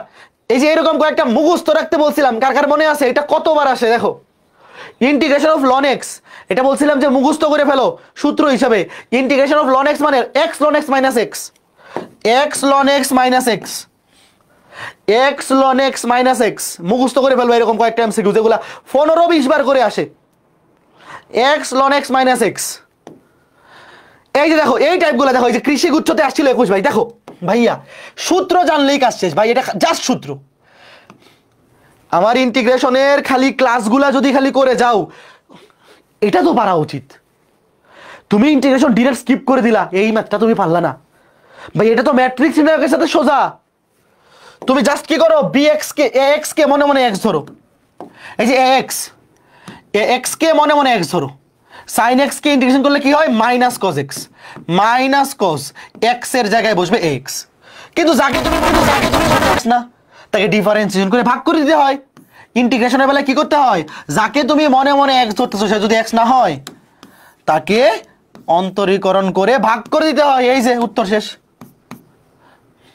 এই যে এরকম কয়েকটা মুখস্থ রাখতে বলছিলাম, কার কার মনে আছে? এটা কতবার আসে দেখো, ইন্টিগ্রেশন অফ লন এক্স, এটা বলছিলাম যে মুখস্থ করে ফেলো সূত্র হিসাবে। ইন্টিগ্রেশন অফ লন এক্স মানে x ln x minus x, x ln x minus x, x ln x minus x, মুখস্থ করে ফেলবো এরকম কয়েকটা এমসিকিউ যেগুলা 15-20 বার করে আসে। X ln x minus x, এই যে দেখো এই টাইপগুলো দেখো, এই যে কৃষি গুচ্ছতে আসছিল 21। ভাই দেখো ভাইয়া, সূত্র জানলেই কাজ শেষ ভাই, এটা জাস্ট সূত্র। আমার ইন্টিগ্রেশনের খালি ক্লাসগুলা যদি খালি করে যাও, এটা তো পারা উচিত। তুমি ইন্টিগ্রেশন ডিরেক্ট স্কিপ করে দিলা, এই ম্যাথটা তুমি পারলা না ভাই। এটা তো ম্যাট্রিক্স ইন্টিগ্রালের সাথে সোজা। তুমি জাস্ট কি করো, bx কে ax কে মনে মনে x ধরো, এই যে ax কে মনে মনে x ধরো, sin x কে ইন্টিগ্রেশন করলে কি হয়, minus cos x, minus cos x এর জায়গায় বসবে x। কিন্তু যাকে তুমি x না, তাকে ডিফারেন্সিয়েশন করে ভাগ করে দিতে হয়। ইন্টিগ্রেশনের বেলায় কি করতে হয়, যাকে তুমি মনে মনে x ধরতেছো সে যদি x না হয়, তাকে অন্তরীকরণ করে ভাগ করে দিতে হয়। এই যে উত্তর শেষ।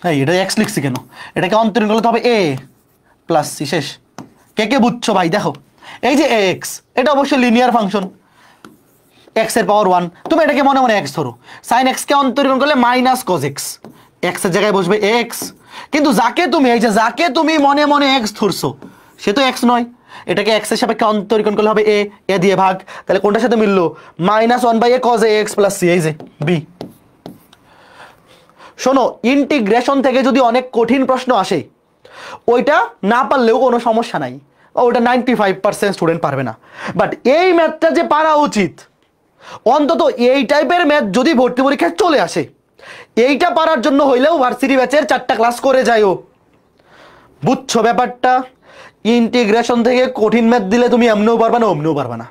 হ্যাঁ, এটা x লিখছি কেন, এটাকে অন্তরীকরণ করলে হবে a প্লাস c, শেষ। কে কে বুঝছো ভাই? দেখো এই যে ax, এটা অবশ্যই লিনিয়ার ফাংশন, x এর পাওয়ার 1, তুমি এটাকে মনে মনে x ধরো, sin x কে অন্তরীকরণ করলে মাইনাস cos x, x এর জায়গায় বসবে x। কিন্তু যাকে তুমি এই যে যাকে তুমি মনে মনে x ধরছো সে তো x নয়, এটাকে x এর সাপেক্ষে অন্তরীকরণ করলে হবে a দিয়ে ভাগ। তাহলে কোনটার সাথে মিললো, -1/a cos ax plus c, এই যে b। শোনো, ইন্টিগ্রেশন থেকে যদি অনেক কঠিন প্রশ্ন আসে, ওইটা না পারলেও কোনো সমস্যা নাই, ওইটা 95% স্টুডেন্ট পারবে না। বাট এই ম্যাথটা যে পারা উচিত, অন্তত এই টাইপের ম্যাথ যদি ভর্তি পরীক্ষায় চলে আসে, এইটা পারার জন্য হইলেও ভার্সিটি ব্যাচের 4টা ক্লাস করে যাইও। বুঝছো ব্যাপারটা? ইন্টিগ্রেশন থেকে কঠিন ম্যাথ দিলে তুমি এমনিও পারবে না, অমনিও পারবে না।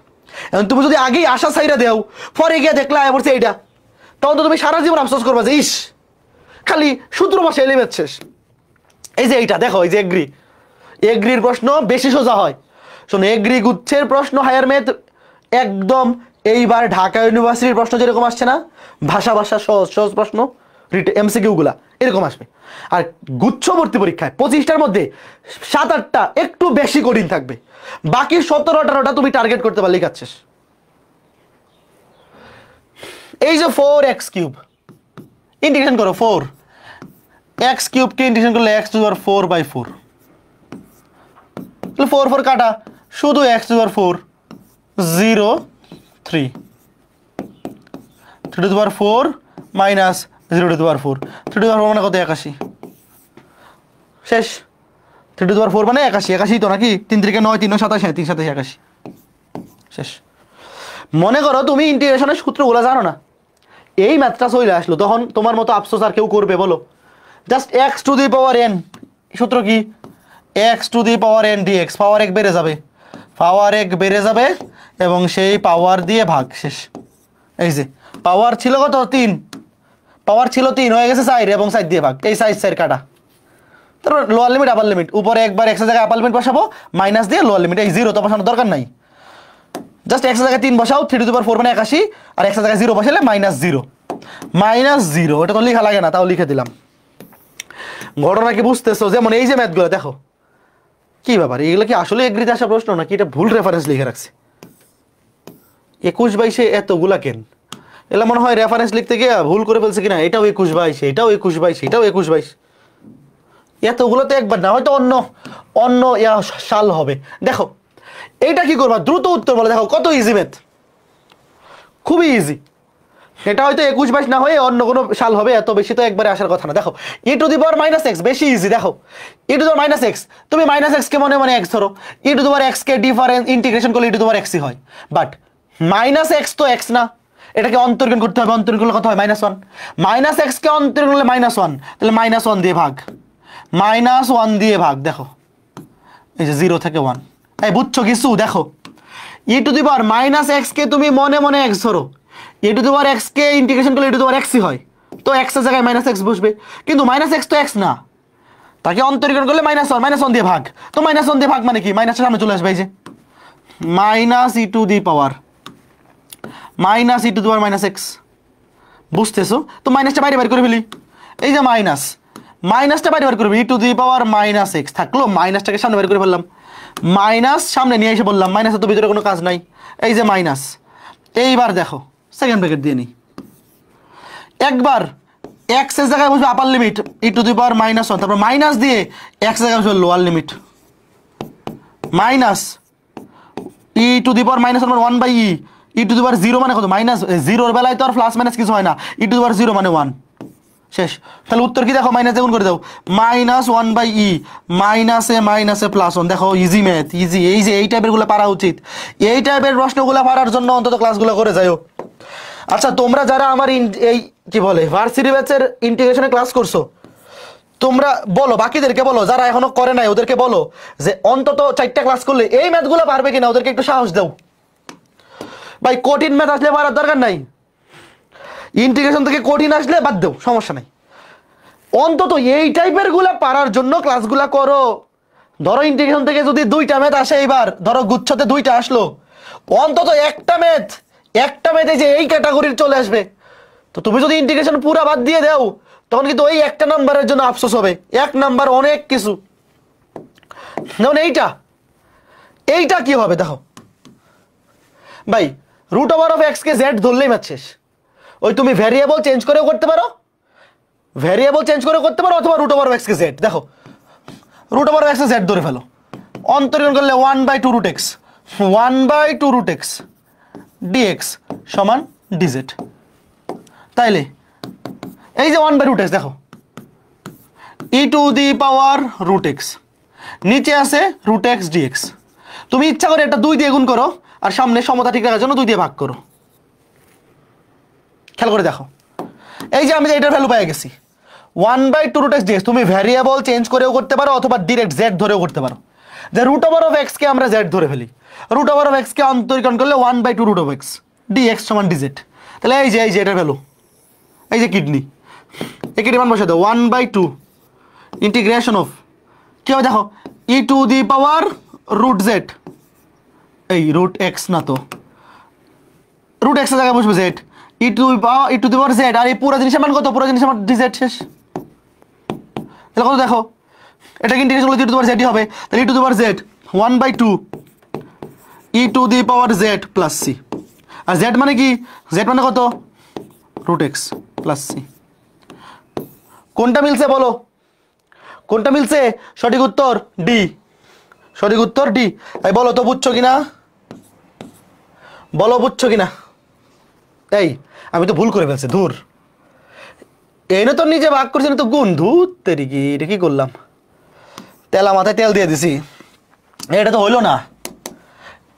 এখন তুমি যদি আগেই আশা সাইরা দেও, পরে গিয়ে দেখলা বলছে এইটা, তখন তো তুমি সারা জীবন আফসোস করবা যে ইস, খালি সূত্র বসে এলে ম্যাথ শেষ। এই যে এইটা দেখো, এই যে এগ্রির প্রশ্ন বেশি সোজা হয়। শোনো, এগ্রি গুচ্ছের প্রশ্ন হায়ার ম্যাথ একদম এইবার ঢাকা ইউনিভার্সিটির প্রশ্ন যেরকম আসছে না, ভাষা সহজ সহজ প্রশ্ন, MCQ গুলা এরকম আসবে। আর গুচ্ছ ভর্তি পরীক্ষায় 25টার মধ্যে 7-8টা একটু বেশি কঠিন থাকবে, বাকি 17-18টা তুমি টার্গেট করতে পারলেই কাজ শেষ। এই যে 4x³ ইন্টিগ্রেশন করো, 4x³ কে ইন্টিগ্রেশন করলে x⁴/4, 4 কাটা, শুধু x⁴ 0 3 3⁴ মাইনাস 0⁴ 3⁴ মানে কত, 81, শেষ। 3⁴ মানে 81 তো নাকি, 3 3 9 3 27 3 27 81, শেষ। মনে করো তুমি ইন্টিগ্রেশনের সূত্রগুলো জানো না, এই ম্যাথটা চলে আসলো, তখন তোমার মতো আফসোস আর কেউ করবে বলো? জাস্ট x⁴n, সূত্র কি, x⁴n dx, পাওয়ার 1 বেড়ে যাবে, পাওয়ার 1 বেড়ে যাবে এবং সেই পাওয়ার দিয়ে ভাগ, শেষ। এই যে পাওয়ার ছিল কত, 3, পাওয়ার ছিল 3, হয়ে গেছে 4 এবং 4 দিয়ে ভাগ, এই 4 কাটা। তারপর লোয়ার লিমিট আপার লিমিট, উপরে একবার x এর জায়গায় আপার লিমিট বসাবো, মাইনাস দিয়ে লোয়ার লিমিট, এই 0 তো বসানোর দরকার নাই, জাস্ট x এর জায়গায় 3 বসাও, 3⁴ মানে 81, আর x এর জায়গায় 0 বসালে -0, এটা তো লেখা লাগে না, তাও লিখে দিলাম। ঘটনা কি বুঝতেছো? যেমন এই যে ম্যাথগুলো দেখো, কি ব্যাপার, এগুলো কি আসলে এগ্রিতে আসা প্রশ্ন নাকি এটা ভুল রেফারেন্স লিখে রাখছে? 21/22 এতগুলা কেন? এগুলো মনে হয় রেফারেন্স লিখতে গিয়ে ভুল করে ফেলছে কিনা, এটাও 21/22, এটাও 21/22, এটাও 21/22, এতগুলো তো একবার না, হয়তো অন্য সাল হবে। দেখো এইটা কি করবা, দ্রুত উত্তর বলে, দেখো কত ইজি ম্যাথ, খুবই ইজি। এটা হয়তো 21/22 না হয়ে অন্য কোনো সাল হবে, এত বেশি তো একবারে আসার কথা না। দেখো e⁻⁻x বেশি ইজি। দেখো e⁻⁻x, তুমি -x কে মনে মনে x ধরো, e⁻x কে ডিফারেন্স ইন্টিগ্রেশন করলে e⁻x হয়, বাট -x তো x না, এটাকে অন্তরীকরণ করতে হবে, অন্তরীকরণ করলে কত হয়, -1, -x কে অন্তরীকরণ করলে -1, তাহলে -1 দিয়ে ভাগ, -1 দিয়ে ভাগ। দেখো এই যে 0 থেকে 1, এই বুঝছো কিছু? দেখো e⁻⁻x কে তুমি মনে মনে x ধরো, e⁻x কে ইন্টিগ্রেশন করলে e⁻x হয়, তো x এর জায়গায় -x বসবে, কিন্তু -x তো x না, তাকে অন্তরীকরণ করলে -1 দিয়ে ভাগ, তো -1 দিয়ে ভাগ মানে কি, মাইনাসের সামনে চলে আসবে, এই যে -e⁻⁻x, বুঝতেছো? তো মাইনাসটা বাইরে বের করে ফেলি, এই যে মাইনাসটা বাইরে বের করবি, e⁻⁻x থাকলো, মাইনাসটাকে সামনে বের করে ফেললাম, মাইনাস সামনে নিয়ে এসে বললাম, মাইনাসের তো ভিতরে কোনো কাজ নাই, এই যে মাইনাস। এইবার দেখো সেকেন্ড ব্র্যাকেট দিয়ে নিই, একবার x এর জায়গায় বসবে আপার লিমিট e⁻⁻1, তারপর মাইনাস দিয়ে x এর জায়গায় বসবে lower limit, minus e⁻⁻1/e, e⁻0 মানে কত, -0 এর বেলায় তো আর প্লাস মাইনাস কিছু হয় না, e⁻0 মানে 1, শেষ। তাহলে উত্তর কি দেখো, মাইনাস গুণ করে দাও, -1/e -a +1, দেখো ইজি ম্যাথ, ইজি। এই যে এই টাইপের গুলো পারা উচিত, এই টাইপের প্রশ্নগুলো পারার জন্য অন্তত ক্লাসগুলো করে যাও। আচ্ছা তোমরা যারা আমার এই কি বলে ভার্সিটি ব্যাচের ইন্টিগ্রেশনে ক্লাস করছো, তোমরা বলো, বাকিদেরকে বলো যারা এখনো করে নাই ওদেরকে বলো যে অন্তত 4টা ক্লাস করলে এই ম্যাথগুলো পারবে কিনা, ওদেরকে একটু সাহস দাও। ভাই কঠিন ম্যাথ আসলে পারার দরকার নাই, ইন্টিগ্রেশন থেকে কঠিন আসলে বাদ দাও, সমস্যা নাই। অন্তত এই টাইপের গুলা পারার জন্য ক্লাসগুলা করো। ধরো ইন্টিগ্রেশন থেকে যদি 2টা ম্যাথ আসে, এইবার ধরো গুচ্ছতে 2টা আসলো, অন্তত একটা ম্যাথে যে এই ক্যাটাগরির চলে আসবে। তো তুমি যদি ইন্টিগ্রেশন পুরা বাদ দিয়ে দাও, তখন কিন্তু ওই একটা নাম্বারের জন্য আফসোস হবে। 1 নাম্বার অনেক কিছু। যেমন এইটা কি হবে দেখো ভাই, √(x) কে z ধরলেই ম্যাথ শেষ। ওই তুমি ভ্যারিয়েবল চেঞ্জ করেও করতে পারো, অথবা √(x) কে z, দেখো √(x) কে z ধরে ফেলো, অন্তরীকরণ করলে 1/2√x dx সমান dz। তাইলে এই যে 1/√x দেখো, e⁻√x, নিচে আছে √x dx। তুমি ইচ্ছা করে এটা 2 দিয়ে গুণ করো, আর সামনে সমতা ঠিক রাখার জন্য 2 দিয়ে ভাগ করো। খেয়াল করে দেখো, এই যে আমি এটার ভ্যালু পেয়ে গেছি 1/2√x dx। তুমি ভ্যারিয়েবল চেঞ্জ করেও করতে পারো, অথবা ডিরেক্ট z ধরেও করতে পারো। যে √(x) কে আমরা z ধরে ফেলি, √(x) কে অন্তরীকরণ করলে 1/2√x dx সমান dz। তাহলে এই যে এটার ভ্যালু, এই যে কিডনি, এই কিডনি মান বসে দাও 1/2 ইন্টিগ্রেশন অফ কি হবে দেখো, e⁻√z, এই √x না তো, √x এর জায়গায় বসবে z, e⁻z, আর এই পুরো জিনিসের মান কত, পুরো জিনিসের মান dz শেষ। তাহলে কত দেখো, এটাকে ইন্টিগ্রেশন করলে e⁻z হবে, তাহলে e⁻z 1/2 e⁻z প্লাস c, আর z মানে কি, z মানে কত, √x প্লাস c। কোনটা মিলছে বলো, কোনটা মিলছে? সঠিক উত্তর ডি, সঠিক উত্তর ডি। তাই বলো তো বুঝছো কিনা, বলো বুঝছো কিনা? এই আমি তো ভুল করে ফেলছি, ধুর, এনে তো নিজে ভাগ করছি না তো গুণ, ধুর তেরি কি, এটা কি করলাম, তেলা মাথায় তেল দিয়ে দিছি, এটা তো হইলো না।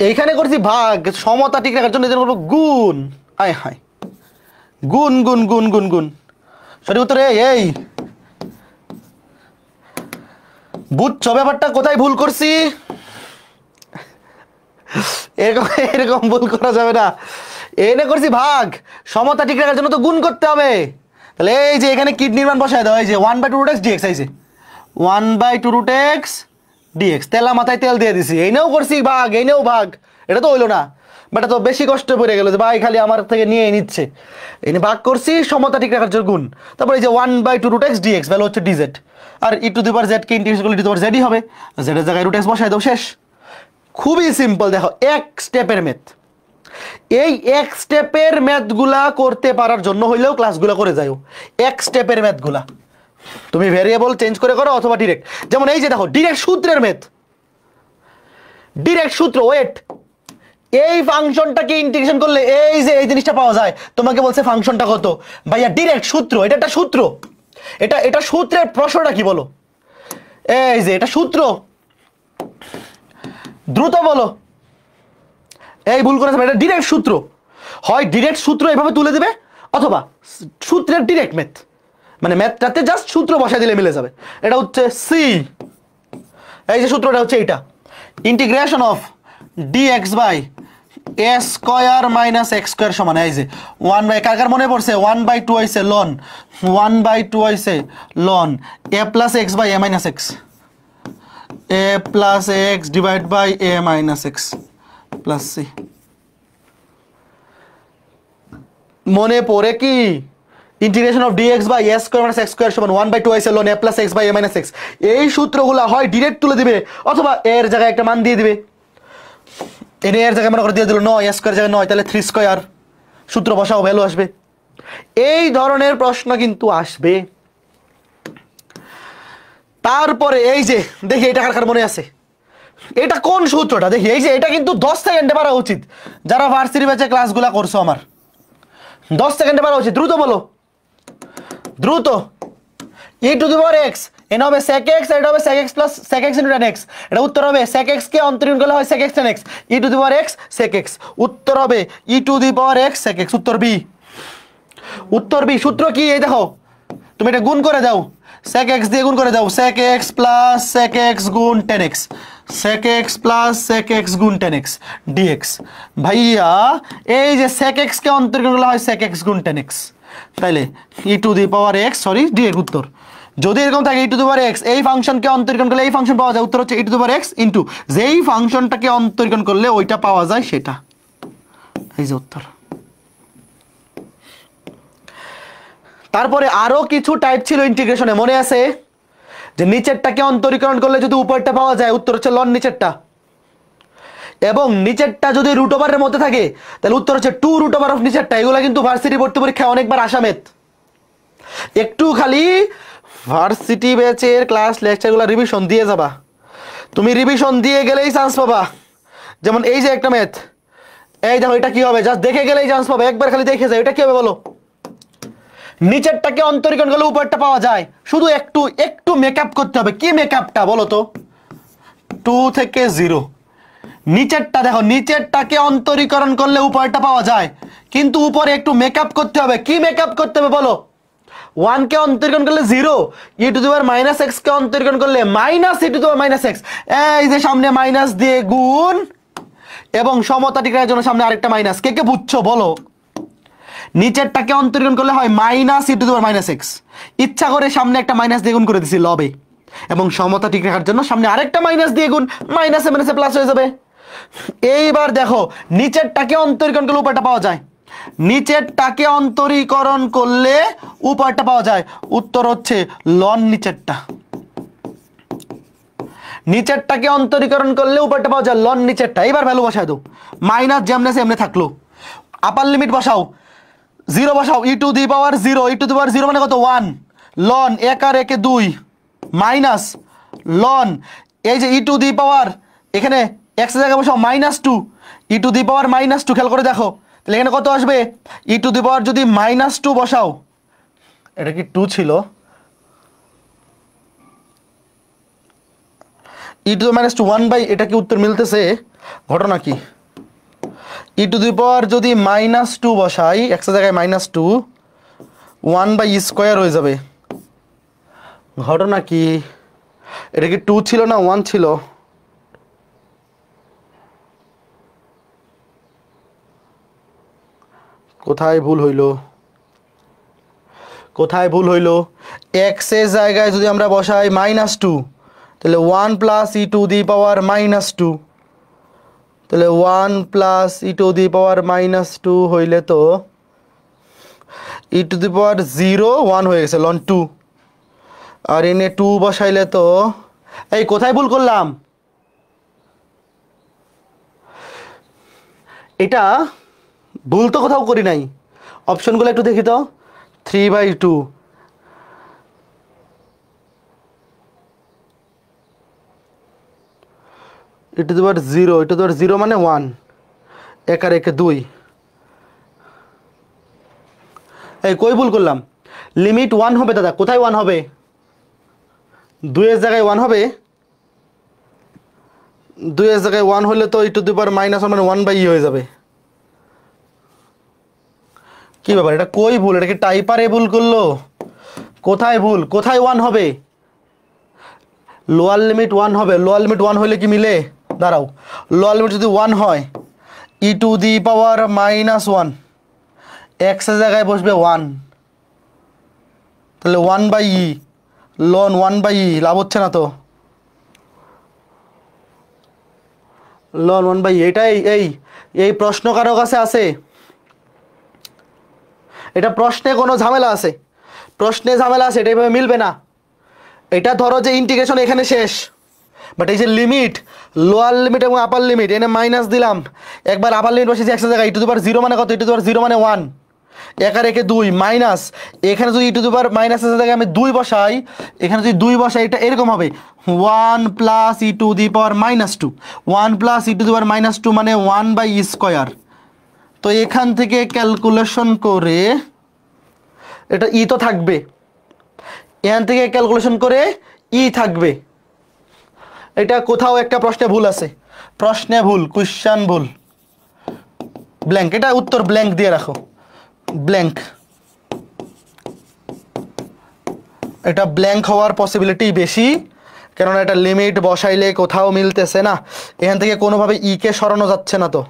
এইখানে করছি ভাগ, সমতা ঠিক রাখার জন্য করবো গুণ, হায় হায়, গুণ গুণ গুণ গুণ গুণ। সঠিক উত্তর এই, বুঝছো ব্যাপারটা, কোথায় ভুল করছি? এরকম ভুল করা যাবে না। এনে করছি ভাগ, সমতা ঠিক রাখার জন্য তো গুণ করতে হবে। তাহলে এই যে এখানে কিডনির মান বসায় দাও, এই যে 1/2√x dx, এই যে 1/2√x dx, তেলা মাথায় তেল দিয়ে দিছি, এই নেও করছি ভাগ, এই নেও ভাগ, এটা তো হইলো না। বাট তো বেশি কষ্ট পড়ে গেল যে ভাই খালি আমার থেকে নিয়ে নিচ্ছে, এনে ভাগ করছি সমতা ঠিক রাখার জন্য গুণ। তারপর এই যে 1/2√x dx ভ্যালু হচ্ছে dz, আর e⁻z কে ইন্টিগ্রেশন করলে e⁻z ই হবে, z এর জায়গায় √x বসায় দাও, শেষ। খুবই সিম্পল। দেখো এক স্টেপের ম্যাথ, এই এক স্টেপের ম্যাথগুলা করতে পারার জন্য হইলেও ক্লাসগুলো করে যাও। এক স্টেপের ম্যাথগুলা তুমি ভ্যারিয়েবল চেঞ্জ করে করো, অথবা ডিরেক্ট, যেমন এই যে দেখো ডিরেক্ট সূত্রের ম্যাথ, ডিরেক্ট সূত্র, ওয়েট, এই ফাংশনটাকে ইন্টিগ্রেশন করলে এই যে এই জিনিসটা পাওয়া যায়। তোমাকে বলছে ফাংশনটা কত, ভাইয়া ডিরেক্ট সূত্র, এটা একটা সূত্র, এটা সূত্রের প্রশ্নটা কি বলো, এই যে এটা সূত্র, দ্রুত বলো। এই ভুল করেছে, এটা ডিরেক্ট সূত্র, হয় ডিরেক্ট সূত্র এভাবে তুলে দিবে, অথবা সূত্রের ডিরেক্ট ম্যাথ, মানে ম্যাথটাতে জাস্ট সূত্র বসায় দিলে মিলে যাবে। এটা হচ্ছে সি, এই যে সূত্রটা হচ্ছে এইটা, ইন্টিগ্রেশন অফ dx/a² - x² সমান এই যে 1/, কার কার মনে পড়ছে 1/2 হইছে লন, 1/2 হইছে loan a + x / a - x, a + x divide by a - x plus c। মনে পড়ে কি, ইন্টিগ্রেশন অফ dx/a² - x² সমান 1/2 হইছে loan a + x / a - x। এই সূত্রগুলো হয় ডিরেক্ট তুলে দিবে, অথবা এর জায়গায় একটা মান দিয়ে দিবে, এনে এর জায়গায় মনে করে দিয়ে দিল 9, a² জায়গায় 9, তাহলে 3², সূত্র বসাও, ভ্যালু আসবে। এই ধরনের প্রশ্ন কিন্তু আসবে। তারপরে এই যে দেখি এটা কার কার মনে আছে, এটা কোন সূত্রটা দেখি, এই যে এটা কিন্তু 10 সেকেন্ডে পারা উচিত, যারা ভার্সিটি ব্যাচে ক্লাসগুলা করছো আমার 10 সেকেন্ডে পারা উচিত, দ্রুত বলো, দ্রুত e to the power x n হবে sec x, এটা হবে sec x plus sec x into tan x। এটা উত্তর হবে sec x কে অন্তরীণ করলে হয় sec x tan x, e to the power x sec x। উত্তর হবে e to the power x sec x। উত্তর বি। উত্তর বি। সূত্র কি এই দেখো, তুমি এটা গুণ করে দাও, sec x দিয়ে গুণ করে দাও, sec x plus sec x গুণ tan x, sec x plus sec x গুণ tan x dx। ভাইয়া এই যে sec x কে অন্তরীণ করলে হয় sec x গুণ tan x, তাইলে e to the power x sorry dx। উত্তর যদি এরকম থাকে ই টু দি পাওয়ার x, এই ফাংশনকে অন্তরীকরণ করলে এই ফাংশন পাওয়া যায়, উত্তর হচ্ছে e to the power x into যেই ফাংশনটাকে অন্তরীকরণ করলে ওইটা পাওয়া যায় সেটা, এই যে উত্তর। তারপরে আরো কিছু টাইপ ছিল ইন্টিগ্রেশনে, মনে আছে যে নিচেরটাকে অন্তরীকরণ করলে যদি উপরটা পাওয়া যায়, উত্তর হচ্ছে লন নিচেরটা, এবং নিচেরটা যদি রুট ওভারের মধ্যে থাকে তাহলে উত্তর হচ্ছে 2 রুট ওভার অফ নিচেরটা। এগুলো কিন্তু ভার্সিটি ভর্তি পরীক্ষায় অনেকবার আসামেত। একটু খালি ভার্সিটি ব্যাচের ক্লাস লেকচারগুলো রিভিশন দিয়ে যাবা, তুমি রিভিশন দিয়ে গেলেই চান্স পাবা। যেমন এই যে একটা ম্যাথ, এই দেখো এটা কি হবে, জাস্ট দেখে গেলেই চান্স পাবে, একবার খালি দেখে যায় এটা কি হবে বলো। নিচেরটাকে অন্তরীকরণ করলে উপরটা পাওয়া যায়, শুধু একটু একটু মেকআপ করতে হবে। কি মেকআপটা বলো তো? 2 থেকে 0। নিচেরটা দেখো, নিচেরটাকে অন্তরীকরণ করলে উপরটা পাওয়া যায়, কিন্তু উপরে একটু মেকআপ করতে হবে। কি মেকআপ করতে হবে বলো? 1 কে অন্তরীকরণ করলে 0, e to the power minus x কে অন্তরীকরণ করলে minus e to the power minus x, এই যে সামনে মাইনাস দিয়ে গুণ, এবং সমতা ঠিক রাখার জন্য সামনে আরেকটা মাইনাস। কে কে বুঝছো বলো? নিচেরটাকে অন্তরীকরণ করলে হয় minus e to the power minus x, ইচ্ছা করে সামনে একটা মাইনাস দিয়ে গুণ করে দিছি লবে, এবং সমতা ঠিক রাখার জন্য সামনে আরেকটা মাইনাস দিয়ে গুণ, মাইনাসে মাইনাসে প্লাস হয়ে যাবে। এইবার দেখো নিচেরটাকে অন্তরীকরণ করলে উপরটা পাওয়া যায়, নিচেরটাকে অন্তরীকরণ করলে উপরটা পাওয়া যায়, উত্তর হচ্ছে লন নিচেরটা। নিচেরটাকে অন্তরীকরণ করলে উপরটা পাওয়া যায় লন নিচেরটা। এবার ভ্যালু বসায় দাও, মাইনাস যেমনে সেমনে থাকলো, আপার লিমিট বসাও, 0 বসাও, ই to the power 0, e to the পাওয়ার 0 মানে কত 1, লন 1 আর 1 2 মাইনাস লন, এই যে ই টু দি পাওয়ার এখানে x এর জায়গায় বসাও -2, ই টু দি পাওয়ার -2, খেয়াল করে দেখো তাহলে এখানে কত আসবে, ই টু দি পাওয়ার যদি -2 বসাও, এটা কি 2 ছিল, ই টু দি -2 1 এটা কি উত্তর মিলতেছে? ঘটনা কি? ই টু দি পাওয়ার যদি -2 বসাই, x এর জায়গায় -2, 1/স্কয়ার হয়ে যাবে। ঘটনা কি? এটা কি 2 ছিল না 1 ছিল? কোথায় ভুল হইল? কোথায় ভুল হইল? x এর জায়গায় যদি আমরা বসাই -2, তাহলে 1 plus e to the power -2, তাহলে 1 plus e to the power -2 হইলে তো ই টু দি পাওয়ার 0 1 হয়ে গেছে, লন 2, আর এনে 2 বসাইলে তো, এই কোথায় ভুল করলাম? এটা ভুল তো কোথাও করি নাই, অপশনগুলো একটু দেখি তো। 3/2, ই to the power 0, e to the পাওয়ার 0 মানে 1, 1 আর 1 2, এই কই ভুল করলাম? লিমিট 1 হবে দাদা, কোথায় 1 হবে? 2 এর জায়গায় 1 হবে, 2 এর জায়গায় 1 হলে তো ই টু দি পাওয়ার -1 মানে 1/e হয়ে যাবে। কি ব্যাপার, এটা কই ভুল? এটা কি টাইপারে ভুল করলো? কোথায় ভুল? কোথায় 1 হবে? লোয়ার লিমিট 1 হবে, লোয়ার লিমিট 1 হলে কি মিলে? দাঁড়াও, লোয়ার লিমিট যদি 1 হয়, ই টু দি পাওয়ার -1, x এর জায়গায় বসবে 1, তাহলে 1/e, লন 1/e, লাভ হচ্ছে না তো, লন 1/e। এটাই এই প্রশ্ন কারো কাছে আছে? এটা প্রশ্নে কোনো ঝামেলা আছে? প্রশ্নে ঝামেলা আছে, এটা এইভাবে মিলবে না। এটা ধরো যে ইন্টিগ্রেশন এখানে শেষ, বাট এই যে লিমিট, লোয়ার লিমিট এবং আপার লিমিট, এনে মাইনাস দিলাম, একবার আপার লিমিট বসেছি x এর জায়গায়, ই টু দি পাওয়ার 0 মানে কত? ই টু দি পাওয়ার 0 মানে 1, 1 আর 1 2 মাইনাস, এখানে যদি ই টু দি পাওয়ার মাইনাসের জায়গায় আমি 2 বসাই, এখানে যদি 2 বসাই, এটা এরকম হবে 1 plus e to the power -2, 1 plus e to the power -2 মানে 1/স্কয়ার। তো এখান থেকে ক্যালকুলেশন করে এটা ই তো থাকবে, এখান থেকে ক্যালকুলেশন করে ই থাকবে। এটা কোথাও একটা প্রশ্নে ভুল আছে, প্রশ্নে ভুল, কোশ্চেন ভুল, ব্ল্যাঙ্ক। এটা উত্তর ব্ল্যাঙ্ক দিয়ে রাখো, ব্ল্যাঙ্ক। এটা ব্ল্যাঙ্ক হওয়ার পসিবিলিটি বেশি, কেননা এটা লিমিট বসাইলে কোথাও মিলতেছে না, এখান থেকে কোনোভাবে ই কে সরানো যাচ্ছে না। তো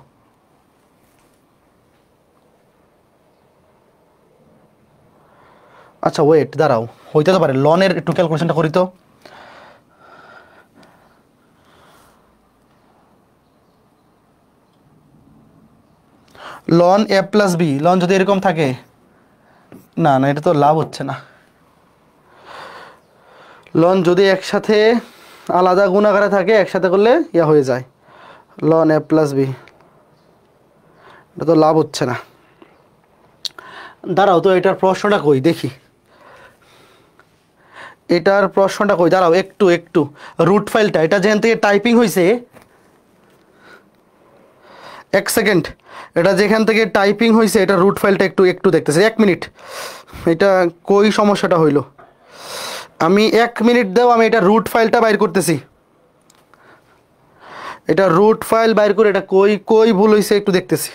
আচ্ছা ওয়েট, দাঁড়াও, হইতে তো পারে লনের একটু ক্যালকুলেশনটা করি তো। লন এ প্লাস বি, লন যদি এরকম থাকে, না না এটা তো লাভ হচ্ছে না। লন যদি একসাথে আলাদা গুণাকারে থাকে, একসাথে করলে ইয়া হয়ে যায়, লন এ প্লাস বি, এটা তো লাভ হচ্ছে না। দাঁড়াও তো এটার প্রশ্নটা কই দেখি, এটার প্রশ্নটা কই, দাঁড়াও একটু একটু রুট ফাইলটা, এটা যেখান থেকে টাইপিং হয়েছে, এক সেকেন্ড, এটা যেখান থেকে টাইপিং হয়েছে এটা রুট ফাইলটা একটু একটু দেখতেছে, 1 মিনিট। এটা কই সমস্যাটা হইলো, আমি 1 মিনিট দাও, আমি এটা রুট ফাইলটা বাইর করতেছি। এটা রুট ফাইল বাইর করে এটা কই কই ভুল হয়েছে একটু দেখতেছি।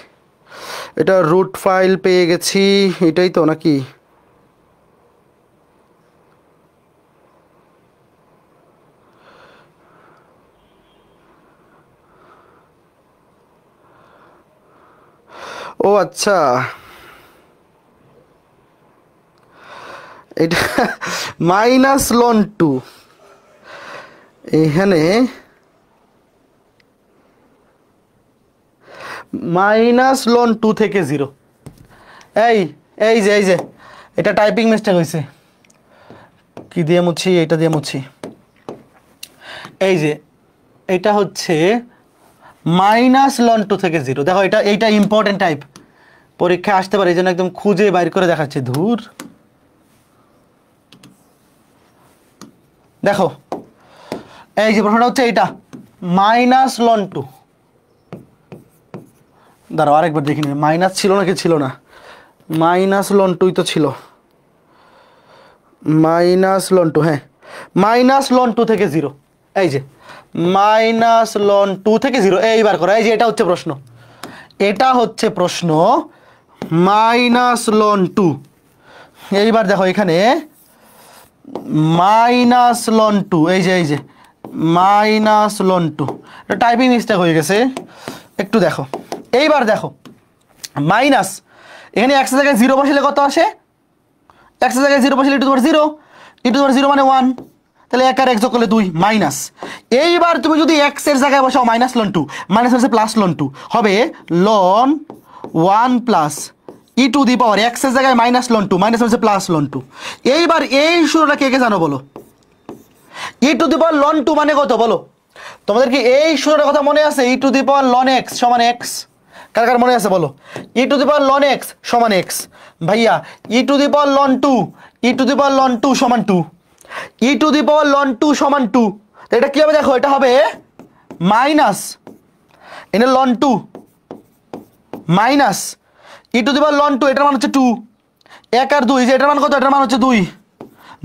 এটা রুট ফাইল পেয়ে গেছি, এটাই তো নাকি? ও আচ্ছা, এটা মাইনাস লন 2, এখানে মাইনাস লন 2 থেকে 0। এই এই যে এই যে এটা টাইপিং মিস্টেক হয়েছে, কি দিয়ে মুছি, এটা দিয়ে মুছি। এই যে এটা হচ্ছে মাইনাস লন 2 থেকে 0, দেখো এটা এইটা ইম্পর্টেন্ট টাইপ, পরীক্ষায় আসতে পারে, এই জন্য একদম খুঁজে বাইর করে দেখাচ্ছে। ধুর, দেখো এই যে প্রশ্নটা হচ্ছে এইটা মাইনাস লন 2, দাঁড়াও আরেকবার দেখি নি, মাইনাস ছিল নাকি ছিল না, মাইনাস লন 2 তো ছিল, মাইনাস লন 2, হ্যাঁ মাইনাস লন 2 থেকে 0, এই যে মাইনাস লন 2 থেকে 0, এইবার করো, এই যে এটা হচ্ছে প্রশ্ন, এটা হচ্ছে প্রশ্ন, মাইনাস লন 2। এইবার দেখো এখানে মাইনাস লন 2, এই যে মাইনাস লন 2, এটা টাইপিং মিস্টেক হয়ে গেছে, একটু দেখো। এইবার দেখো মাইনাস, এখানে x এর জায়গায় 0 বসালে কত আসে, x এর জায়গায় 0 বসালে ই টু দি পাওয়ার 0 মানে 1, তাহলে 1 আর 1 যোগ করলে 2 মাইনাস। এইবার তুমি যদি x এর জায়গায় বসাও মাইনাস লন 2, মাইনাস হচ্ছে প্লাস লন 2, হবে ln 1 plus e to the power x এর জায়গায় মাইনাস লন 2, মাইনাস হচ্ছে প্লাস লন 2। এইবার এই সূত্রটা কে কে জানো বলো, e to the power loan 2 মানে কত বলো, তোমাদের কি এই সূত্রটার কথা মনে আছে? ই টু দি পাওয়ার লন x সমান x, কার কার মনে আছে বলো? ই টু দি পাওয়ার লন x সমান x, ভাইয়া e to the power loan 2, e to the power loan 2 সমান 2, e to the power loan 2 সমান 2, এটা কি হবে দেখো, এটা হবে মাইনাস এনে ln 2 minus e to the power loan 2, এটার মান হচ্ছে 2, 1 আর 2, যে এটার মান কত, এটার মান হচ্ছে 2,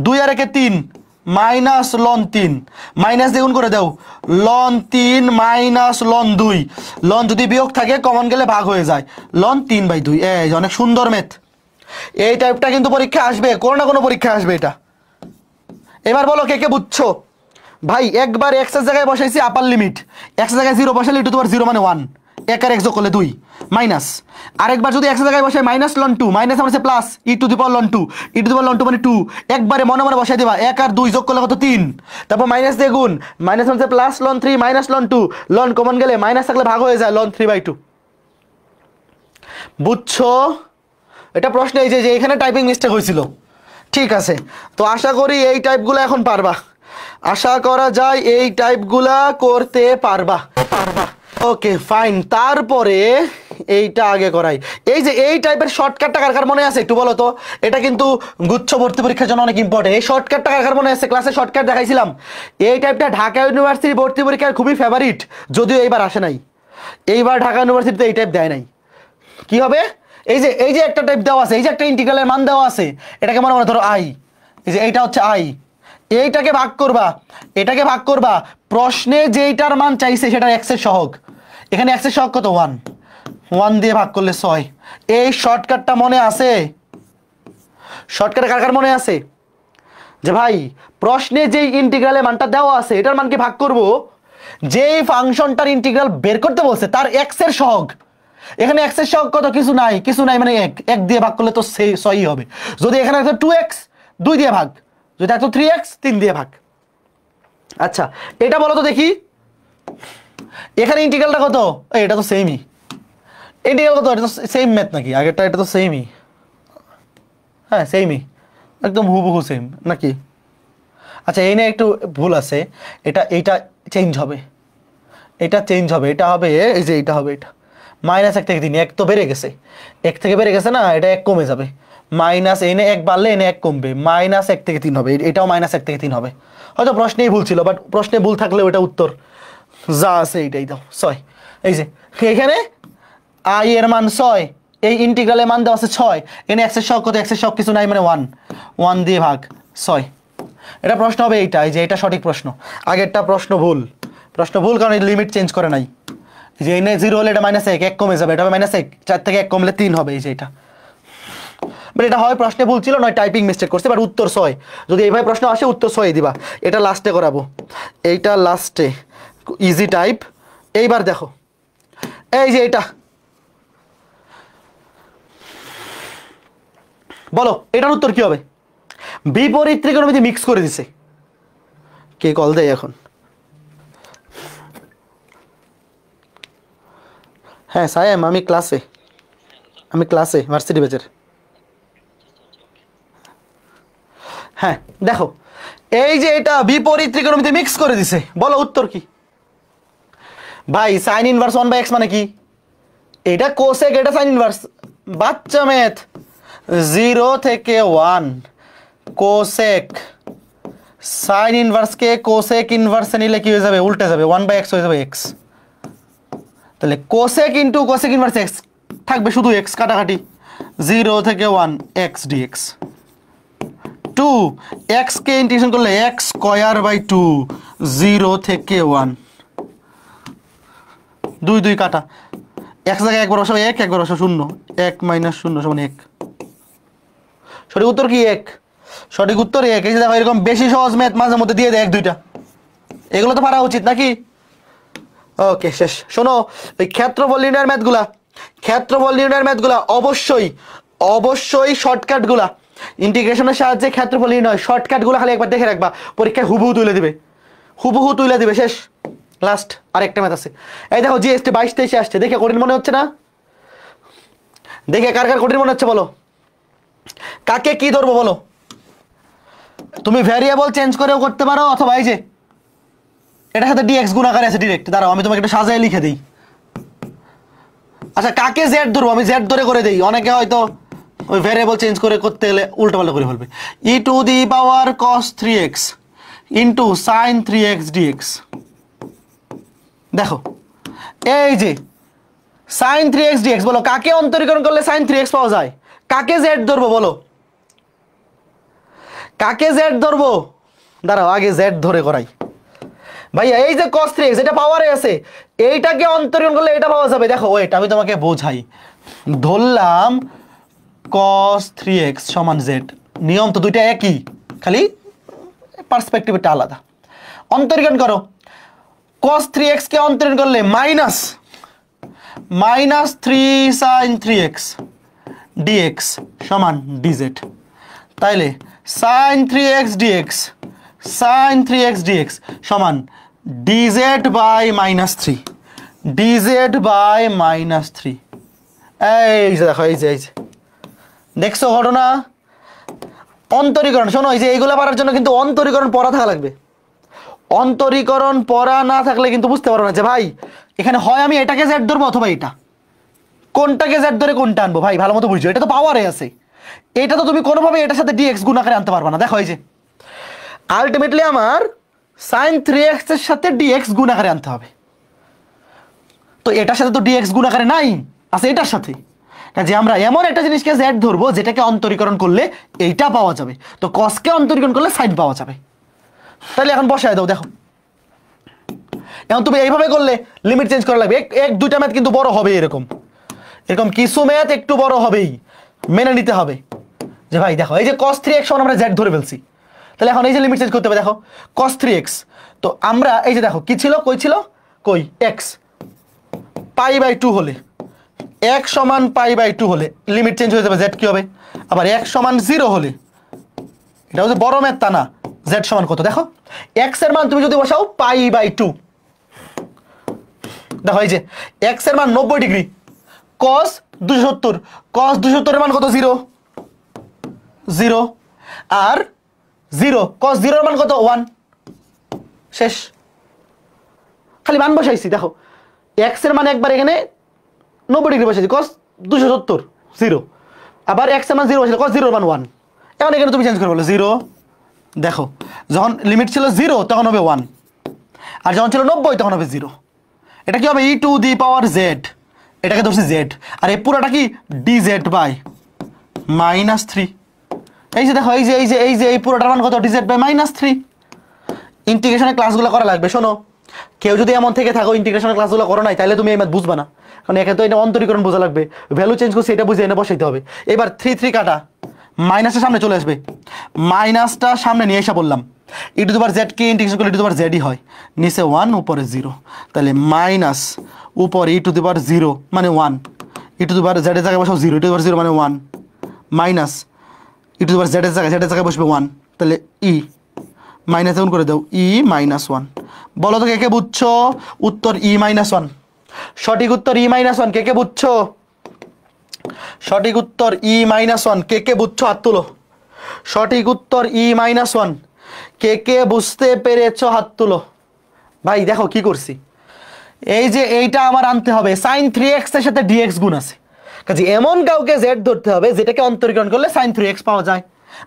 2 আর 1 3, মাইনাস লন 3, মাইনাস দ্বিগুণ করে দাও, লন 3 মাইনাস লন 2, লন যদি বিয়োগ থাকে কমন গেলে ভাগ হয়ে যায়, লন 3/2। এই অনেক সুন্দর ম্যাথ, এই টাইপটা কিন্তু পরীক্ষা আসবে, কোনো না কোনো পরীক্ষা আসবে এটা। এবার বলো কে কে বুঝছো? ভাই একবার x এর জায়গায় বসাইছি আপার লিমিট, x এর জায়গায় 0 বসালে ই টু দি পাওয়ার 0 মানে 1, 1 আর 1 যোগ করলে 2 মাইনাস, আরেকবার যদি x এর জায়গায় বসাই মাইনাস লন 2, মাইনাস মানে plus e to the power loan 2, e to the power loan 2 মানে 2, একবারে মনে মনে বসাই দিবা, 1 আর 2 যোগ করলে কত 3, তারপর মাইনাস দিয়ে গুণ, মাইনাস মানে plus ln 3 minus ln 2, ln common গেলে মাইনাস থাকলে ভাগ হয়ে যায়, লন 3/2। বুঝছো? এটা প্রশ্ন এই যে এখানে টাইপিং মিস্টেক হয়েছিল, ঠিক আছে? তো আশা করি এই টাইপগুলো এখন পারবা, আশা করা যায় এই টাইপগুলা করতে পারবা। ওকে ফাইন, তারপরে এইটা আগে করাই, এই যে এই টাইপের শর্টকাটটা কার কার মনে আছে একটু বলো তো, এটা কিন্তু গুচ্ছ ভর্তি পরীক্ষার জন্য অনেক ইম্পর্টেন্ট। এই শর্টকাটটা কার কার মনে আছে, ক্লাসে শর্টকাট দেখাইছিলাম, এই টাইপটা ঢাকা ইউনিভার্সিটি ভর্তি পরীক্ষার খুবই ফেভারিট, যদিও এইবার আসে নাই, এইবার ঢাকা ইউনিভার্সিটিতে এই টাইপ দেয় নাই। কি হবে, এই যে একটা টাইপ দেওয়া আছে, এই যে একটা ইন্টিগ্রালের মান দেওয়া আছে, এটাকে মনে মনে ধরো আই, এই যে এইটা হচ্ছে আই, এইটাকে ভাগ করবা, এটাকে ভাগ করবা, প্রশ্নে যেইটার মান চাইছে সেটা এক্স এর সহগ, এখানে এক্স এর সহগ কত 1, 1 দিয়ে ভাগ করলে 6। এই শর্টকাটটা মনে আছে? শর্টকাটে কার কার মনে আছে যে ভাই প্রশ্নে যেই ইন্টিগ্রালের মানটা দেওয়া আছে এটার মানকে ভাগ করব যেই ফাংশনটার ইন্টিগ্রাল বের করতে বলছে তার এক্স এর সহগ, এখানে এক্স এর সহগ কত? কিছু নাই, কিছু নাই মানে 1, 1 দিয়ে ভাগ করলে তো 6ই হবে। যদি এখানে একটা 2x 2 দিয়ে ভাগ, যদি একটা 3x 3 দিয়ে ভাগ। আচ্ছা এটা বলো তো দেখি, এখানে ইন্টিগ্রালটা কত? এটা তো সেমই, ইন্টিগ্রাল কত? এটা তো সেম ম্যাথ নাকি আগেরটা? এটা তো সেমই, হ্যাঁ সেমই, একদম হুবহু সেম নাকি? আচ্ছা এই নিয়ে একটু ভুল আছে, এইটা চেঞ্জ হবে, এটা চেঞ্জ হবে, এটা হবে এই যে এইটা হবে, এটা -1 থেকে 3, 1 তো বেড়ে গেছে, 1 থেকে বেড়ে গেছে না, এটা 1 কমে যাবে, মাইনাস এনে 1 বাড়লে এনে 1 কমবে, -1 থেকে 3 হবে, এটাও -1 থেকে 3 হবে। হয়তো প্রশ্নেই ভুল ছিল, বাট প্রশ্নে ভুল থাকলে ওটা উত্তর যা আছে এইটাই দাও 6। এই যে এখানে আই এর মান 6, এই ইন্টিগ্রালের মান দেওয়া আছে 6, এনে এক্স এর সহগ কত? এক্স এর সহগ কিছু নাই মানে 1, 1 দিয়ে ভাগ 6। এটা প্রশ্ন হবে এইটা, এই যে এটা সঠিক প্রশ্ন। আগেরটা প্রশ্ন ভুল, প্রশ্ন ভুল কারণ এই লিমিট চেঞ্জ করে নাই। যে এনে 0 হলে এটা -1, 1 কমে যাবে, এটা হবে -1, 4 থেকে 1 কমলে 3 হবে, এই যে এটা। বাট এটা হয় প্রশ্নে ভুল ছিল, নয় টাইপিং মিস্টেক করছে, বাট উত্তর 6। যদি এইভাবে প্রশ্ন আসে উত্তর 6 দিবা। এটা লাস্টে করাবো, এইটা লাস্টে, ইজি টাইপ। এইবার দেখো এই যে এটা, বলো এটার উত্তর কি হবে? বিপরীত ত্রিকোণমিতি মিক্স করে দিছে। কে কল দেয় এখন? হ্যাঁ সায়েম, আমি ক্লাসে ভার্সিটি ব্যাচের। হ্যাঁ দেখো এই যে এটা বিপরীত ত্রিকোণমিতি মিক্স করে দিছে, বলো উত্তর কি? ভাই সাইন ইনভার্স 1/x মানে কি? এটা কোসেক, এটা সাইন ইনভার্স। বাচ্চা ম্যাথ, 0 থেকে 1 কোসেক, সাইন ইনভার্সকে কোসেক ইনভার্সে নিলে কি হয়ে যাবে? উল্টে যাবে, 1/x হয়ে যাবে x। তাহলে cosec into cosec inverse x থাকবে শুধু x, কাটাকাটি 0 থেকে 1 x dx। 2 x কে ইন্টিগ্রেশন করলে x স্কয়ার বাই 2, 0 থেকে 1, 2 2 কাটা, x জায়গায় একবার বসাবো 1, একবার বসাবো 0, 1 - 0 সমান 1। সঠিক উত্তর কি 1? সঠিক উত্তর 1। এই যে দেখো এরকম বেশি সহজ ম্যাথ মাঝে মধ্যে দিয়ে দেয় 1 2টা, এগুলো তো পারা উচিত নাকি? ওকে শেষ। শোনো ওই ক্ষেত্রফল নির্ণয়ের ম্যাথগুলা অবশ্যই শর্টকাটগুলা, ইন্টিগ্রেশনের সাহায্যে ক্ষেত্রফল নির্ণয় শর্টকাটগুলো খালি একবার দেখে রাখবা, পরীক্ষায় হুবহু তুলে দিবে, শেষ। লাস্ট আরেকটা ম্যাথ আছে, এই দেখো জিএসটি 22 23 আসছে, দেখে কঠিন মনে হচ্ছে না? দেখে কার কার কঠিন মনে হচ্ছে বলো? কাকে কি ধরবো বলো? তুমি ভ্যারিয়েবল চেঞ্জ করেও করতে পারো, অথবা এই যে এটার সাথে ডিএক্স গুণাকারে আছে ডিরেক্ট। দাঁড়াও আমি তোমাকে একটু সাজায় লিখে দিই। আচ্ছা কাকে জেড ধরবো? আমি জেড ধরে করে দিই, অনেকে হয়তো ওই ভ্যারিয়েবল চেঞ্জ করে করতে গেলে উল্টোপাল্টা করে ফেলবে। e⁻⁴ cos 3x into sin 3x dx। দেখো এই যে sin 3x dx, বলো কাকে অন্তরীকরণ করলে sin 3x পাওয়া যায়? কাকে জেড ধরবো বলো? কাকে জেড ধরবো? দাঁড়াও আগে জেড ধরে করাই। ভাইয়া এই যে cos 3x এটা পাওয়ারে আছে, এইটাকে অন্তরীকরণ করলে এটা পাওয়া যাবে। দেখো ওয়েট আমি তোমাকে বোঝাই। ধরলাম cos 3x সমান z, নিয়ম তো দুইটা একই, খালি পার্সপেক্টিভটা আলাদা। অন্তরীকরণ করো, cos 3x কে অন্তরীকরণ করলে -3 sin 3x dx সমান dz। তাইলে sin 3x dx সমান dz বাই -3, এই যে দেখো এই যে দেখছো ঘটনা। অন্তরীকরণ শোনো, এই যে এইগুলো পারার জন্য কিন্তু অন্তরীকরণ পড়া থাকা লাগবে। অন্তরীকরণ পড়া না থাকলে কিন্তু বুঝতে পারবো না যে ভাই এখানে হয় আমি এটাকে জেড ধরবো অথবা এটা, কোনটাকে জেড ধরে কোনটা আনবো। ভাই ভালো মতো বুঝছো, এটা তো পাওয়ারে আছে, এটা তো তুমি কোনোভাবে এটার সাথে ডিএক্স গুণ আকারে আনতে পারবা না। দেখো এই যে আলটিমেটলি আমার sin 3x এর সাথে ডিএক্স গুণ আকারে আনতে হবে, তো এটার সাথে তো ডিএক্স গুণ আকারে নাই, আছে এটার সাথে। কাজে আমরা এমন একটা জিনিসকে z ধরবো যেটাকে অন্তরীকরণ করলে এইটা পাওয়া যাবে। তো cosকে অন্তরীকরণ করলে sin পাওয়া যাবে। তাহলে এখন বসায় দাও, দেখো এখন তুমি এইভাবে করলে লিমিট চেঞ্জ করা লাগবে। এক দুইটা ম্যাথ কিন্তু বড় হবে, এরকম কিছু ম্যাথ একটু বড় হবেই, মেনে নিতে হবে। যে ভাই দেখো এই যে cos 3x আমরা z ধরে ফেলছি, তাহলে এখন এই যে লিমিট চেঞ্জ করতে হবে। দেখো cos 3x, তো আমরা এই যে দেখো কি ছিল, কই x π/2 হলে, x সমান π/2 হলে লিমিট চেঞ্জ হয়ে যাবে, z কি হবে? আবার x সমান 0 হলে, এটা হচ্ছে বড় ম্যাথ তা না, z সমান কত? দেখো x এর মান তুমি যদি বসাও π/2, দেখো এই যে x এর মান 90 ডিগ্রি, cos 270 এর মান কত? 0 আর 0, cos 0 এর মান কত? 1। শেষ, খালি মান বসাইছি। দেখো x এর মান একবার এখানে 90 ডিগ্রি বসাইছি, cos 270 0, আবার x এর মান 0 বসাইছি, cos 0 এর মান 1। এখন এখানে তুমি চেঞ্জ করে বলো 0, দেখো যখন লিমিট ছিল 0 তখন হবে 1, আর যখন ছিল 90 তখন হবে 0। এটা কি হবে? e⁻z, এটাকে ধরছি z, আর এই পুরোটা কি dz/-3। এই যে দেখো এই পুরোটার মান কত? dz/-3। ইন্টিগ্রেশনের ক্লাসগুলো করা লাগবে। শোনো, কেউ যদি এমন থেকে থাকো ইন্টিগ্রেশনের ক্লাসগুলো করো নাই, তাহলে তুমি এই ম্যাথ বুঝবা না, কারণ একে তো এটা অন্তরীকরণ বোঝা লাগবে, ভ্যালু চেঞ্জ করছি এটা বুঝে এনে বসাইতে হবে। এবার 3 কাটা, মাইনাসটা সামনে চলে আসবে, মাইনাসটা সামনে নিয়ে এসে বললাম e⁻z কে ইন্টিগ্রেশন করলে e⁻z ই হয়, নিচে 1 উপরে 0, তাহলে মাইনাস উপরে e⁻0 মানে 1, e⁻z এর জায়গায় বসাও 0, e⁻0 মানে 1, মাইনাস e⁻z এর জায়গায় বসবে 1, তাহলে ই মাইনাস এমন করে দাও e-1। বলো তো কে কে বুঝছো? উত্তর e-1, সঠিক উত্তর e-1। কে কে বুঝছো? সঠিক উত্তর e-1। কে কে বুঝছো হাত তুলো। সঠিক উত্তর e-1। কে কে বুঝতে পেরেছো হাত তুলো। ভাই দেখো কি করছি, এই যে এইটা আমার আনতে হবে, sin 3x এর সাথে dx গুণ আছে, কাজে এমন কাউকে z ধরতে হবে যেটাকে অন্তরীকরণ করলে sin 3x পাওয়া যায়।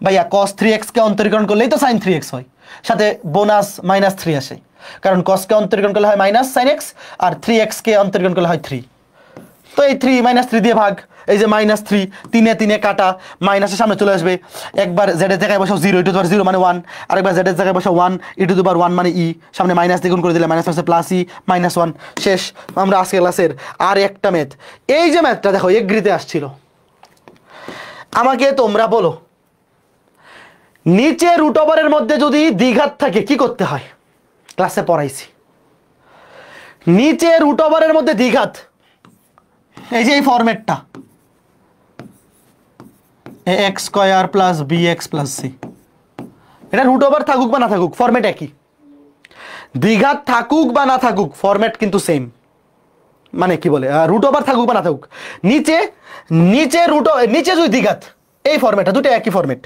ভাইয়া cos 3x কে অন্তরীকরণ করলেই তো sin 3x হয়, সাথে বোনাস -3 আসে, কারণ cos কে অন্তরীকরণ করলে হয় -sin x, আর 3x কে অন্তরীকরণ করলে হয় 3। তো এই 3 -3 দিয়ে ভাগ, এই যে -3, 3 কাটা, মাইনাসের সামনে চলে আসবে, একবার z এর জায়গায় বসাও 0, e⁻0 মানে 1, আরেকবার z এর জায়গায় বসাও 1, e⁻1 মানে e, সামনে মাইনাস দিয়ে গুণ করে দিলে মাইনাস হচ্ছে প্লাস e -1। শেষ। আমরা আজকে ক্লাসের আর একটা ম্যাথ, এই যে ম্যাথটা দেখো এগ্রিতে আসছিল। আমাকে তোমরা বলো, নিচে √এর মধ্যে যদি দ্বিঘাত থাকে কি করতে হয়? ক্লাসে পড়াইছি, নিচে √এর মধ্যে দ্বিঘাত, এই যে এই ফরম্যাটটা ax² + bx + c, এটা √ওভার থাকুক বা না থাকুক ফরম্যাট একই, দ্বিঘাত থাকুক বা না থাকুক ফরম্যাট কিন্তু সেম। মানে কি বলে, √ওভার থাকুক বা না থাকুক, নিচে যদি দ্বিঘাত, এই ফরম্যাটটা দুটো একই ফরম্যাট,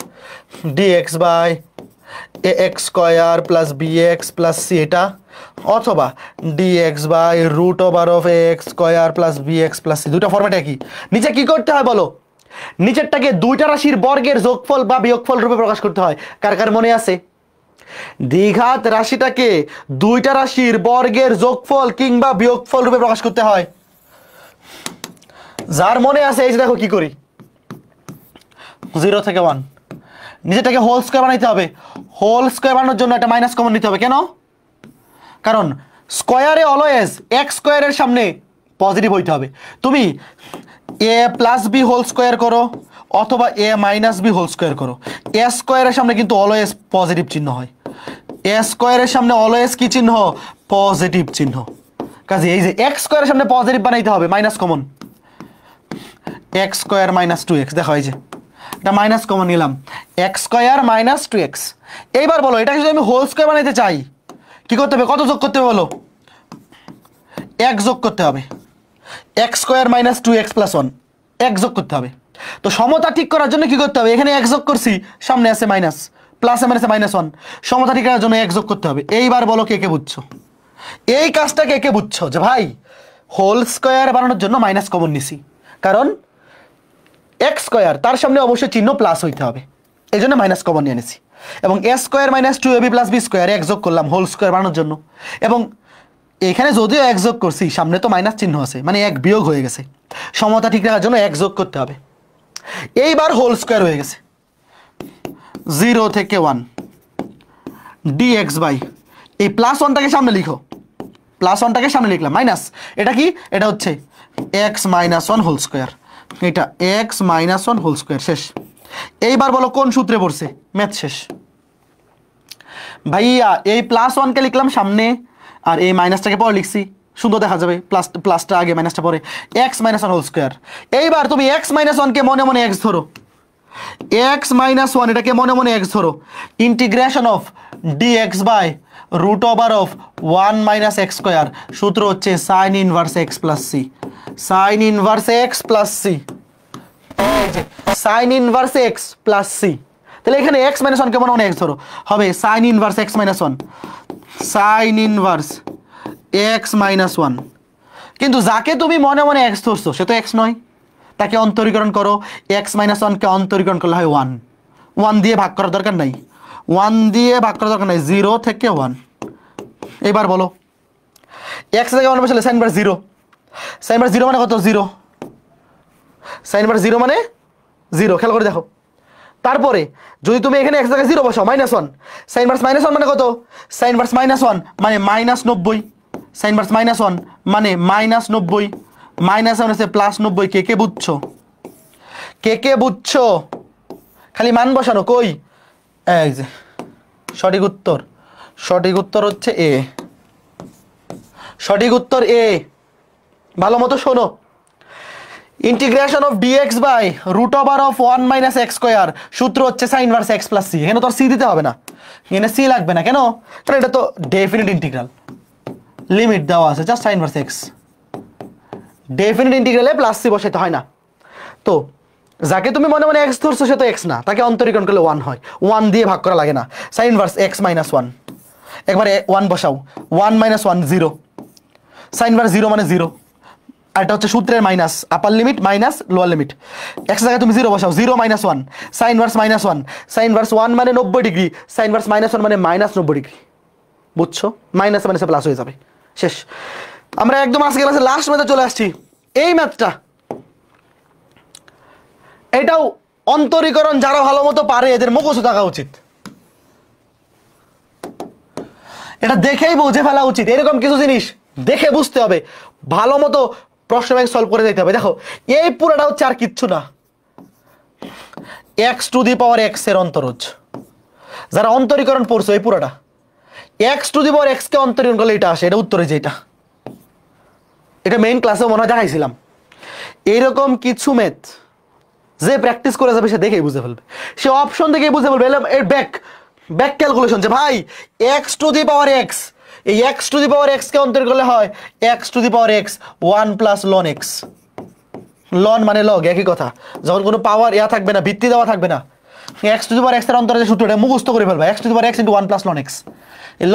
dx/ax² + bx + c এটা, অথবা dx/√ax² + bx + c, দুটো ফরম্যাট একই। নিচে কি করতে হয় বলো? নিচেরটাকে দুইটা রাশির বর্গের যোগফল বা বিয়োগফল রূপে প্রকাশ করতে হয়। কার কার মনে আছে? দ্বিঘাত রাশিটাকে দুইটা রাশির বর্গের যোগফল কিংবা বিয়োগফল রূপে প্রকাশ করতে হয়। যার মনে আছে এই যে দেখো কি করি, 0 থেকে 1, নিচেটাকে হোল স্কয়ার বানাইতে হবে। হোল স্কয়ার বানানোর জন্য একটা মাইনাস কমন নিতে হবে। কেন? কারণ স্কয়ারে অলওয়েজ x স্কয়ারের সামনে পজিটিভ হইতে হবে। তুমি a + b হোল স্কয়ার করো অথবা a - b হোল স্কয়ার করো, a স্কয়ারের সামনে কিন্তু অলওয়েজ পজিটিভ চিহ্ন হয়। a স্কয়ারের সামনে অলওয়েজ কি চিহ্ন? পজিটিভ চিহ্ন। কাজে এই যে x স্কয়ারের সামনে পজিটিভ বানাইতে হবে, মাইনাস কমন, x² - 2x। দেখো এই যে এটা মাইনাস কমন নিলাম, x² - 2x। এইবার বলো এটাকে যদি আমি হোল স্কয়ার বানাইতে চাই কি করতে হবে? কত যোগ করতে হবে বলো? 1 যোগ করতে হবে, x² - 2x + 1, 1 যোগ করতে হবে। তো সমতা ঠিক করার জন্য কি করতে হবে? এখানে 1 যোগ করছি, সামনে আছে মাইনাস, প্লাসে মাইনাসে -1, সমতা ঠিক করার জন্য 1 যোগ করতে হবে। এইবার বলো কে কে বুঝছো এই কাজটা? কে কে বুঝছো যে ভাই হোল স্কয়ার বানানোর জন্য মাইনাস কমন নিছি, কারণ x² তার সামনে অবশ্যই চিহ্ন প্লাস হইতে হবে, এই জন্য মাইনাস কমন নিয়ে নিছি। এবং a² - 2ab + b² 1 যোগ করলাম হোল স্কয়ার বানানোর জন্য। এবং এখানে যদিও এক যোগ করছি, সামনে তো মাইনাস চিহ্ন আছে, মানে এক বিয়োগ হয়ে গেছে। সমতা ঠিক রাখার জন্য এক যোগ করতে হবে। এইবার হোল স্কোয়ার হয়ে গেছে 0 থেকে 1 dx বাই, এই প্লাস ওয়ানটাকে সামনে লিখো, প্লাস ওয়ানটাকে সামনে লিখলাম, মাইনাস এটা কি, এটা হচ্ছে x minus one whole square, এটা x minus one whole square. শেষ। এইবার বলো কোন সূত্রে পড়ছে, ম্যাথ শেষ। ভাইয়া এই প্লাস ওয়ানকে লিখলাম সামনে, আর এই মাইনাসটাকে পরে লিখছি, সুন্দর দেখা যাবে, প্লাসটা আগে মাইনাসটা পরে, x minus one whole square. এইবার তুমি এক্স মাইনাস ওয়ানকে মনে মনে এক্স ধরো, এক্স মাইনাস ওয়ান এটাকে মনে মনে এক্স ধরো, integration of dx by root over of 1 minus x square, সূত্র হচ্ছে sine inverse x plus C, sine inverse x plus C, sine inverse x plus C. তাহলে এখানে এক্স মাইনাস ওয়ানকে মনে মনে এক্স ধরো, হবে sign inverse x minus one, sign inverse x minus one. কিন্তু যাকে তুমি মনে মনে এক্স ধরছো সে তো এক্স নয়, তাকে অন্তরীকরণ করো, এক্স মাইনাস ওয়ানকে অন্তরীকরণ করলে হয় 1, 1 দিয়ে ভাগ করার দরকার নাই, 1 দিয়ে ভাগ করার দরকার নাই, 0 থেকে 1। এবার বলো এক্স থেকে 1 বসালে সাইন ইনভার্স 0, সাইন ইনভার্স 0 মানে কত, 0, সাইন ইনভার্স 0 মানে 0, খেয়াল করে দেখো। তারপরে যদি তুমি এখানে এক্স জায়গায় 0 বসাও, মাইনাস 1, সাইন ইনভার্স মাইনাস 1 মানে কত, সাইন ইনভার্স মাইনাস 1 মানে মাইনাস 90, সাইন ইনভার্স মাইনাস 1 মানে মাইনাস 90, মাইনাস 1 হচ্ছে প্লাস 90। কে কে বুঝছো, কে কে বুঝছো, খালি মান বসানো, কই, এই যে সঠিক উত্তর, সঠিক উত্তর হচ্ছে এ, সঠিক উত্তর এ। ভালো মতো শোনো, integration of dx by root over of 1 minus x square, সূত্র হচ্ছে sine inverse x plus C. এখানে তো আর সি দিতে হবে না, এখানে সি লাগবে না, কেন, কারণ এটা তো ডেফিনিট ইন্টিগ্রাল, লিমিট দেওয়া আছে, just sign inverse x, definite ইন্টিগ্রালে প্লাস সি বসাইতে হয় না। তো যাকে তুমি মনে মনে এক্স ধরছো সে তো এক্স না, তাকে অন্তরীকরণ করলে 1 হয়, 1 দিয়ে ভাগ করা লাগে না, সাইন ইনভার্স এক্স মাইনাস 1, একবারে 1 বসাও, 1 মাইনাস 1 0, সাইন ইনভার্স 0 মানে 0, আর এটা হচ্ছে সূত্রের মাইনাস, আপার limit minus lower limit, x জায়গায় তুমি 0 বসাও, 0 minus 1, sign inverse minus 1, sign inverse 1 মানে 90 ডিগ্রি, সাইন ইনভার্স মাইনাস 1 মানে মাইনাস 90 ডিগ্রি, বুঝছো, মাইনাস মাইনাসে প্লাস হয়ে যাবে। শেষ। আমরা একদম আজকে ক্লাসে লাস্ট ম্যাথে চলে আসছি। এই ম্যাথটা, এটাও অন্তরীকরণ যারা ভালো মতো পারে এদের মুখস্থ থাকা উচিত, এটা দেখেই বুঝে ফেলা উচিত। এরকম কিছু জিনিস দেখে বুঝতে হবে, ভালো মতো প্রশ্ন ব্যাংক সলভ করে দিতে হবে। দেখো এই পুরোটা হচ্ছে আর কিচ্ছু না, x to the power x এর অন্তরজ, যারা অন্তরীকরণ পড়ছো এই পুরোটা, x to the power x কে অন্তরীকরণ করলে এটা আসে, এটা উত্তরে যেটা, এটা মেইন ক্লাসে মনে হয় দেখাইছিলাম। এইরকম কিছু ম্যাথ যে প্র্যাকটিস করে যাবে সে দেখেই বুঝে ফেলবে, সে অপশন দেখেই বুঝে ফেলবে। এর ব্যাক ক্যালকুলেশন, যে ভাই x to the power x, এই x to the power x কে অন্তরীকরণ করলে হয় x to the power x 1 plus লন এক্স, লন মানে লগ, একই কথা। যখন কোনো পাওয়ার থাকবে না, ভিত্তি দেওয়া থাকবে না, x to the power x এর অন্তরে যে সূত্রটা মুখস্থ করে ফেলবে, x to the power x into 1 plus লন এক্স। এই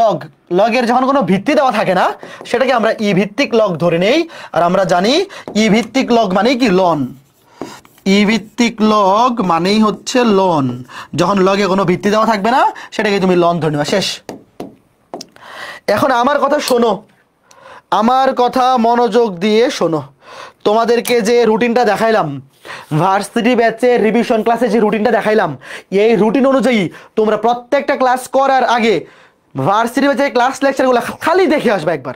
লগের যখন কোনো ভিত্তি দেওয়া থাকে না, সেটাকে আমরা ই ভিত্তিক লগ ধরে নেই। আর আমরা জানি ই ভিত্তিক লগ মানেই কি, লন, ই ভিত্তিক লগ মানেই হচ্ছে লন। যখন লগে কোনো ভিত্তি দেওয়া থাকবে না, সেটাকে তুমি লন ধরে নেবা। শেষ। এখন আমার কথা শোনো, আমার কথা মনোযোগ দিয়ে শোনো। তোমাদেরকে যে রুটিনটা দেখাইলাম, ভার্সিটি ব্যাচের রিভিশন ক্লাসে যে রুটিনটা দেখাইলাম, এই রুটিন অনুযায়ী তোমরা প্রত্যেকটা ক্লাস করার আগে ভার্সিটি ব্যাচের ক্লাস লেকচারগুলো খালি দেখে আসবা একবার,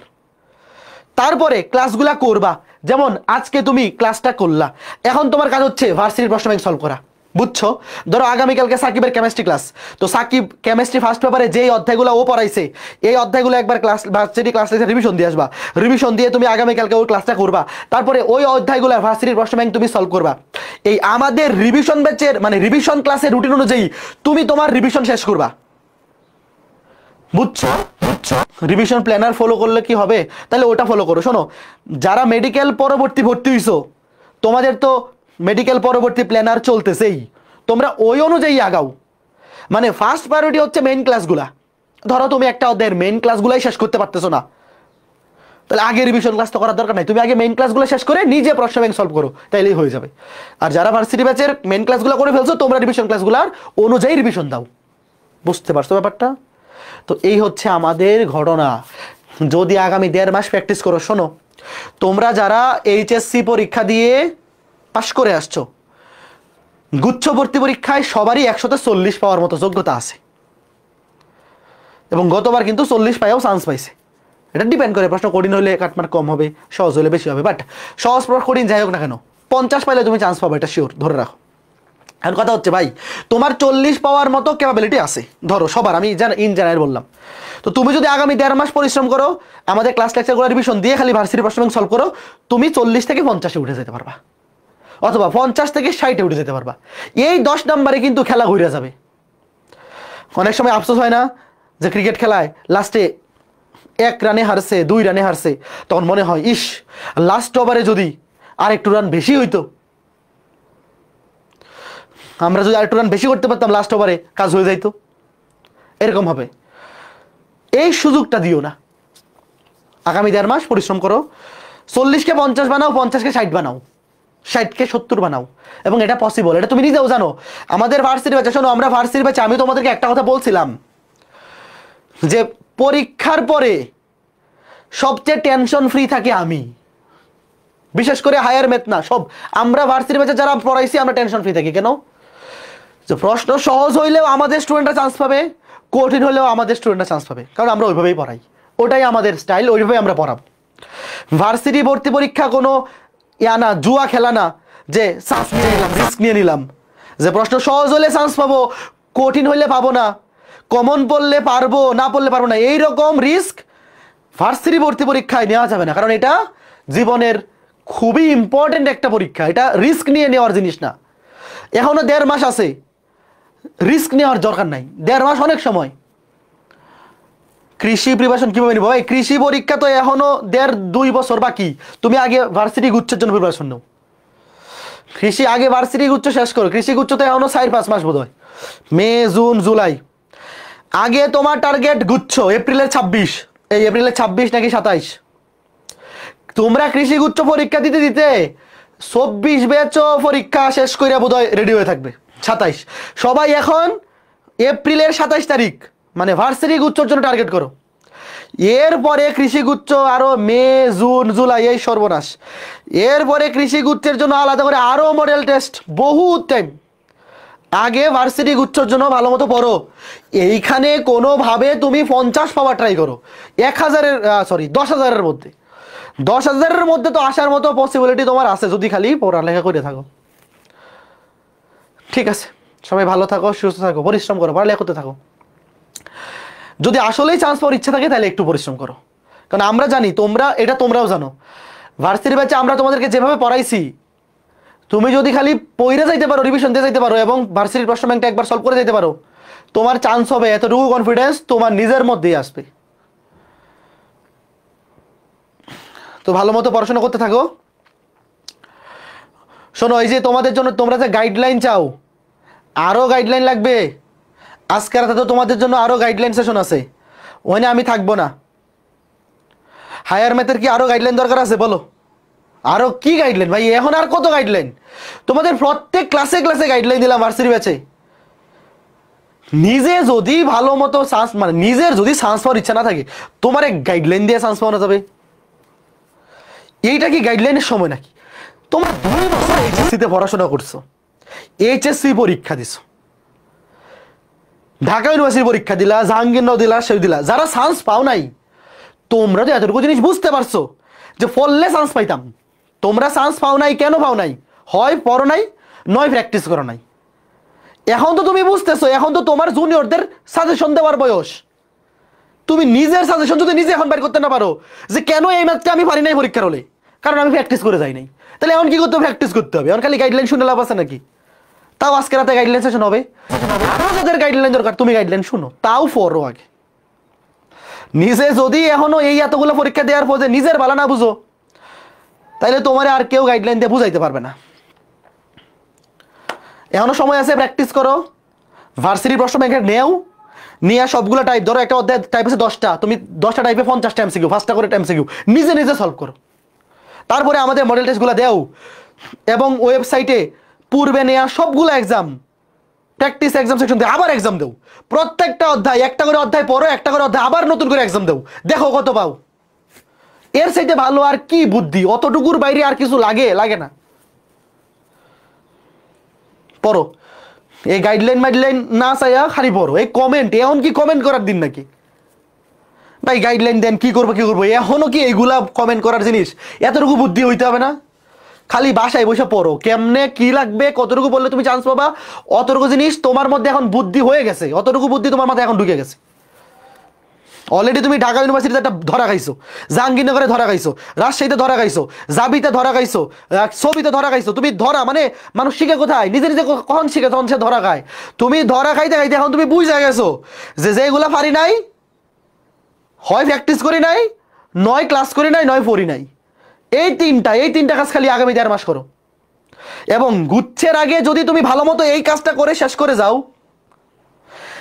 তারপরে ক্লাসগুলা করবা। যেমন আজকে তুমি ক্লাসটা করলা, এখন তোমার কাজ হচ্ছে ভার্সিটির প্রশ্ন ব্যাংক সলভ করা, বুঝছো। ধরো আগামীকালকে সাকিবের কেমিস্ট্রি ক্লাস, তো সাকিব কেমিস্ট্রি ফার্স্ট পেপারে যেই অধ্যায়গুলো ও পড়াইছে, এই অধ্যায়গুলো একবার ক্লাস ভার্সিটি ক্লাস রিভিশন দিয়ে আসবা, রিভিশন দিয়ে তুমি আগামীকালকে ওই ক্লাসটা করবা, তারপরে ওই অধ্যায়গুলো ভার্সিটির প্রশ্ন ব্যাংক তুমি সলভ করবা। এই আমাদের রিভিশন ব্যাচের মানে রিভিশন ক্লাসের রুটিন অনুযায়ী তুমি তোমার রিভিশন শেষ করবা, বুঝছো। রিভিশন প্ল্যানার ফলো করলে কি হবে, তাহলে ওটা ফলো করো। শোনো, যারা মেডিকেল পরবর্তী ভর্তি হইছো, তোমাদের তো মেডিকেল পরবর্তী প্ল্যানার চলতেছেই, তোমরা ওই অনুযায়ী আগাও। মানে ফার্স্ট প্রায়োরিটি হচ্ছে মেইন ক্লাসগুলা। ধরো তুমি একটা অধ্যায়ের মেইন ক্লাসগুলাই শেষ করতে পারতেছো না, তাহলে আগে রিভিশন ক্লাস তো করার দরকার নাই, তুমি আগে মেইন ক্লাসগুলো শেষ করে নিজে প্রশ্ন ব্যাংক সলভ করো, তাইলেই হয়ে যাবে। আর যারা ভার্সিটি ব্যাচের মেইন ক্লাসগুলো করে ফেলছো, তোমরা রিভিশন ক্লাসগুলোর অনুযায়ী রিভিশন দাও। বুঝতে পারছো ব্যাপারটা? তো এই হচ্ছে আমাদের ঘটনা। যদি আগামী 1.5 মাস প্র্যাকটিস করো, শোনো তোমরা যারা এইচএসসি পরীক্ষা দিয়ে পাশ করে আসছো, গুচ্ছ ভর্তি পরীক্ষায় সবারই 140 পাওয়ার মতো যোগ্যতা আছে, এবং গতবার কিন্তু 40 পাইও চান্স পাইছে। এটা ডিপেন্ড করে, প্রশ্ন কঠিন হলে কাটমার্ক কম হবে, সহজ হলে বেশি হবে, বাট সহজ প্রশ্ন কঠিন যাই হোক না কেন 50 পাইলে তুমি চান্স পাবে, এটা শিওর, ধরে রাখো। এখন কথা হচ্ছে ভাই তোমার 40 পাওয়ার মতো ক্যাপাবিলিটি আছে, ধরো সবার, আমি ইন জেনারেল বললাম। তো তুমি যদি আগামী 1.5 মাস পরিশ্রম করো, আমাদের ক্লাস লেকচারগুলো রিভিশন দিয়ে খালি ভার্সিটি প্রশ্ন ব্যাংক সলভ করো, তুমি 40 থেকে 50-এ উঠে যেতে পারবা, অথবা 50 থেকে 60-এ উঠে যেতে পারবা। এই 10 নম্বরে কিন্তু খেলা ঘুরে যাবে। অনেক সময় আফসোস হয় না যে ক্রিকেট খেলায় লাস্টে 1 রানে হারছে, 2 রানে হারছে, তখন মনে হয় ইস লাস্ট ওভারে যদি আরেকটু রান বেশি হইতো, আমরা যদি আরেকটু রান বেশি করতে পারতাম লাস্ট ওভারে, কাজ হয়ে যাইতো। এরকম হবে, এই সুযোগটা দিও না। আগামী 1.5 মাস পরিশ্রম করো, 40-কে 50 বানাও, 50-কে 60 বানাও, 60-কে 70 বানাও, এবং এটা পসিবল, এটা তুমি নিজেও জানো। আমাদের ভার্সিটি ব্যাচে, শোনো আমরা ভার্সিটি ব্যাচে, আমি তোমাদেরকে একটা কথা বলছিলাম যে পরীক্ষার পরে সবচেয়ে টেনশন ফ্রি থাকি আমি, বিশেষ করে হায়ার ম্যাথ না, সব আমরা ভার্সিটি ব্যাচে যারা পড়াইছি আমরা টেনশন ফ্রি থাকি। কেন? যে প্রশ্ন সহজ হইলেও আমাদের স্টুডেন্টরা চান্স পাবে, কঠিন হলেও আমাদের স্টুডেন্টরা চান্স পাবে, কারণ আমরা ওইভাবেই পড়াই, ওটাই আমাদের স্টাইল, ওইভাবেই আমরা পড়াবো। ভার্সিটি ভর্তি পরীক্ষা কোনো ইয়া না, জুয়া খেলা না যে চান্স নিয়ে নিলাম, রিস্ক নিয়ে নিলাম, যে প্রশ্ন সহজ হলে চান্স পাবো, কঠিন হলে পাবো না, কমন পড়লে পারবো, না পড়লে পারবো না, এইরকম রিস্ক ভার্সিটি ভর্তি পরীক্ষায় নেওয়া যাবে না। কারণ এটা জীবনের খুবই ইম্পর্টেন্ট একটা পরীক্ষা, এটা রিস্ক নিয়ে নেওয়ার জিনিস না। এখনো 1.5 মাস আছে, রিস্ক নেওয়ার দরকার নাই, 1.5 মাস অনেক সময়। কৃষি প্রিপারেশন কিভাবে নিবো ভাই? কৃষি পরীক্ষা তো এখনো 1.5-2 বছর বাকি, তুমি আগে ভার্সিটি গুচ্ছের জন্য প্রিপারেশন নাও। কৃষি আগে ভার্সিটি গুচ্ছ শেষ করো, কৃষি গুচ্ছ তো এখনো 4-5 মাস বোধ হয়, মে, জুন, জুলাই। আগে তোমার টার্গেট গুচ্ছ এপ্রিলের 26, এই এপ্রিলের 26 নাকি 27, তোমরা কৃষি গুচ্ছ পরীক্ষা দিতে দিতে 24 ব্যাচও পরীক্ষা শেষ করে বোধহয় রেডি হয়ে থাকবে, 27। সবাই এখন এপ্রিলের 27 তারিখ মানে ভার্সিটি গুচ্ছর জন্য টার্গেট করো। এরপরে কৃষি গুচ্ছ আরো মে, জুন, জুলাই, এই সর্বনাশ। এরপরে কৃষি গুচ্ছের জন্য আলাদা করে আরো মডেল টেস্ট, বহুত টাইম। আগে ভার্সিটি গুচ্ছর জন্য ভালো মতো পড়ো, এইখানে কোনোভাবে তুমি 50 পাওয়ার ট্রাই করো, 10,000-এর মধ্যে। 10,000-এর মধ্যে তো আসার মতো পসিবিলিটি তোমার আছে যদি খালি পড়ালেখা করে থাকো। ঠিক আছে, সবাই ভালো থাকো, সুস্থ থাকো, পরিশ্রম করো, পড়ালেখা করতে থাকো। যদি আসলেই চান্স পাওয়ার ইচ্ছা থাকে তাহলে একটু পরিশ্রম করো, কারণ আমরা জানি তোমরাও জানো, ভার্সিটি ব্যাচে আমরা তোমাদেরকে যেভাবে পড়াইছি, তুমি যদি খালি পড়ে যাইতে পারো, রিভিশন দিয়ে যাইতে পারো, এবং ভার্সিটির প্রশ্ন ব্যাংকটা একবার সলভ করে যাইতে পারো, তোমার চান্স হবে, এতটুকু কনফিডেন্স তোমার নিজের মধ্যেই আসবে। তো ভালো মতো পড়াশোনা করতে থাকো। শোনো, এই যে তোমাদের জন্য তোমরা যে গাইডলাইন চাও, আরও গাইডলাইন লাগবে। আজকে রাতে তো তোমাদের জন্য আরও গাইডলাইন সেশন আছে, ওখানে আমি থাকবো না। হায়ার ম্যাথের কি আরও গাইডলাইন দরকার আছে বলো? আরও কি গাইডলাইন ভাই, এখন আর কত গাইডলাইন? তোমাদের প্রত্যেক ক্লাসে ক্লাসে গাইডলাইন দিলাম ভার্সিটি ব্যাচে। নিজে যদি ভালো মতো চান্স, মানে নিজের যদি চান্স পাওয়ার ইচ্ছা না থাকে, তোমার এক গাইডলাইন দিয়ে চান্স পাওয়া যাবে? এইটা কি গাইডলাইনের সময় নাকি? তোমরা 2 বছর এইচএসসিতে পড়াশোনা করছো, এইচএসসি পরীক্ষা দিছো, ঢাকা ইউনিভার্সিটি পরীক্ষা দিলা, জাহাঙ্গীরনগর দিলা, সেও দিলা। যারা চান্স পাও নাই, তোমরা তো এতটুকু জিনিস বুঝতে পারছো যে পড়লে চান্স পাইতাম। তোমরা চান্স পাও নাই, কেন পাও নাই? হয় পড়ো নাই, নয় প্র্যাকটিস করো নাই। এখন তো তুমি বুঝতেছো, এখন তো তোমার জুনিয়রদের সাজেশন দেওয়ার বয়স। তুমি নিজের সাজেশন যদি নিজে এখন বের করতে না পারো যে কেন এই ম্যাথটা আমি পারি নাই পরীক্ষার হলে, কারণ আমি প্র্যাকটিস করে যাই নাই, তাহলে এখন কি করতে হবে? প্র্যাকটিস করতে হবে। এখন খালি গাইডলাইন শুনে লাভ আছে নাকি? তাও আজকে রাতে গাইডলাইন সেশন হবে, আরো যাদের গাইডলাইন দরকার তুমি গাইডলাইন শুনো, তাও পড়ো আগে। নিজে যদি এখনো এই এতগুলো পরীক্ষা দেওয়ার পর নিজের ভালো না বুঝো, তাইলে তোমার আর কেউ গাইডলাইন দিয়ে বুঝাইতে পারবে না। এখনো সময় আছে, প্র্যাকটিস করো। ভার্সিটি প্রশ্ন ব্যাংকে নেও, নিয়ে সবগুলো টাইপ, ধরো একটা অধ্যায় টাইপ আছে 10টা, তুমি 10টা টাইপে 50টা এমসিকিউ, 5টা করে এমসিকিউ নিজে নিজে সলভ করো। তারপরে আমাদের মডেল টেস্টগুলো দেও, এবং ওয়েবসাইটে পূর্বে নেওয়া সবগুলো এক্সাম, প্র্যাকটিস এক্সাম সেকশন দিয়ে আবার এক্সাম দেও। প্রত্যেকটা অধ্যায় একটা করে অধ্যায় পড়ো, একটা করে অধ্যায় আবার নতুন করে এক্সাম দেও, দেখো কত পাও। এর চাইতে ভালো আর কি বুদ্ধি? অতটুকুর বাইরে আর কিছু লাগে না। পড়ো, এই গাইডলাইন মাইডলাইন না চাইয়া খালি পড়ো। এই কমেন্ট, এখন কি কমেন্ট করার দিন নাকি ভাই? গাইডলাইন দেন, কি করবো এখনো কি এইগুলা কমেন্ট করার জিনিস? এতটুকু বুদ্ধি হইতে হবে না? খালি বাসায় বসে পড়ো, কেমনে কি লাগবে, কতটুকু বললে তুমি চান্স পাবা, অতটুকু জিনিস তোমার মধ্যে এখন বুদ্ধি হয়ে গেছে, অতটুকু বুদ্ধি তোমার মাথায় এখন ঢুকে গেছে। অলরেডি তুমি ঢাকা ইউনিভার্সিটিতে একটা ধরা খাইছো, জাহাঙ্গীরনগরে ধরা খাইছো, রাজশাহীতে ধরা খাইছো, জাবিতে ধরা খাইছো, ছবিতে ধরা খাইছো। তুমি ধরা মানে মানুষ শিখে কোথায়? নিজে নিজে কখন শিখে? তখন সে ধরা খায়। তুমি ধরা খাইতে খাইতে এখন তুমি বুঝে গেছো যে যেগুলা পারি নাই, হয় প্র্যাকটিস করি নাই, নয় ক্লাস করি নাই, নয় পড়ি নাই। এই তিনটা কাজ খালি আগামী 1.5 মাস করো। এবং গুচ্ছের আগে যদি তুমি ভালো মতো এই কাজটা করে শেষ করে যাও,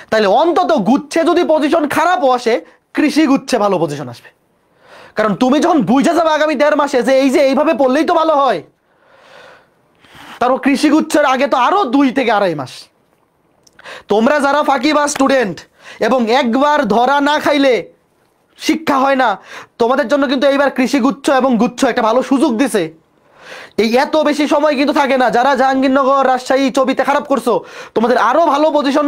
তাহলে অন্তত গুচ্ছে যদি পজিশন খারাপও আসে, কৃষি গুচ্ছে ভালো পজিশন আসবে। কারণ তুমি যখন বুঝে যাবে আগামী 1.5 মাসে যে এইভাবে পড়লেই তো ভালো হয়, তারপর কৃষি গুচ্ছের আগে তো আরো 2 থেকে 2.5 মাস। তোমরা যারা ফাঁকিবাজ স্টুডেন্ট এবং একবার ধরা না খাইলে শিক্ষা হয় না, তোমাদের জন্য কিন্তু এইবার কৃষি গুচ্ছ এবং গুচ্ছ একটা ভালো সুযোগ দিছে। এই এত বেশি সময় কিন্তু থাকে না। যারা জাহাঙ্গীরনগর, রাজশাহী, চবিতে খারাপ করছো, তোমাদের আরো ভালো পজিশন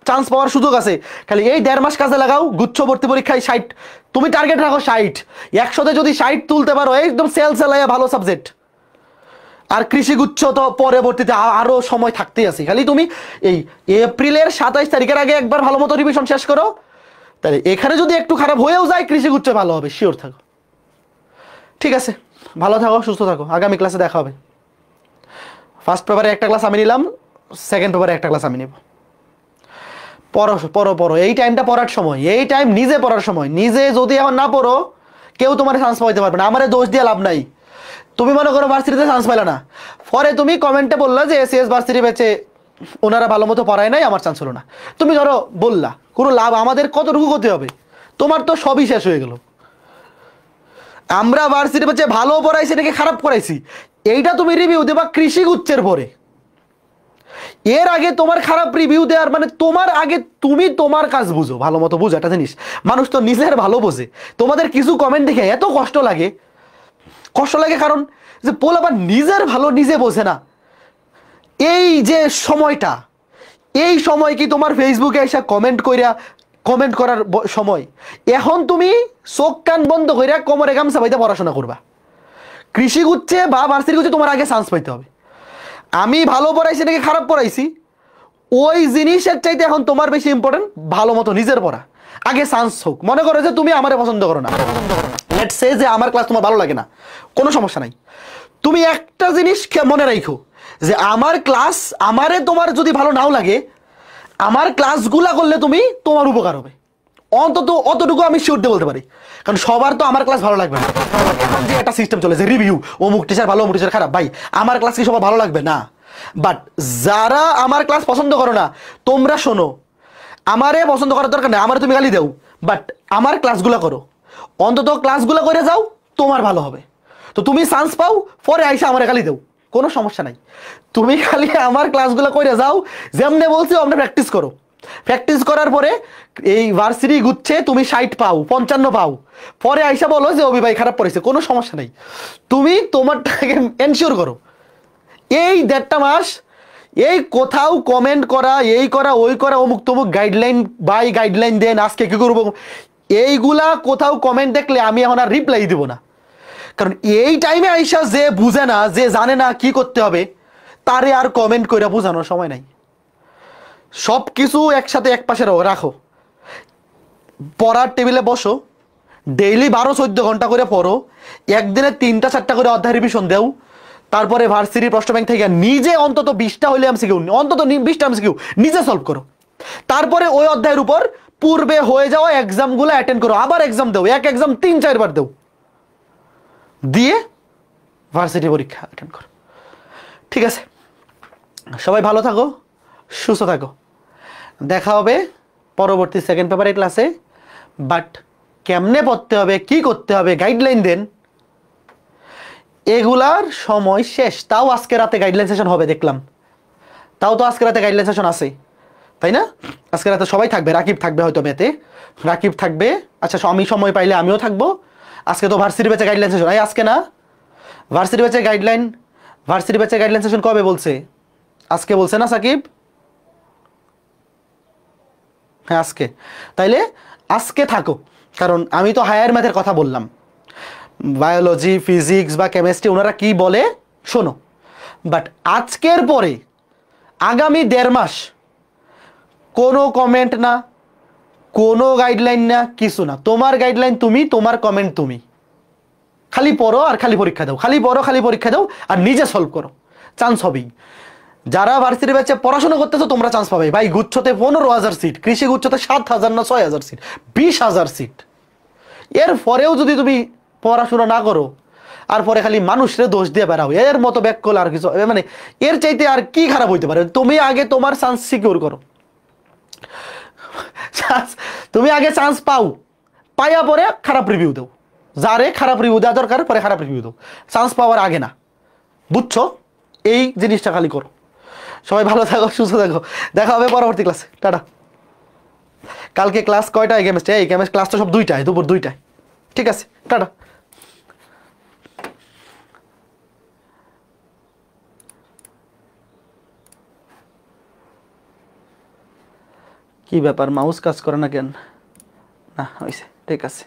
চান্স পাওয়ার সুযোগ আছে। খালি এই 1.5 মাস কাজে লাগাও। গুচ্ছ ভর্তি পরীক্ষায় 60, তুমি টার্গেট রাখো 60, 100তে যদি 60 তুলতে পারো, একদম সেলাইয়া ভালো সাবজেক্ট। আর কৃষি গুচ্ছ তো পরবর্তীতে আরো সময় থাকতেই আছে। খালি তুমি এই এপ্রিলের 27 তারিখের আগে একবার ভালো মতো রিভিশন শেষ করো, তাহলে এখানে যদি একটু খারাপ হয়েও যায়, কৃষি গুচ্ছ ভালো হবে, শিওর থাকো। ঠিক আছে, ভালো থাকো, সুস্থ থাকো। আগামী ক্লাসে দেখা হবে। ফার্স্ট পেপারে একটা ক্লাস আমি নিলাম, সেকেন্ড পেপারে একটা ক্লাস আমি নেব। পড়ো। এই টাইমটা পড়ার সময়, এই টাইম নিজে পড়ার সময়। নিজে যদি এখন না পড়ো, কেউ তোমার চান্স পাইতে পারবে না। আমারে দোষ দিয়ে লাভ নাই। তুমি মনে করো ভার্সিটিতে চান্স পাইলে না, পরে তুমি কমেন্টে বললা যে এসিএস ভার্সিটি ব্যাচে ওনারা ভালো মতো পড়ায় নাই, আমার চান্স হলো না। তুমি ধরো বললা, কোনো লাভ, আমাদের কতটুকু ক্ষতি হবে? তোমার তো সবই শেষ হয়ে গেল। আমরা ভার্সিটি ব্যাচে ভালো পড়াইছি নাকি খারাপ পড়াইছি, এইটা তুমি রিভিউ দেবা কৃষি গুচ্ছের পরে। এর আগে তোমার খারাপ রিভিউ দেওয়ার মানে তোমার আগে তুমি তোমার কাজ বুঝো, ভালো মতো বুঝো। একটা জিনিস, মানুষ তো নিজের ভালো বোঝে। তোমাদের কিছু কমেন্ট দেখে এত কষ্ট লাগে কারণ যে পোলাপান নিজের ভালো নিজে বোঝে না। এই যে সময়টা, এই সময় কি তোমার ফেসবুকে এসে কমেন্ট করার সময়? এখন তুমি চোখ কান বন্ধ কইরা কোমরে গামছা পাইতে পড়াশোনা করবা। কৃষি গুচ্ছে বা ভার্সিটি গুচ্ছে তোমার আগে চান্স পাইতে হবে। আমি ভালো পড়াইছি নাকি খারাপ পড়াইছি, ওই জিনিসের চাইতে এখন তোমার বেশি ইম্পর্টেন্ট ভালো মতো নিজের পড়া। আগে চান্স হোক। মনে করো যে তুমি আমারে পছন্দ করো না, লেটস সে যে আমার ক্লাস তোমার ভালো লাগে না, কোনো সমস্যা নাই। তুমি একটা জিনিস মনে রাখো যে আমার ক্লাস, আমারে তোমার যদি ভালো নাও লাগে, আমার ক্লাসগুলা করলে তোমার উপকার হবে। অন্তত অতটুকু আমি শিওর দিয়ে বলতে পারি। কারণ সবার তো আমার ক্লাস ভালো লাগবে না। এখন যে একটা সিস্টেম চলে যে রিভিউ, অমুক টিচার ভালো, অমুক টিচার খারাপ, ভাই আমার ক্লাস কি সবার ভালো লাগবে না? বাট যারা আমার ক্লাস পছন্দ করো না, তোমরা শোনো, আমারে পছন্দ করার দরকার নেই, আমার তুমি গালি দাও, বাট আমার ক্লাসগুলো করো। অন্তত ক্লাসগুলো করে যাও, তোমার ভালো হবে। তো তুমি চান্স পাও, পরে আইসা আমার গালি দাও, কোনো সমস্যা নাই। তুমি খালি আমার ক্লাসগুলো করে যাও, যেমনে বলছি অমনে প্র্যাকটিস করো। প্র্যাকটিস করার পরে এই ভার্সিটি গুচ্ছে তুমি 60 পাও, 55 পাও, পরে আইসা বলো যে অভি ভাই খারাপ পড়েছে, কোনো সমস্যা নেই। তুমি তোমারটাকে এনশিওর করো। এই 1.5 মাস এই কোথাও কমেন্ট করা, এই করা, ওই করা, অমুক তমুক গাইডলাইন, বাই গাইডলাইন দেন, আজকে কি করবো, এইগুলা কোথাও কমেন্ট দেখলে আমি এখন আর রিপ্লাই দিব না। কারণ এই টাইমে আইসা যে বুঝে না, যে জানে না কি করতে হবে, তারে আর কমেন্ট করে বোঝানোর সময় নাই। সব কিছু একসাথে এক পাশে রাখো, পড়ার টেবিলে বসো, ডেইলি 12-14 ঘন্টা করে পড়ো, একদিনে 3-4টা করে অধ্যায় রিভিশন দেও। তারপরে ভার্সিটির প্রশ্ন ব্যাংক থেকে নিজে অন্তত 20টা হইলে এমসিকিউ, অন্তত 20টা এমসিকিউ নিজে সলভ করো। তারপরে ওই অধ্যায়ের উপর পূর্বে হয়ে যাওয়া এক্সামগুলো অ্যাটেন্ড করো, আবার এক্সাম দেও, এক এক্সাম 3-4 বার দেও, দিয়ে ভার্সিটি পরীক্ষা অ্যাটেন্ড করো। ঠিক আছে, সবাই ভালো থাকো, সুস্থ থাকো। দেখা হবে পরবর্তী সেকেন্ড পেপারের ক্লাসে। বাট কেমনে পড়তে হবে, কি করতে হবে, গাইডলাইন দেন, এগুলার সময় শেষ। তাও আজকে রাতে গাইডলাইন সেশন হবে দেখলাম, তাও তো আজকে রাতে গাইডলাইন সেশন আছে, তাই না? আজকে রাতে সবাই থাকবে, রাকিব থাকবে হয়তো মেতে, রাকিব থাকবে। আচ্ছা, আমি সময় পাইলে আমিও থাকবো, আজকে তো ভার্সিটি ব্যাচে গাইডলাইন সেশন, এই আজকে না, ভার্সিটি ব্যাচে গাইডলাইন সেশন কবে বলছে? আজকে বলছে না সাকিব? হ্যাঁ আজকে। তাইলে আজকে থাকো, কারণ আমি তো হায়ার ম্যাথের কথা বললাম, বায়োলজি ফিজিক্স বা কেমিস্ট্রি ওনারা কি বলে শোনো। বাট আজকের পরে আগামী 1.5 মাস কোনো কমেন্ট না, কোনো গাইডলাইন না, কিছু না। তোমার গাইডলাইন তুমি, তোমার কমেন্ট তুমি, খালি পড়ো আর খালি পরীক্ষা দাও, খালি পড়ো খালি পরীক্ষা দাও আর নিজে সলভ করো, চান্স হবেই। যারা ভার্সিটি ব্যাচে পড়াশোনা করতেছো তোমরা চান্স পাবে ভাই। গুচ্ছতে 15,000 সিট, কৃষি গুচ্ছতে 7,000 না 6,000 সিট, 20,000 সিট। এর পরেও যদি তুমি পড়াশোনা না করো আর পরে খালি মানুষরে দোষ দিয়ে বেড়াও, এর মতো ব্যাক করলে আর কিছু মানে এর চাইতে আর কি খারাপ হইতে পারে? তুমি আগে তোমার চান্স সিকিউর করো, তুমি আগে চান্স পাও, পাইয়া পরে খারাপ রিভিউ দাও, যারে খারাপ রিভিউ দেওয়া দরকার পরে খারাপ রিভিউ দাও, চান্স পাওয়ার আগে না। বুঝছো? এই জিনিসটা খালি করো। সবাই ভালো থাকো, সুস্থ থাকো, দেখা হবে পরবর্তী ক্লাসে, টাটা। কালকে ক্লাস কয়টায় কেমিস্ট্রি? এই কেমিস্ট্রি ক্লাস তো সব 2টায়, দুপুর 2টায়। ঠিক আছে, টাটা। কি ব্যাপার, মাউস কাজ করে না কেন? না হয়েছে, ঠিক আছে।